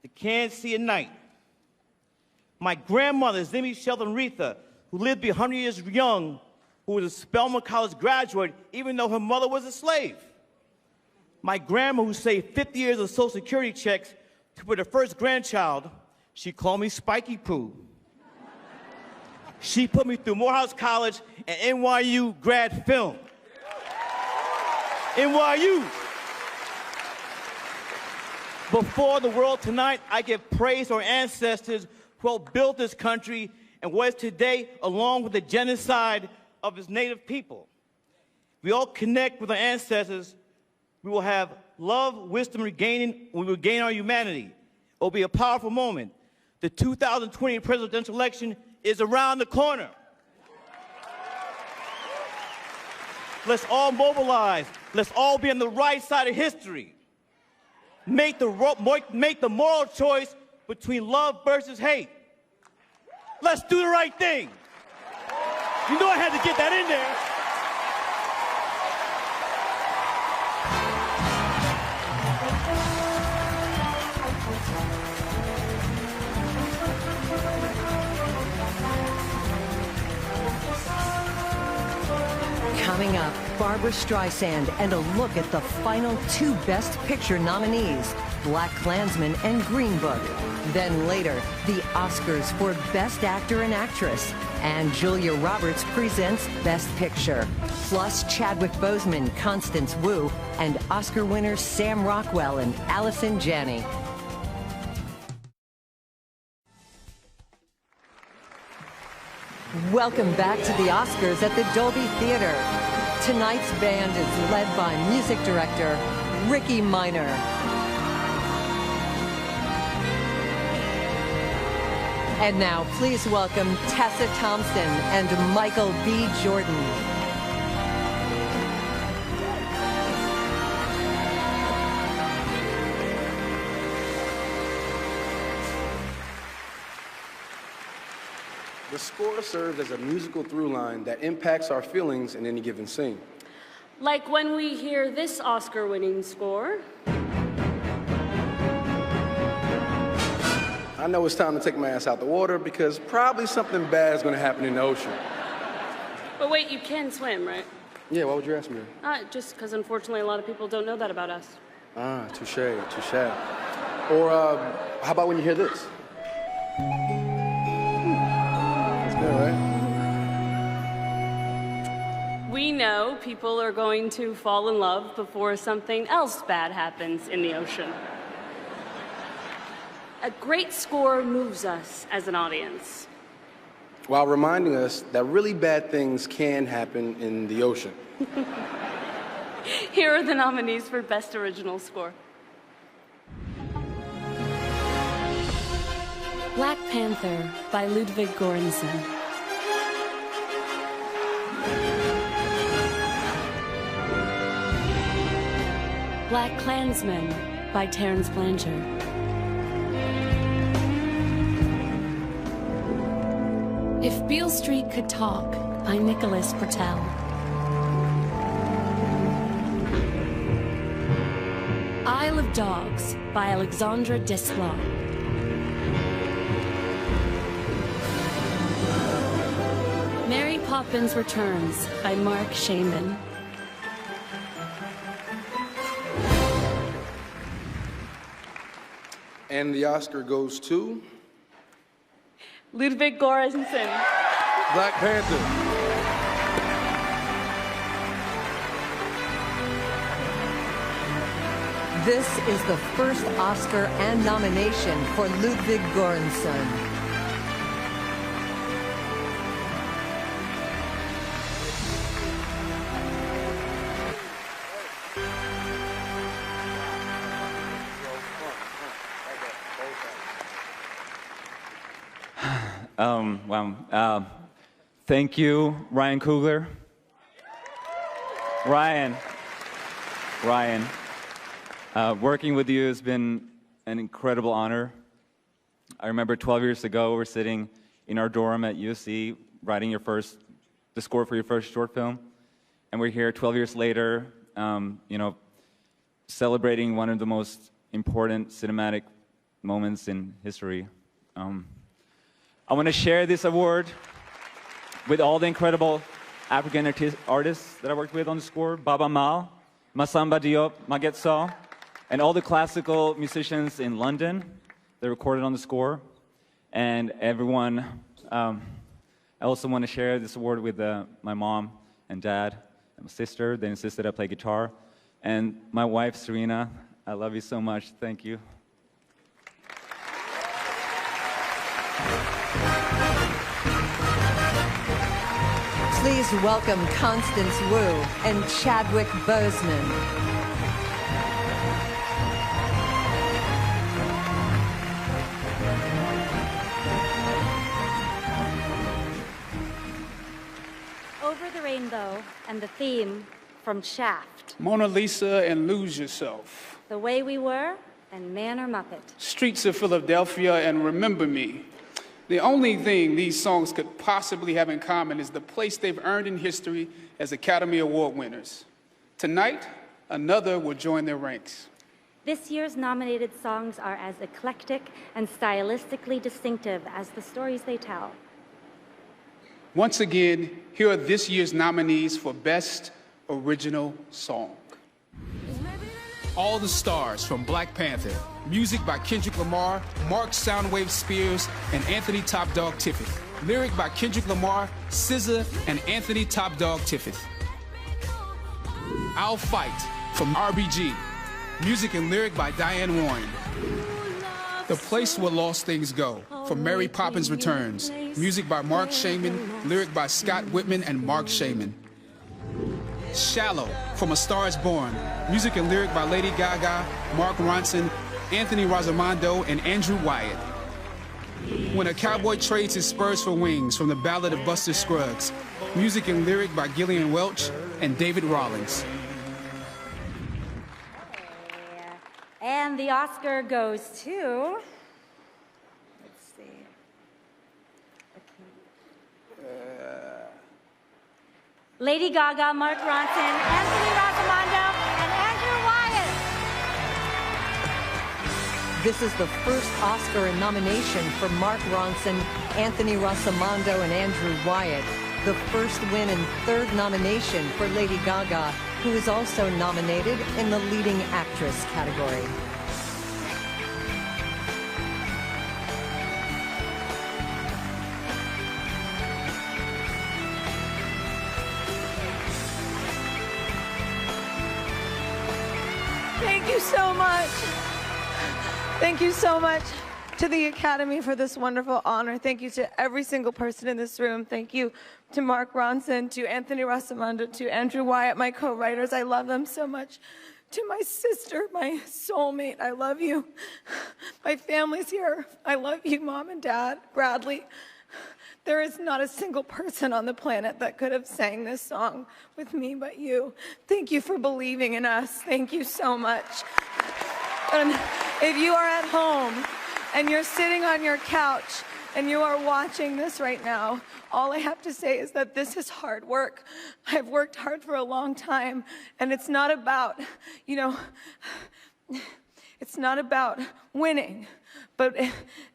to Kansas City at night. My grandmother, Zimmy Sheldon Retha, who lived to be 100 years young, who was a Spelman College graduate, even though her mother was a slave. My grandma, who saved 50 years of Social Security checks for the first grandchild, she called me Spiky Poo. She put me through Morehouse College and NYU grad film. NYU. Before the world tonight, I give praise to our ancestors who helped build this country and what is today, along with the genocide of its native people. We all connect with our ancestors. We will have love, wisdom, we will regain our humanity. It will be a powerful moment. The 2020 presidential election is around the corner. Let's all mobilize. Let's all be on the right side of history. Make the moral choice between love versus hate. Let's do the right thing. You know I had to get that in there. Coming up, Barbra Streisand and a look at the final two Best Picture nominees, Black Klansman and Green Book. Then later, the Oscars for Best Actor and Actress. And Julia Roberts presents Best Picture. Plus Chadwick Boseman, Constance Wu, and Oscar winners Sam Rockwell and Allison Janney. Welcome back to the Oscars at the Dolby Theater. Tonight's band is led by music director Ricky Minor. And now, please welcome Tessa Thompson and Michael B. Jordan. The score serves as a musical through line that impacts our feelings in any given scene. Like when we hear this Oscar-winning score. I know it's time to take my ass out the water because probably something bad is going to happen in the ocean. But wait, you can swim, right? Yeah, why would you ask me? Just because unfortunately a lot of people don't know that about us. Touche, touche. Or how about when you hear this? That's good, right? We know people are going to fall in love before something else bad happens in the ocean. A great score moves us as an audience. While reminding us that really bad things can happen in the ocean. Here are the nominees for Best Original Score. Black Panther by Ludwig Göransson. Black Klansman by Terrence Blanchard. If Beale Street Could Talk by Nicholas Britell. Isle of Dogs by Alexandra Desplat. Mary Poppins Returns by Mark Shaman. And the Oscar goes to Ludwig Göransson. Black Panther. This is the first Oscar and nomination for Ludwig Göransson. Wow. Thank you, Ryan Coogler. Ryan, working with you has been an incredible honor. I remember 12 years ago, we're sitting in our dorm at UC, writing the score for your first short film, and we're here 12 years later, celebrating one of the most important cinematic moments in history. I want to share this award with all the incredible African artists that I worked with on the score, Baba Mal, Masamba Diop, Maguette Sow, and all the classical musicians in London that recorded on the score, and everyone. I also want to share this award with my mom and dad and my sister. They insisted I play guitar. And my wife, Serena, I love you so much. Thank you. Please welcome Constance Wu and Chadwick Boseman. Over the Rainbow and the theme from Shaft. Mona Lisa and Lose Yourself. The Way We Were and Man or Muppet. Streets of Philadelphia and Remember Me. The only thing these songs could possibly have in common is the place they've earned in history as Academy Award winners. Tonight, another will join their ranks. This year's nominated songs are as eclectic and stylistically distinctive as the stories they tell. Once again, here are this year's nominees for Best Original Song. All the Stars from Black Panther. Music by Kendrick Lamar, Mark Soundwave Spears, and Anthony Top Dog Tiffith. Lyric by Kendrick Lamar, SZA, and Anthony Top Dog Tiffith. I'll Fight from RBG. Music and lyric by Diane Warren. The Place Where Lost Things Go from Mary Poppins Returns. Music by Mark Shaman, lyric by Scott Whitman and Mark Shaman. Shallow from A Star Is Born. Music and lyric by Lady Gaga, Mark Ronson, Anthony Razamondo, and Andrew Wyatt. When a Cowboy Trades His Spurs for Wings from the Ballad of Buster Scruggs. Music and lyric by Gillian Welch and David Rawlings. And the Oscar goes to... Let's see. Lady Gaga, Mark Ronson, Anthony Razamondo, and Andrew Wyatt. This is the first Oscar nomination for Mark Ronson, Anthony Razamondo, and Andrew Wyatt. The first win and third nomination for Lady Gaga, who is also nominated in the Leading Actress category. Thank you so much. Thank you so much to the Academy for this wonderful honor. Thank you to every single person in this room. Thank you to Mark Ronson, to Anthony Razamondo, to Andrew Wyatt, my co-writers. I love them so much. To my sister, my soulmate, I love you. My family's here. I love you, Mom and Dad, Bradley. There is not a single person on the planet that could have sang this song with me but you. Thank you for believing in us. Thank you so much. And if you are at home and you're sitting on your couch and you are watching this right now, all I have to say is that this is hard work. I've worked hard for a long time, and it's not about, it's not about winning, but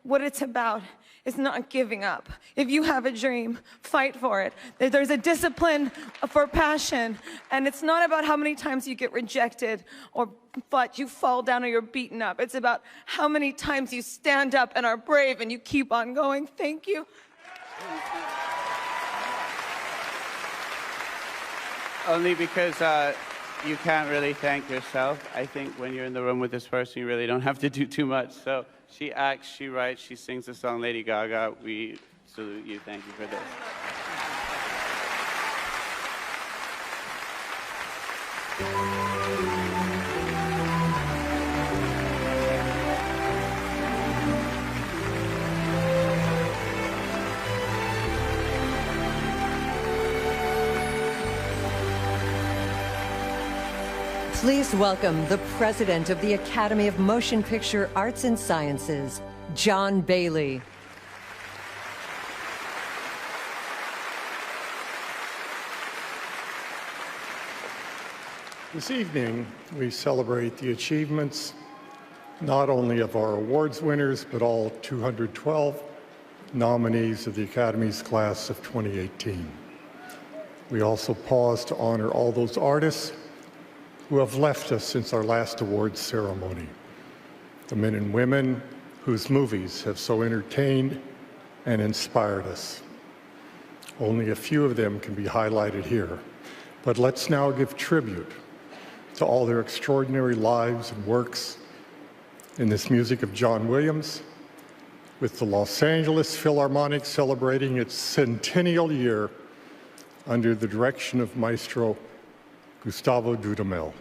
what it's about is not giving up. If you have a dream, fight for it. There's a discipline for passion, and it's not about how many times you get rejected or but you fall down or you're beaten up. It's about how many times you stand up and are brave and you keep on going. Thank you. Only because you can't really thank yourself. I think when you're in the room with this person, you really don't have to do too much. So she acts, she writes, she sings the song Lady Gaga. We salute you. Thank you for this. Please welcome the President of the Academy of Motion Picture Arts and Sciences, John Bailey. This evening, we celebrate the achievements not only of our awards winners, but all 212 nominees of the Academy's class of 2018. We also pause to honor all those artists who have left us since our last awards ceremony, the men and women whose movies have so entertained and inspired us. Only a few of them can be highlighted here, but let's now give tribute to all their extraordinary lives and works in this music of John Williams, with the Los Angeles Philharmonic celebrating its centennial year under the direction of Maestro Gustavo Dudamel.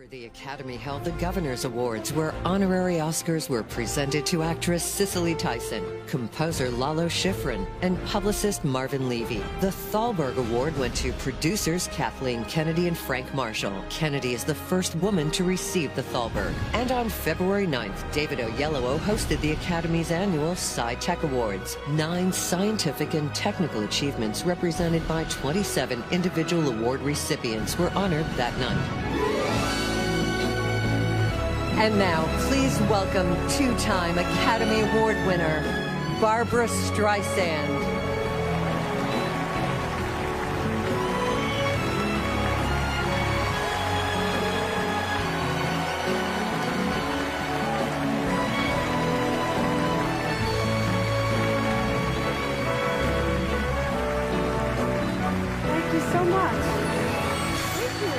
The Academy held the Governor's Awards, where honorary Oscars were presented to actress Cicely Tyson, composer Lalo Schifrin, and publicist Marvin Levy. The Thalberg Award went to producers Kathleen Kennedy and Frank Marshall. Kennedy is the first woman to receive the Thalberg. And on February 9th, David Oyelowo hosted the Academy's annual Sci-Tech Awards. 9 scientific and technical achievements represented by 27 individual award recipients were honored that night. And now, please welcome two-time Academy Award winner, Barbra Streisand. Thank you so much. Thank you.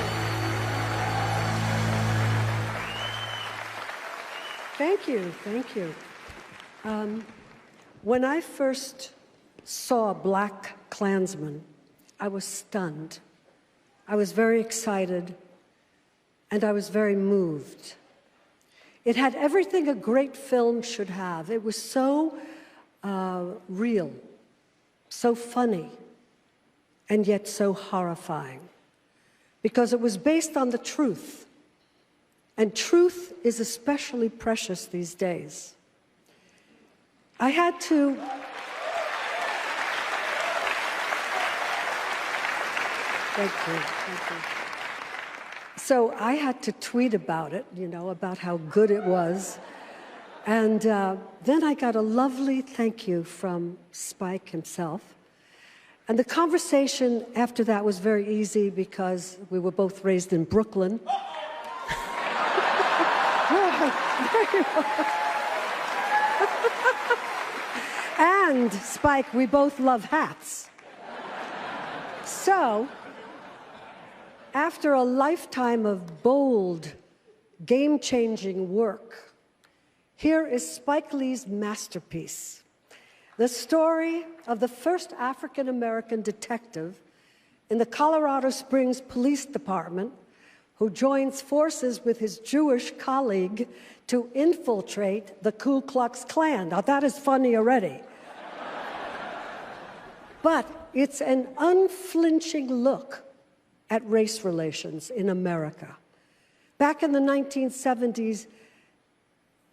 Thank you, thank you. When I first saw Black Klansman, I was stunned. I was very excited, and I was very moved. It had everything a great film should have. It was so real, so funny, and yet so horrifying, because it was based on the truth. And truth is especially precious these days. I had to... Thank you, thank you. So I had to tweet about it, you know, about how good it was. And then I got a lovely thank you from Spike himself. And the conversation after that was very easy because we were both raised in Brooklyn. And, Spike, we both love hats. So, after a lifetime of bold, game-changing work, here is Spike Lee's masterpiece, the story of the first African-American detective in the Colorado Springs Police Department who joins forces with his Jewish colleague to infiltrate the Ku Klux Klan. Now, that is funny already. But it's an unflinching look at race relations in America. Back in the 1970s,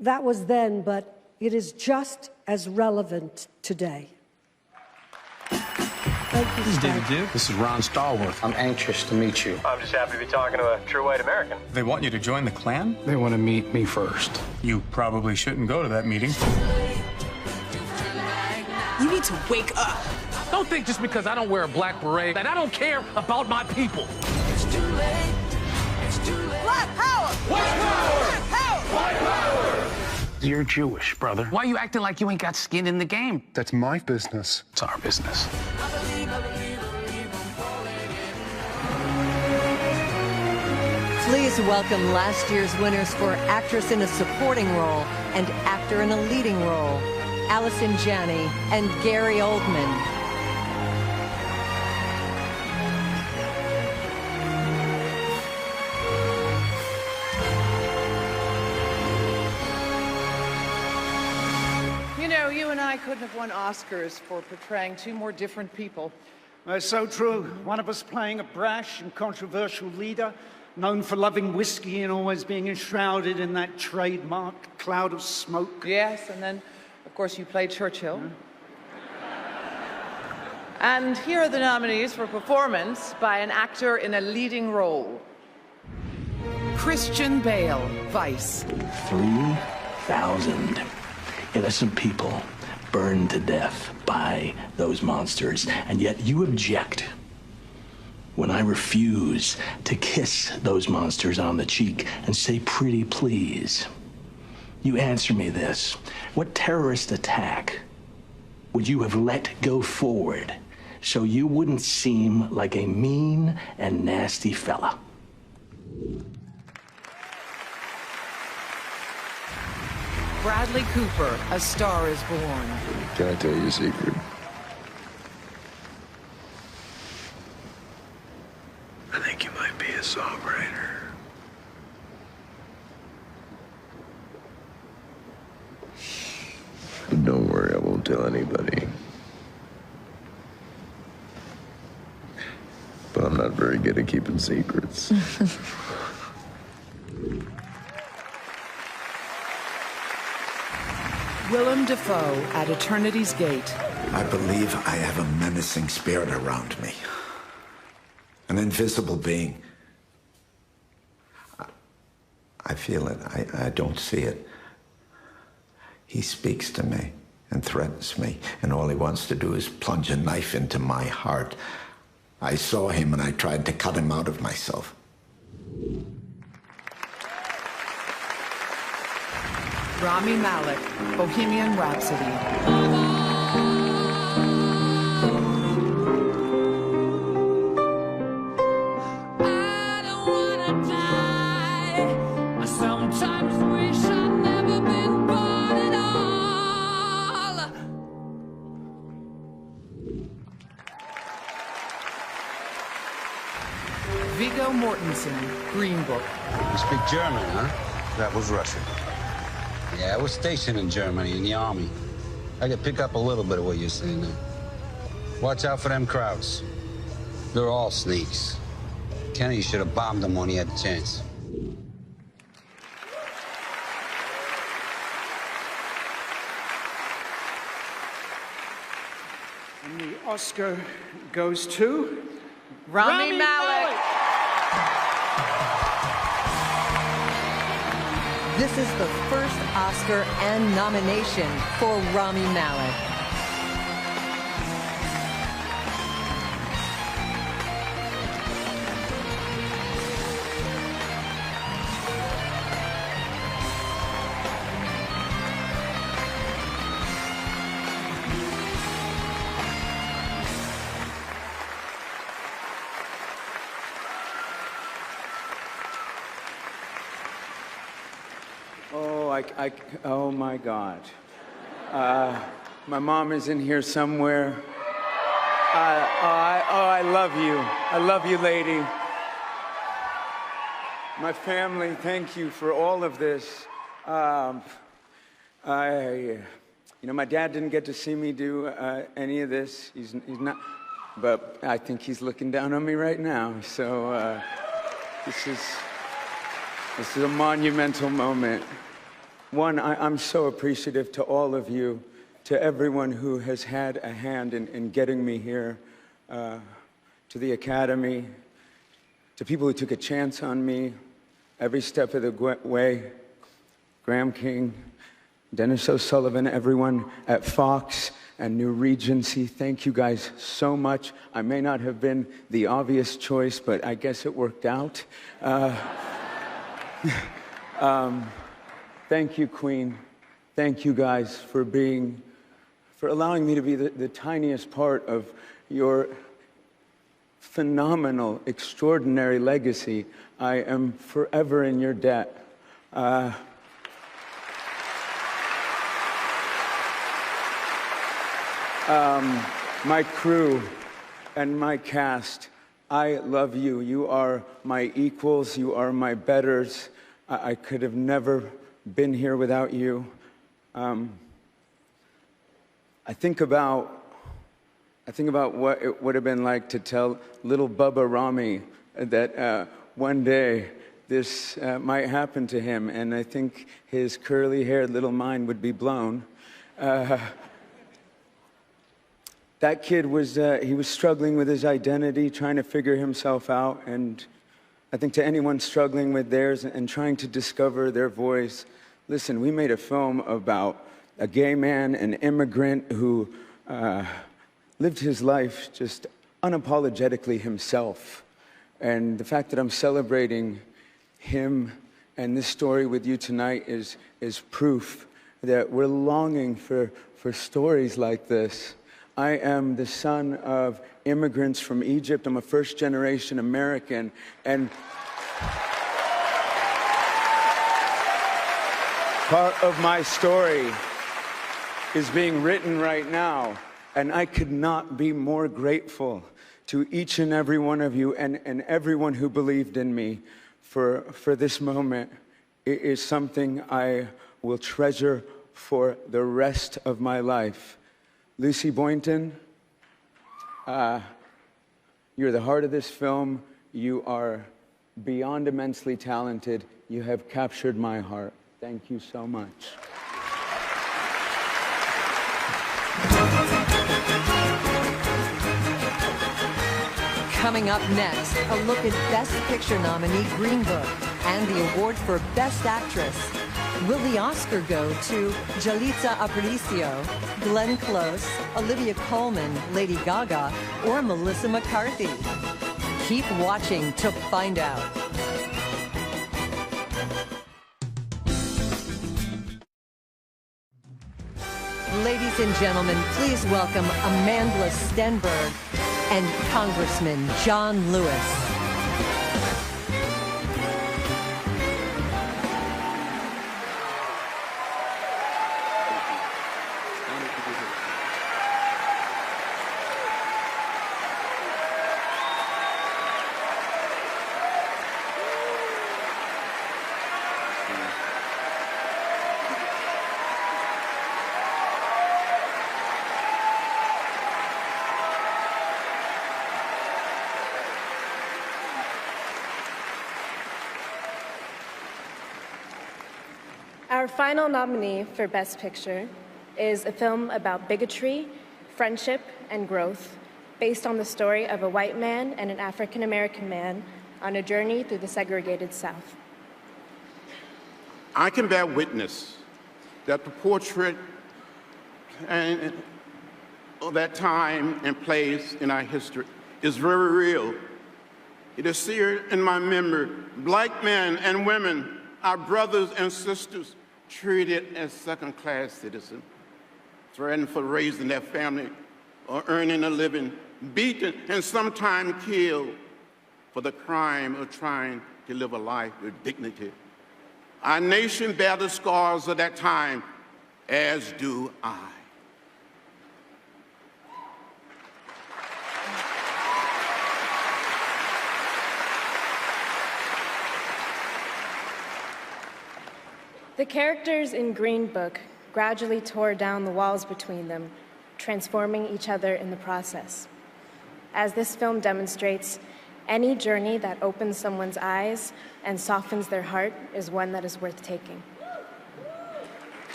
that was then, but it is just as relevant today. Thank you, This is David Spike. Duke. This is Ron Stallworth. I'm anxious to meet you. I'm just happy to be talking to a true white American. They want you to join the Klan? They want to meet me first. You probably shouldn't go to that meeting. You need to wake up. Don't think just because I don't wear a black beret that I don't care about my people. It's too late. It's too late. Black power! White power! Black power! White power! You're Jewish, brother. Why are you acting like you ain't got skin in the game? That's my business. It's our business. Please welcome last year's winners for actress in a supporting role and actor in a leading role, Allison Janney and Gary Oldman. You know, you and I couldn't have won Oscars for portraying two more different people. That's so true. One of us playing a brash and controversial leader, known for loving whiskey and always being enshrouded in that trademark cloud of smoke. Yes, and then, of course, you played Churchill. And here are the nominees for performance by an actor in a leading role. Christian Bale, Vice. 3,000 innocent people burned to death by those monsters, and yet you object when I refuse to kiss those monsters on the cheek and say pretty please. You answer me this: what terrorist attack would you have let go forward so you wouldn't seem like a mean and nasty fella? Bradley Cooper, A Star is Born. Can I tell you a secret? I think you might be a songwriter. anybody. But I'm not very good at keeping secrets. Willem Dafoe at Eternity's Gate. I believe I have a menacing spirit around me. An invisible being. I feel it. I don't see it. He speaks to me and threatens me, and all he wants to do is plunge a knife into my heart. I saw him and I tried to cut him out of myself. Rami Malek, Bohemian Rhapsody. Viggo Mortensen, Green Book. You speak German, huh? That was Russian. Yeah, I was stationed in Germany in the army. I could pick up a little bit of what you're saying there. Watch out for them crowds. They're all sneaks. Kennedy should have bombed them when he had the chance. And the Oscar goes to Rami Malek. This is the first Oscar and nomination for Rami Malek. Oh my God. My mom is in here somewhere. I love you. I love you, lady. My family, thank you for all of this. My dad didn't get to see me do any of this. He's not, but I think he's looking down on me right now. So this is a monumental moment. One, I'm so appreciative to all of you, to everyone who has had a hand in getting me here, to the Academy, to people who took a chance on me every step of the way, Graham King, Dennis O'Sullivan, everyone at Fox and New Regency, thank you guys so much. I may not have been the obvious choice, but I guess it worked out. Thank you, Queen. Thank you guys for allowing me to be the tiniest part of your phenomenal, extraordinary legacy. I am forever in your debt. My crew and my cast, I love you. You are my equals. You are my betters. I could have never been here without you. I think about what it would have been like to tell little Bubba Rami that one day this might happen to him, and I think his curly-haired little mind would be blown. That kid was struggling with his identity, trying to figure himself out, and I think to anyone struggling with theirs and trying to discover their voice, listen, we made a film about a gay man, an immigrant who lived his life just unapologetically himself. And the fact that I'm celebrating him and this story with you tonight is proof that we're longing for stories like this. I am the son of immigrants from Egypt. I'm a first-generation American, and part of my story is being written right now, and I could not be more grateful to each and every one of you and everyone who believed in me for this moment. It is something I will treasure for the rest of my life. Lucy Boynton, you're the heart of this film. You are beyond immensely talented. You have captured my heart. Thank you so much. Coming up next, a look at Best Picture nominee Green Book and the award for Best Actress. Will the Oscar go to Yalitza Aparicio, Glenn Close, Olivia Colman, Lady Gaga, or Melissa McCarthy? Keep watching to find out. Ladies and gentlemen, please welcome Amandla Stenberg and Congressman John Lewis. Our final nominee for Best Picture is a film about bigotry, friendship, and growth, based on the story of a white man and an African-American man on a journey through the segregated South. I can bear witness that the portrait of that time and place in our history is very real. It is seared in my memory. Black men and women, our brothers and sisters, treated as second-class citizens, threatened for raising their family or earning a living, beaten and sometimes killed for the crime of trying to live a life with dignity. Our nation bears the scars of that time, as do I. The characters in Green Book gradually tore down the walls between them, transforming each other in the process. As this film demonstrates, any journey that opens someone's eyes and softens their heart is one that is worth taking.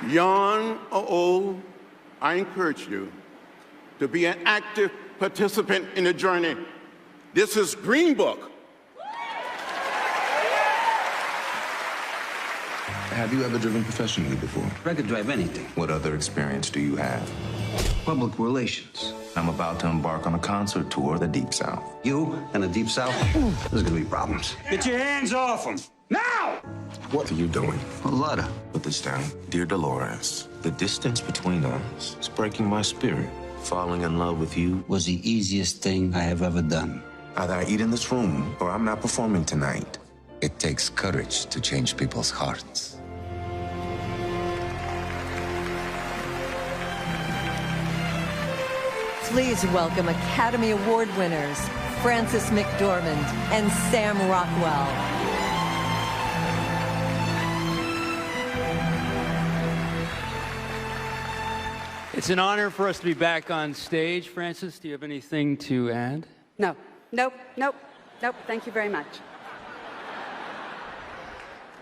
Young or old, I encourage you to be an active participant in the journey. This is Green Book. Have you ever driven professionally before? I could drive anything. What other experience do you have? Public relations. I'm about to embark on a concert tour of the Deep South. You and the Deep South? There's gonna be problems. Get your hands off them! Now! What are you doing? A letter. Put this down. Dear Dolores, the distance between us is breaking my spirit. Falling in love with you Was the easiest thing I have ever done. Either I eat in this room or I'm not performing tonight. It takes courage to change people's hearts. Please welcome Academy Award winners Frances McDormand and Sam Rockwell. It's an honor for us to be back on stage. Frances, do you have anything to add? No. Nope. Thank you very much.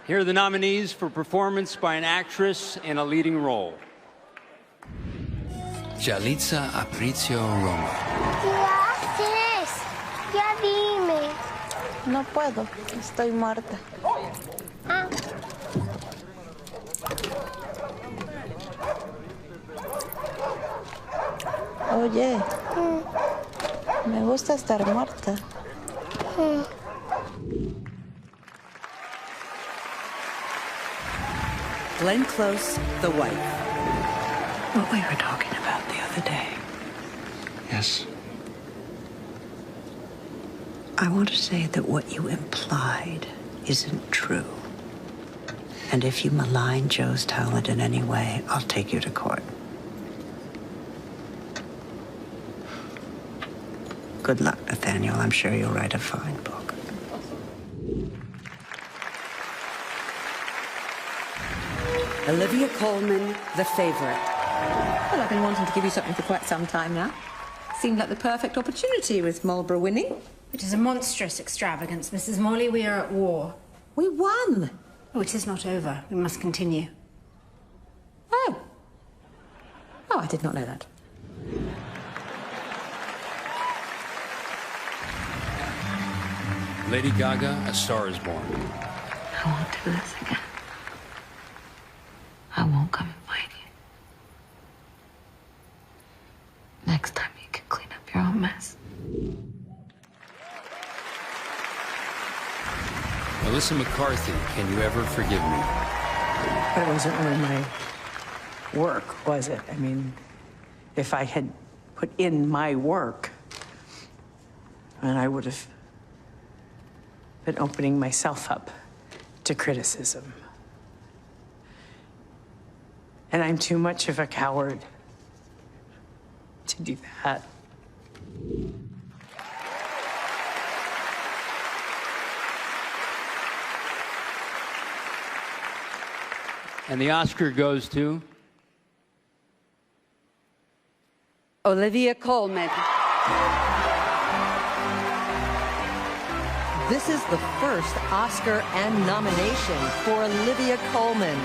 Here are the nominees for performance by an actress in a leading role. Yalitza Aparicio Roma. ¿Qué haces? Ya dime. No puedo, estoy muerta. Ah. Oye, me gusta estar muerta. Glenn Close, the wife. What we were talking about the other day. Yes. I want to say that what you implied isn't true. And if you malign Joe's talent in any way, I'll take you to court. Good luck, Nathaniel. I'm sure you'll write a fine book. Olivia Colman, The Favourite. Well, I've been wanting to give you something for quite some time now. Seemed like the perfect opportunity with Marlborough winning. It is a monstrous extravagance, Mrs. Morley. We are at war. We won. Oh, it is not over. We must continue. Oh. Oh, I did not know that. Lady Gaga, A Star is Born. I won't do this again. I won't come and find you. Next time you can clean up your own mess. Melissa McCarthy, Can You Ever Forgive Me? But it wasn't really my work, was it? I mean, if I had put in my work, then I would have been opening myself up to criticism. And I'm too much of a coward to do that. And the Oscar goes to Olivia Colman. This is the first Oscar and nomination for Olivia Colman.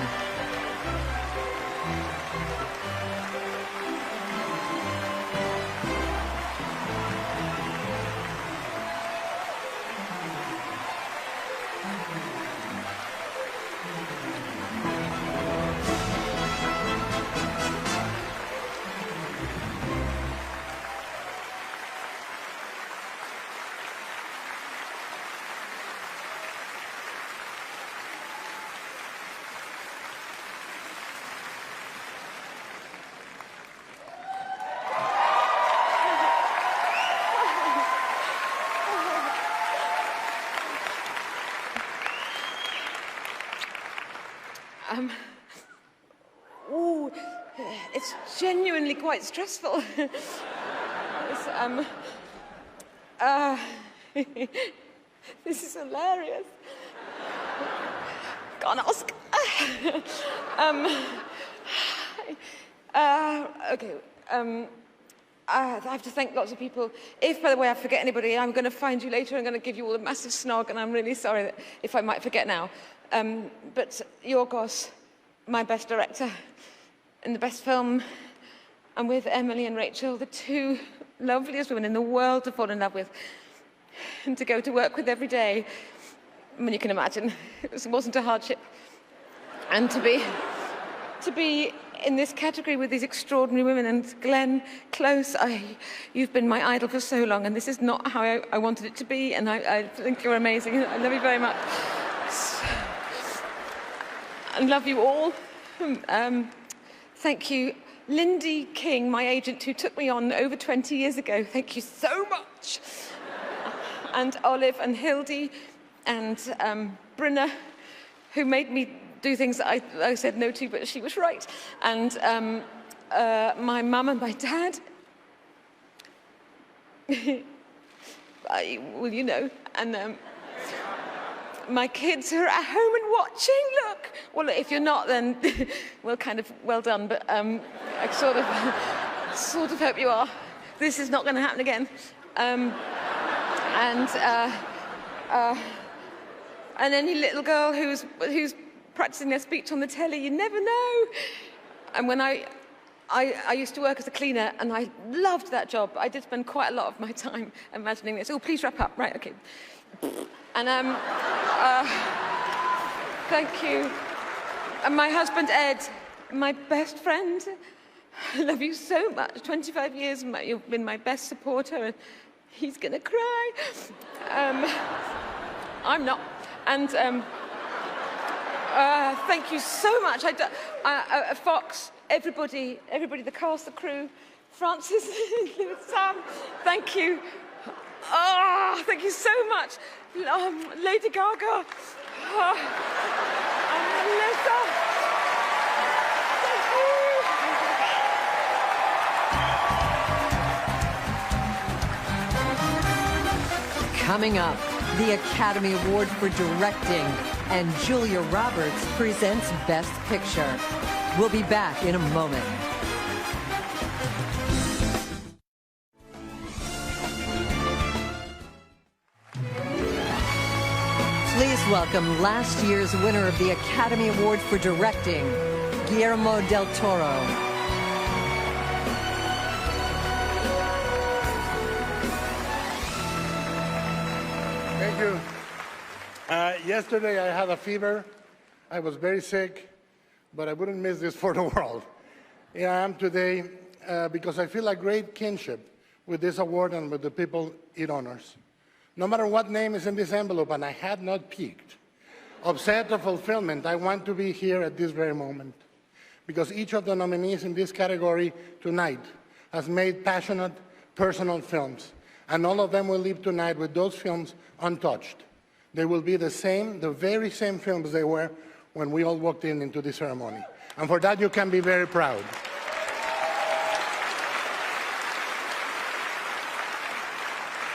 Oh, it's genuinely quite stressful. This is hilarious. Got an Oscar. Okay. I have to thank lots of people. If, by the way, I forget anybody, I'm going to find you later. I'm going to give you all a massive snog, and I'm really sorry that if I might forget now. But Yorgos, my best director, in the best film, and with Emily and Rachel, the two loveliest women in the world to fall in love with and to go to work with every day. I mean, you can imagine, it wasn't a hardship. And to be in this category with these extraordinary women, and Glenn Close, you've been my idol for so long, and this is not how I wanted it to be, and I think you're amazing. I love you very much. And love you all. Thank you. Lindy King, my agent, who took me on over 20 years ago. Thank you so much. And Olive and Hildy and Brynna, who made me do things that I said no to, but she was right. And my mum and my dad. Well, you know. And my kids who are at home and watching, look. Well, if you're not, then, well, kind of well done. But I sort of hope you are. This is not going to happen again. And any little girl who's practicing their speech on the telly, you never know. And when I used to work as a cleaner, and I loved that job. I did spend quite a lot of my time imagining this. Oh, please wrap up. Right, okay. And thank you. And my husband, Ed, my best friend. I love you so much. 25 years, you've been my best supporter, and he's gonna cry. I'm not. And thank you so much. Fox, everybody, the cast, the crew, Francis, Sam, thank you. Oh, thank you so much. Lady Gaga, Melissa. Thank you. Coming up, the Academy Award for Directing and Julia Roberts presents Best Picture. We'll be back in a moment. Please welcome last year's winner of the Academy Award for Directing, Guillermo del Toro. Thank you. Yesterday I had a fever. I was very sick, but I wouldn't miss this for the world. Here I am today because I feel a great kinship with this award and with the people it honors. No matter what name is in this envelope, and I had not peeked, upset or fulfillment, I want to be here at this very moment because each of the nominees in this category tonight has made passionate, personal films, and all of them will leave tonight with those films untouched. They will be the same, the very same films they were when we all walked into the ceremony. And for that, you can be very proud.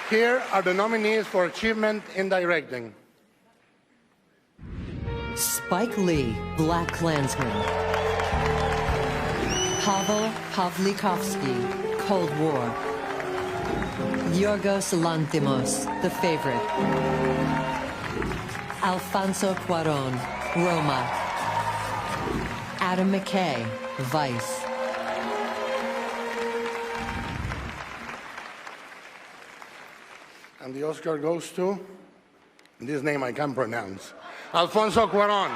Here are the nominees for Achievement in Directing. Spike Lee, Black Klansman. Pavel Pawlikowski, Cold War. Yorgos Lanthimos, The Favorite. Alfonso Cuarón, Roma. Adam McKay, Vice. And the Oscar goes to, this name I can't pronounce, Alfonso Cuarón.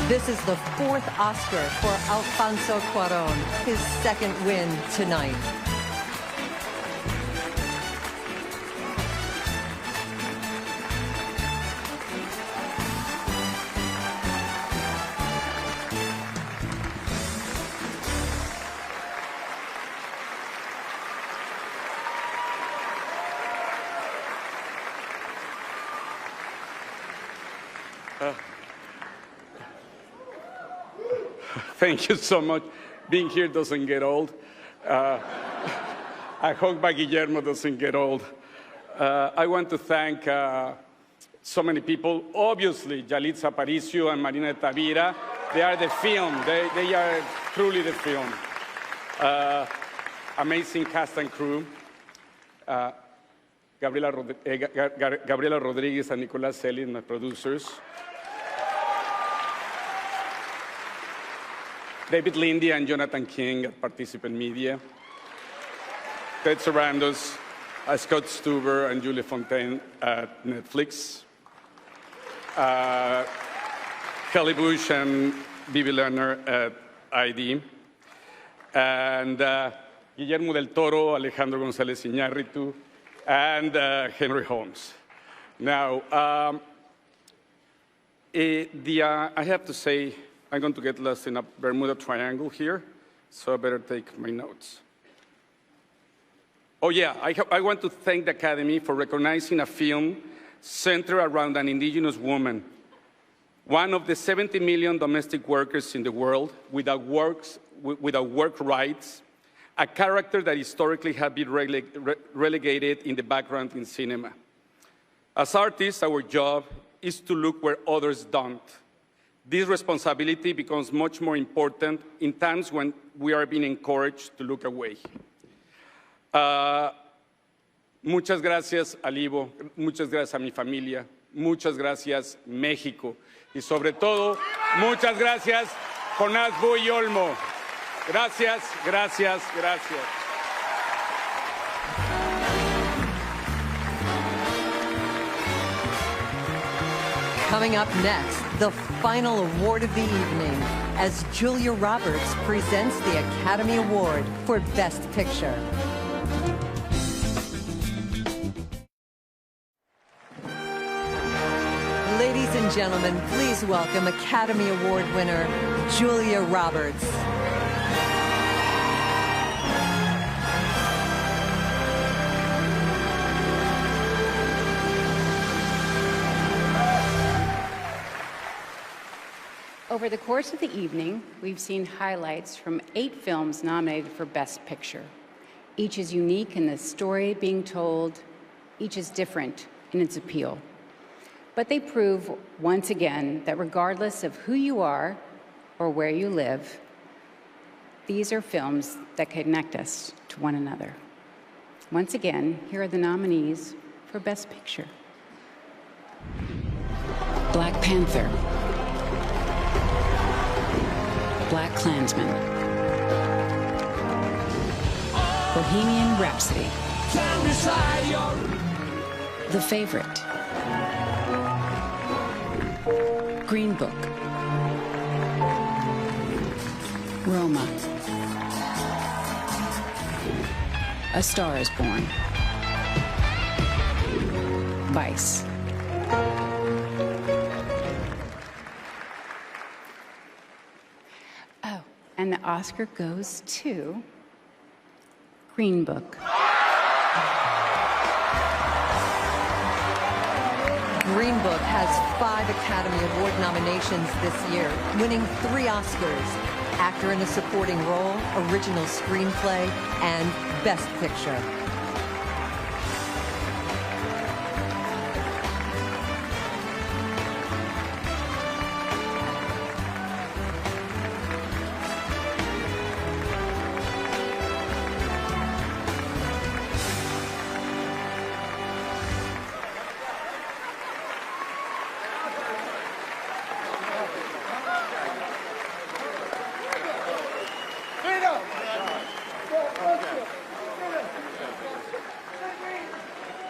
This is the fourth Oscar for Alfonso Cuarón, his second win tonight. Thank you so much. Being here doesn't get old. I hope my Guillermo doesn't get old. I want to thank so many people. Obviously, Yalitza Aparicio and Marina de Tavira. They are the film. They are truly the film. Amazing cast and crew. Gabriela Rodriguez and Nicolas Selin, my producers. David Lindy and Jonathan King at Participant Media. Ted Sarandos, Scott Stuber and Julie Fontaine at Netflix. Kelly Bush and Vivi Lerner at ID. And Guillermo del Toro, Alejandro González Iñárritu, and Henry Holmes. Now, I have to say, I'm going to get lost in a Bermuda Triangle here, so I better take my notes. Oh yeah, I want to thank the Academy for recognizing a film centered around an indigenous woman, one of the 70 million domestic workers in the world without work rights, a character that historically had been relegated in the background in cinema. As artists, our job is to look where others don't. This responsibility becomes much more important in times when we are being encouraged to look away. Muchas gracias al Ivo, muchas gracias a mi familia, muchas gracias México y sobre todo, muchas gracias Jonás Buy Olmo. Gracias, gracias, gracias. Coming up next, the final award of the evening, as Julia Roberts presents the Academy Award for Best Picture. Ladies and gentlemen, please welcome Academy Award winner, Julia Roberts. Over the course of the evening, we've seen highlights from 8 films nominated for Best Picture. Each is unique in the story being told. Each is different in its appeal. But they prove once again that regardless of who you are or where you live, these are films that connect us to one another. Once again, here are the nominees for Best Picture. Black Panther, Black Klansman, Bohemian Rhapsody, The Favorite, Green Book, Roma, A Star is Born, Vice. Oh, and the Oscar goes to Green Book. Green Book has 5 Academy Award nominations this year, winning 3 Oscars: Actor in a Supporting Role, Original Screenplay, and Best Picture.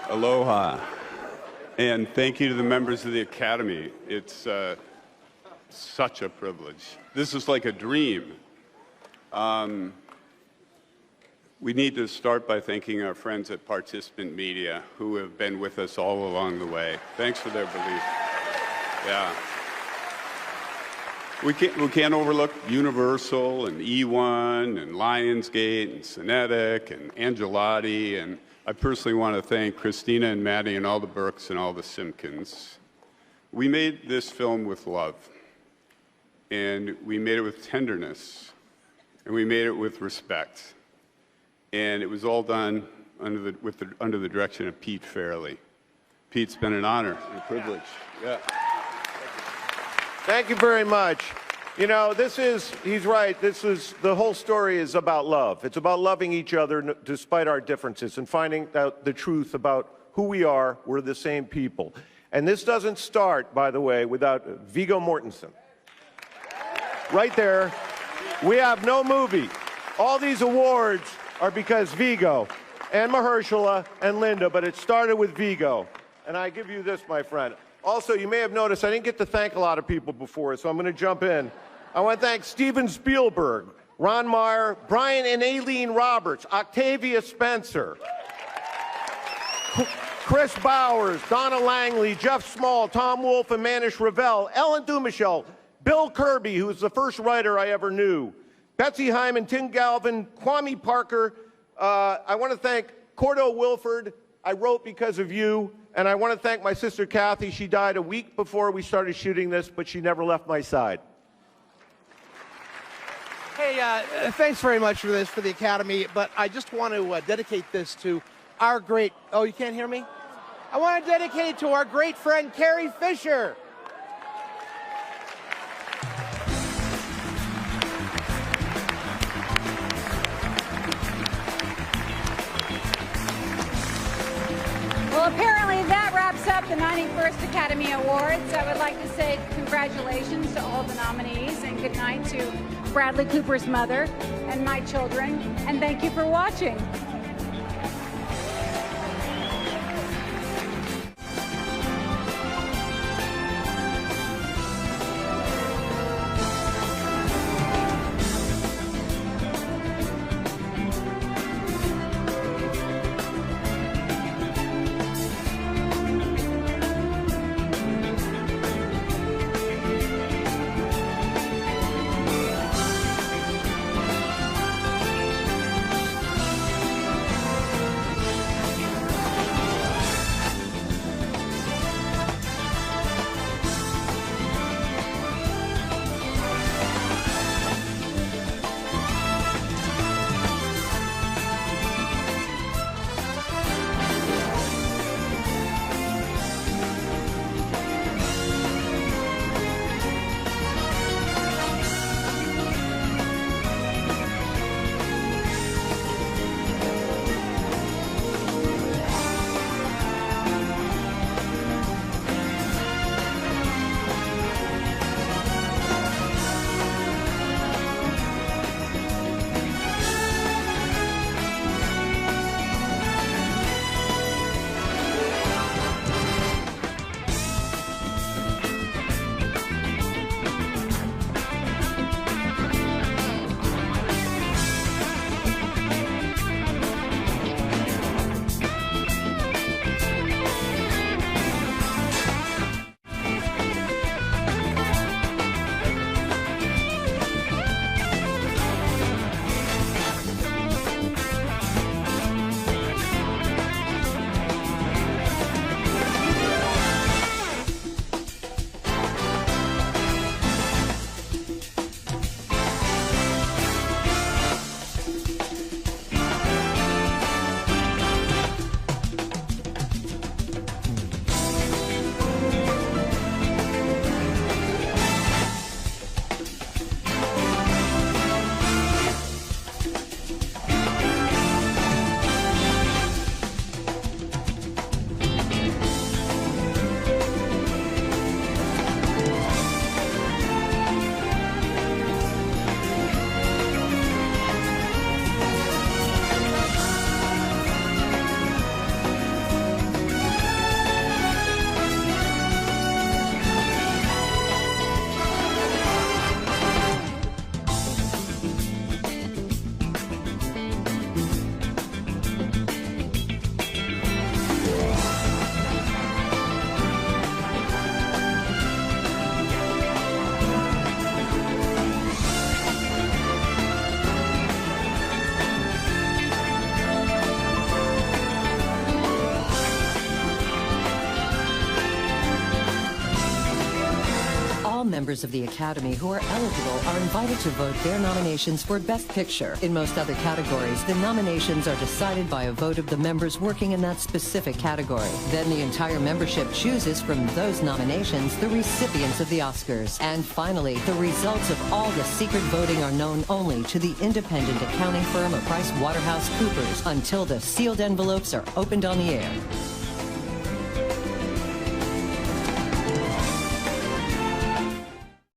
Aloha, and thank you to the members of the Academy. It's such a privilege. This is like a dream. We need to start by thanking our friends at Participant Media, who have been with us all along the way. Thanks for their belief. Yeah. We can't overlook Universal and E1 and Lionsgate and Cinetic and Angelotti, and I personally want to thank Christina and Maddie and all the Burks and all the Simpkins. We made this film with love, and we made it with tenderness, and we made it with respect. And it was all done under the direction of Pete Fairley. Pete's been an honor and a privilege. Yeah. Thank you very much. You know, he's right, the whole story is about love. It's about loving each other despite our differences and finding out the truth about who we are. We're the same people. And this doesn't start, by the way, without Viggo Mortensen. Right there, we have no movie. All these awards are because Viggo and Mahershala and Linda, but it started with Viggo. And I give you this, my friend. Also, you may have noticed I didn't get to thank a lot of people before, so I'm going to jump in. I want to thank Steven Spielberg, Ron Meyer, Brian and Aileen Roberts, Octavia Spencer, Chris Bowers, Donna Langley, Jeff Small, Tom Wolfe, and Manish Ravel, Ellen Dumichel, Bill Kirby, who was the first writer I ever knew, Betsy Hyman, Tim Galvin, Kwame Parker. I want to thank Cordo Wilford. I wrote because of you. And I want to thank my sister Kathy. She died a week before we started shooting this, but she never left my side. Hey, thanks very much for this, for the Academy, but I just want to dedicate this to our great, oh, you can't hear me? I want to dedicate it to our great friend, Carrie Fisher. Well, apparently that wraps up the 91st Academy Awards. I would like to say congratulations to all the nominees and good night to Bradley Cooper's mother and my children. And thank you for watching. members of the Academy who are eligible are invited to vote their nominations for Best Picture. In most other categories, the nominations are decided by a vote of the members working in that specific category. Then the entire membership chooses from those nominations the recipients of the Oscars. And finally, the results of all the secret voting are known only to the independent accounting firm of PricewaterhouseCoopers until the sealed envelopes are opened on the air.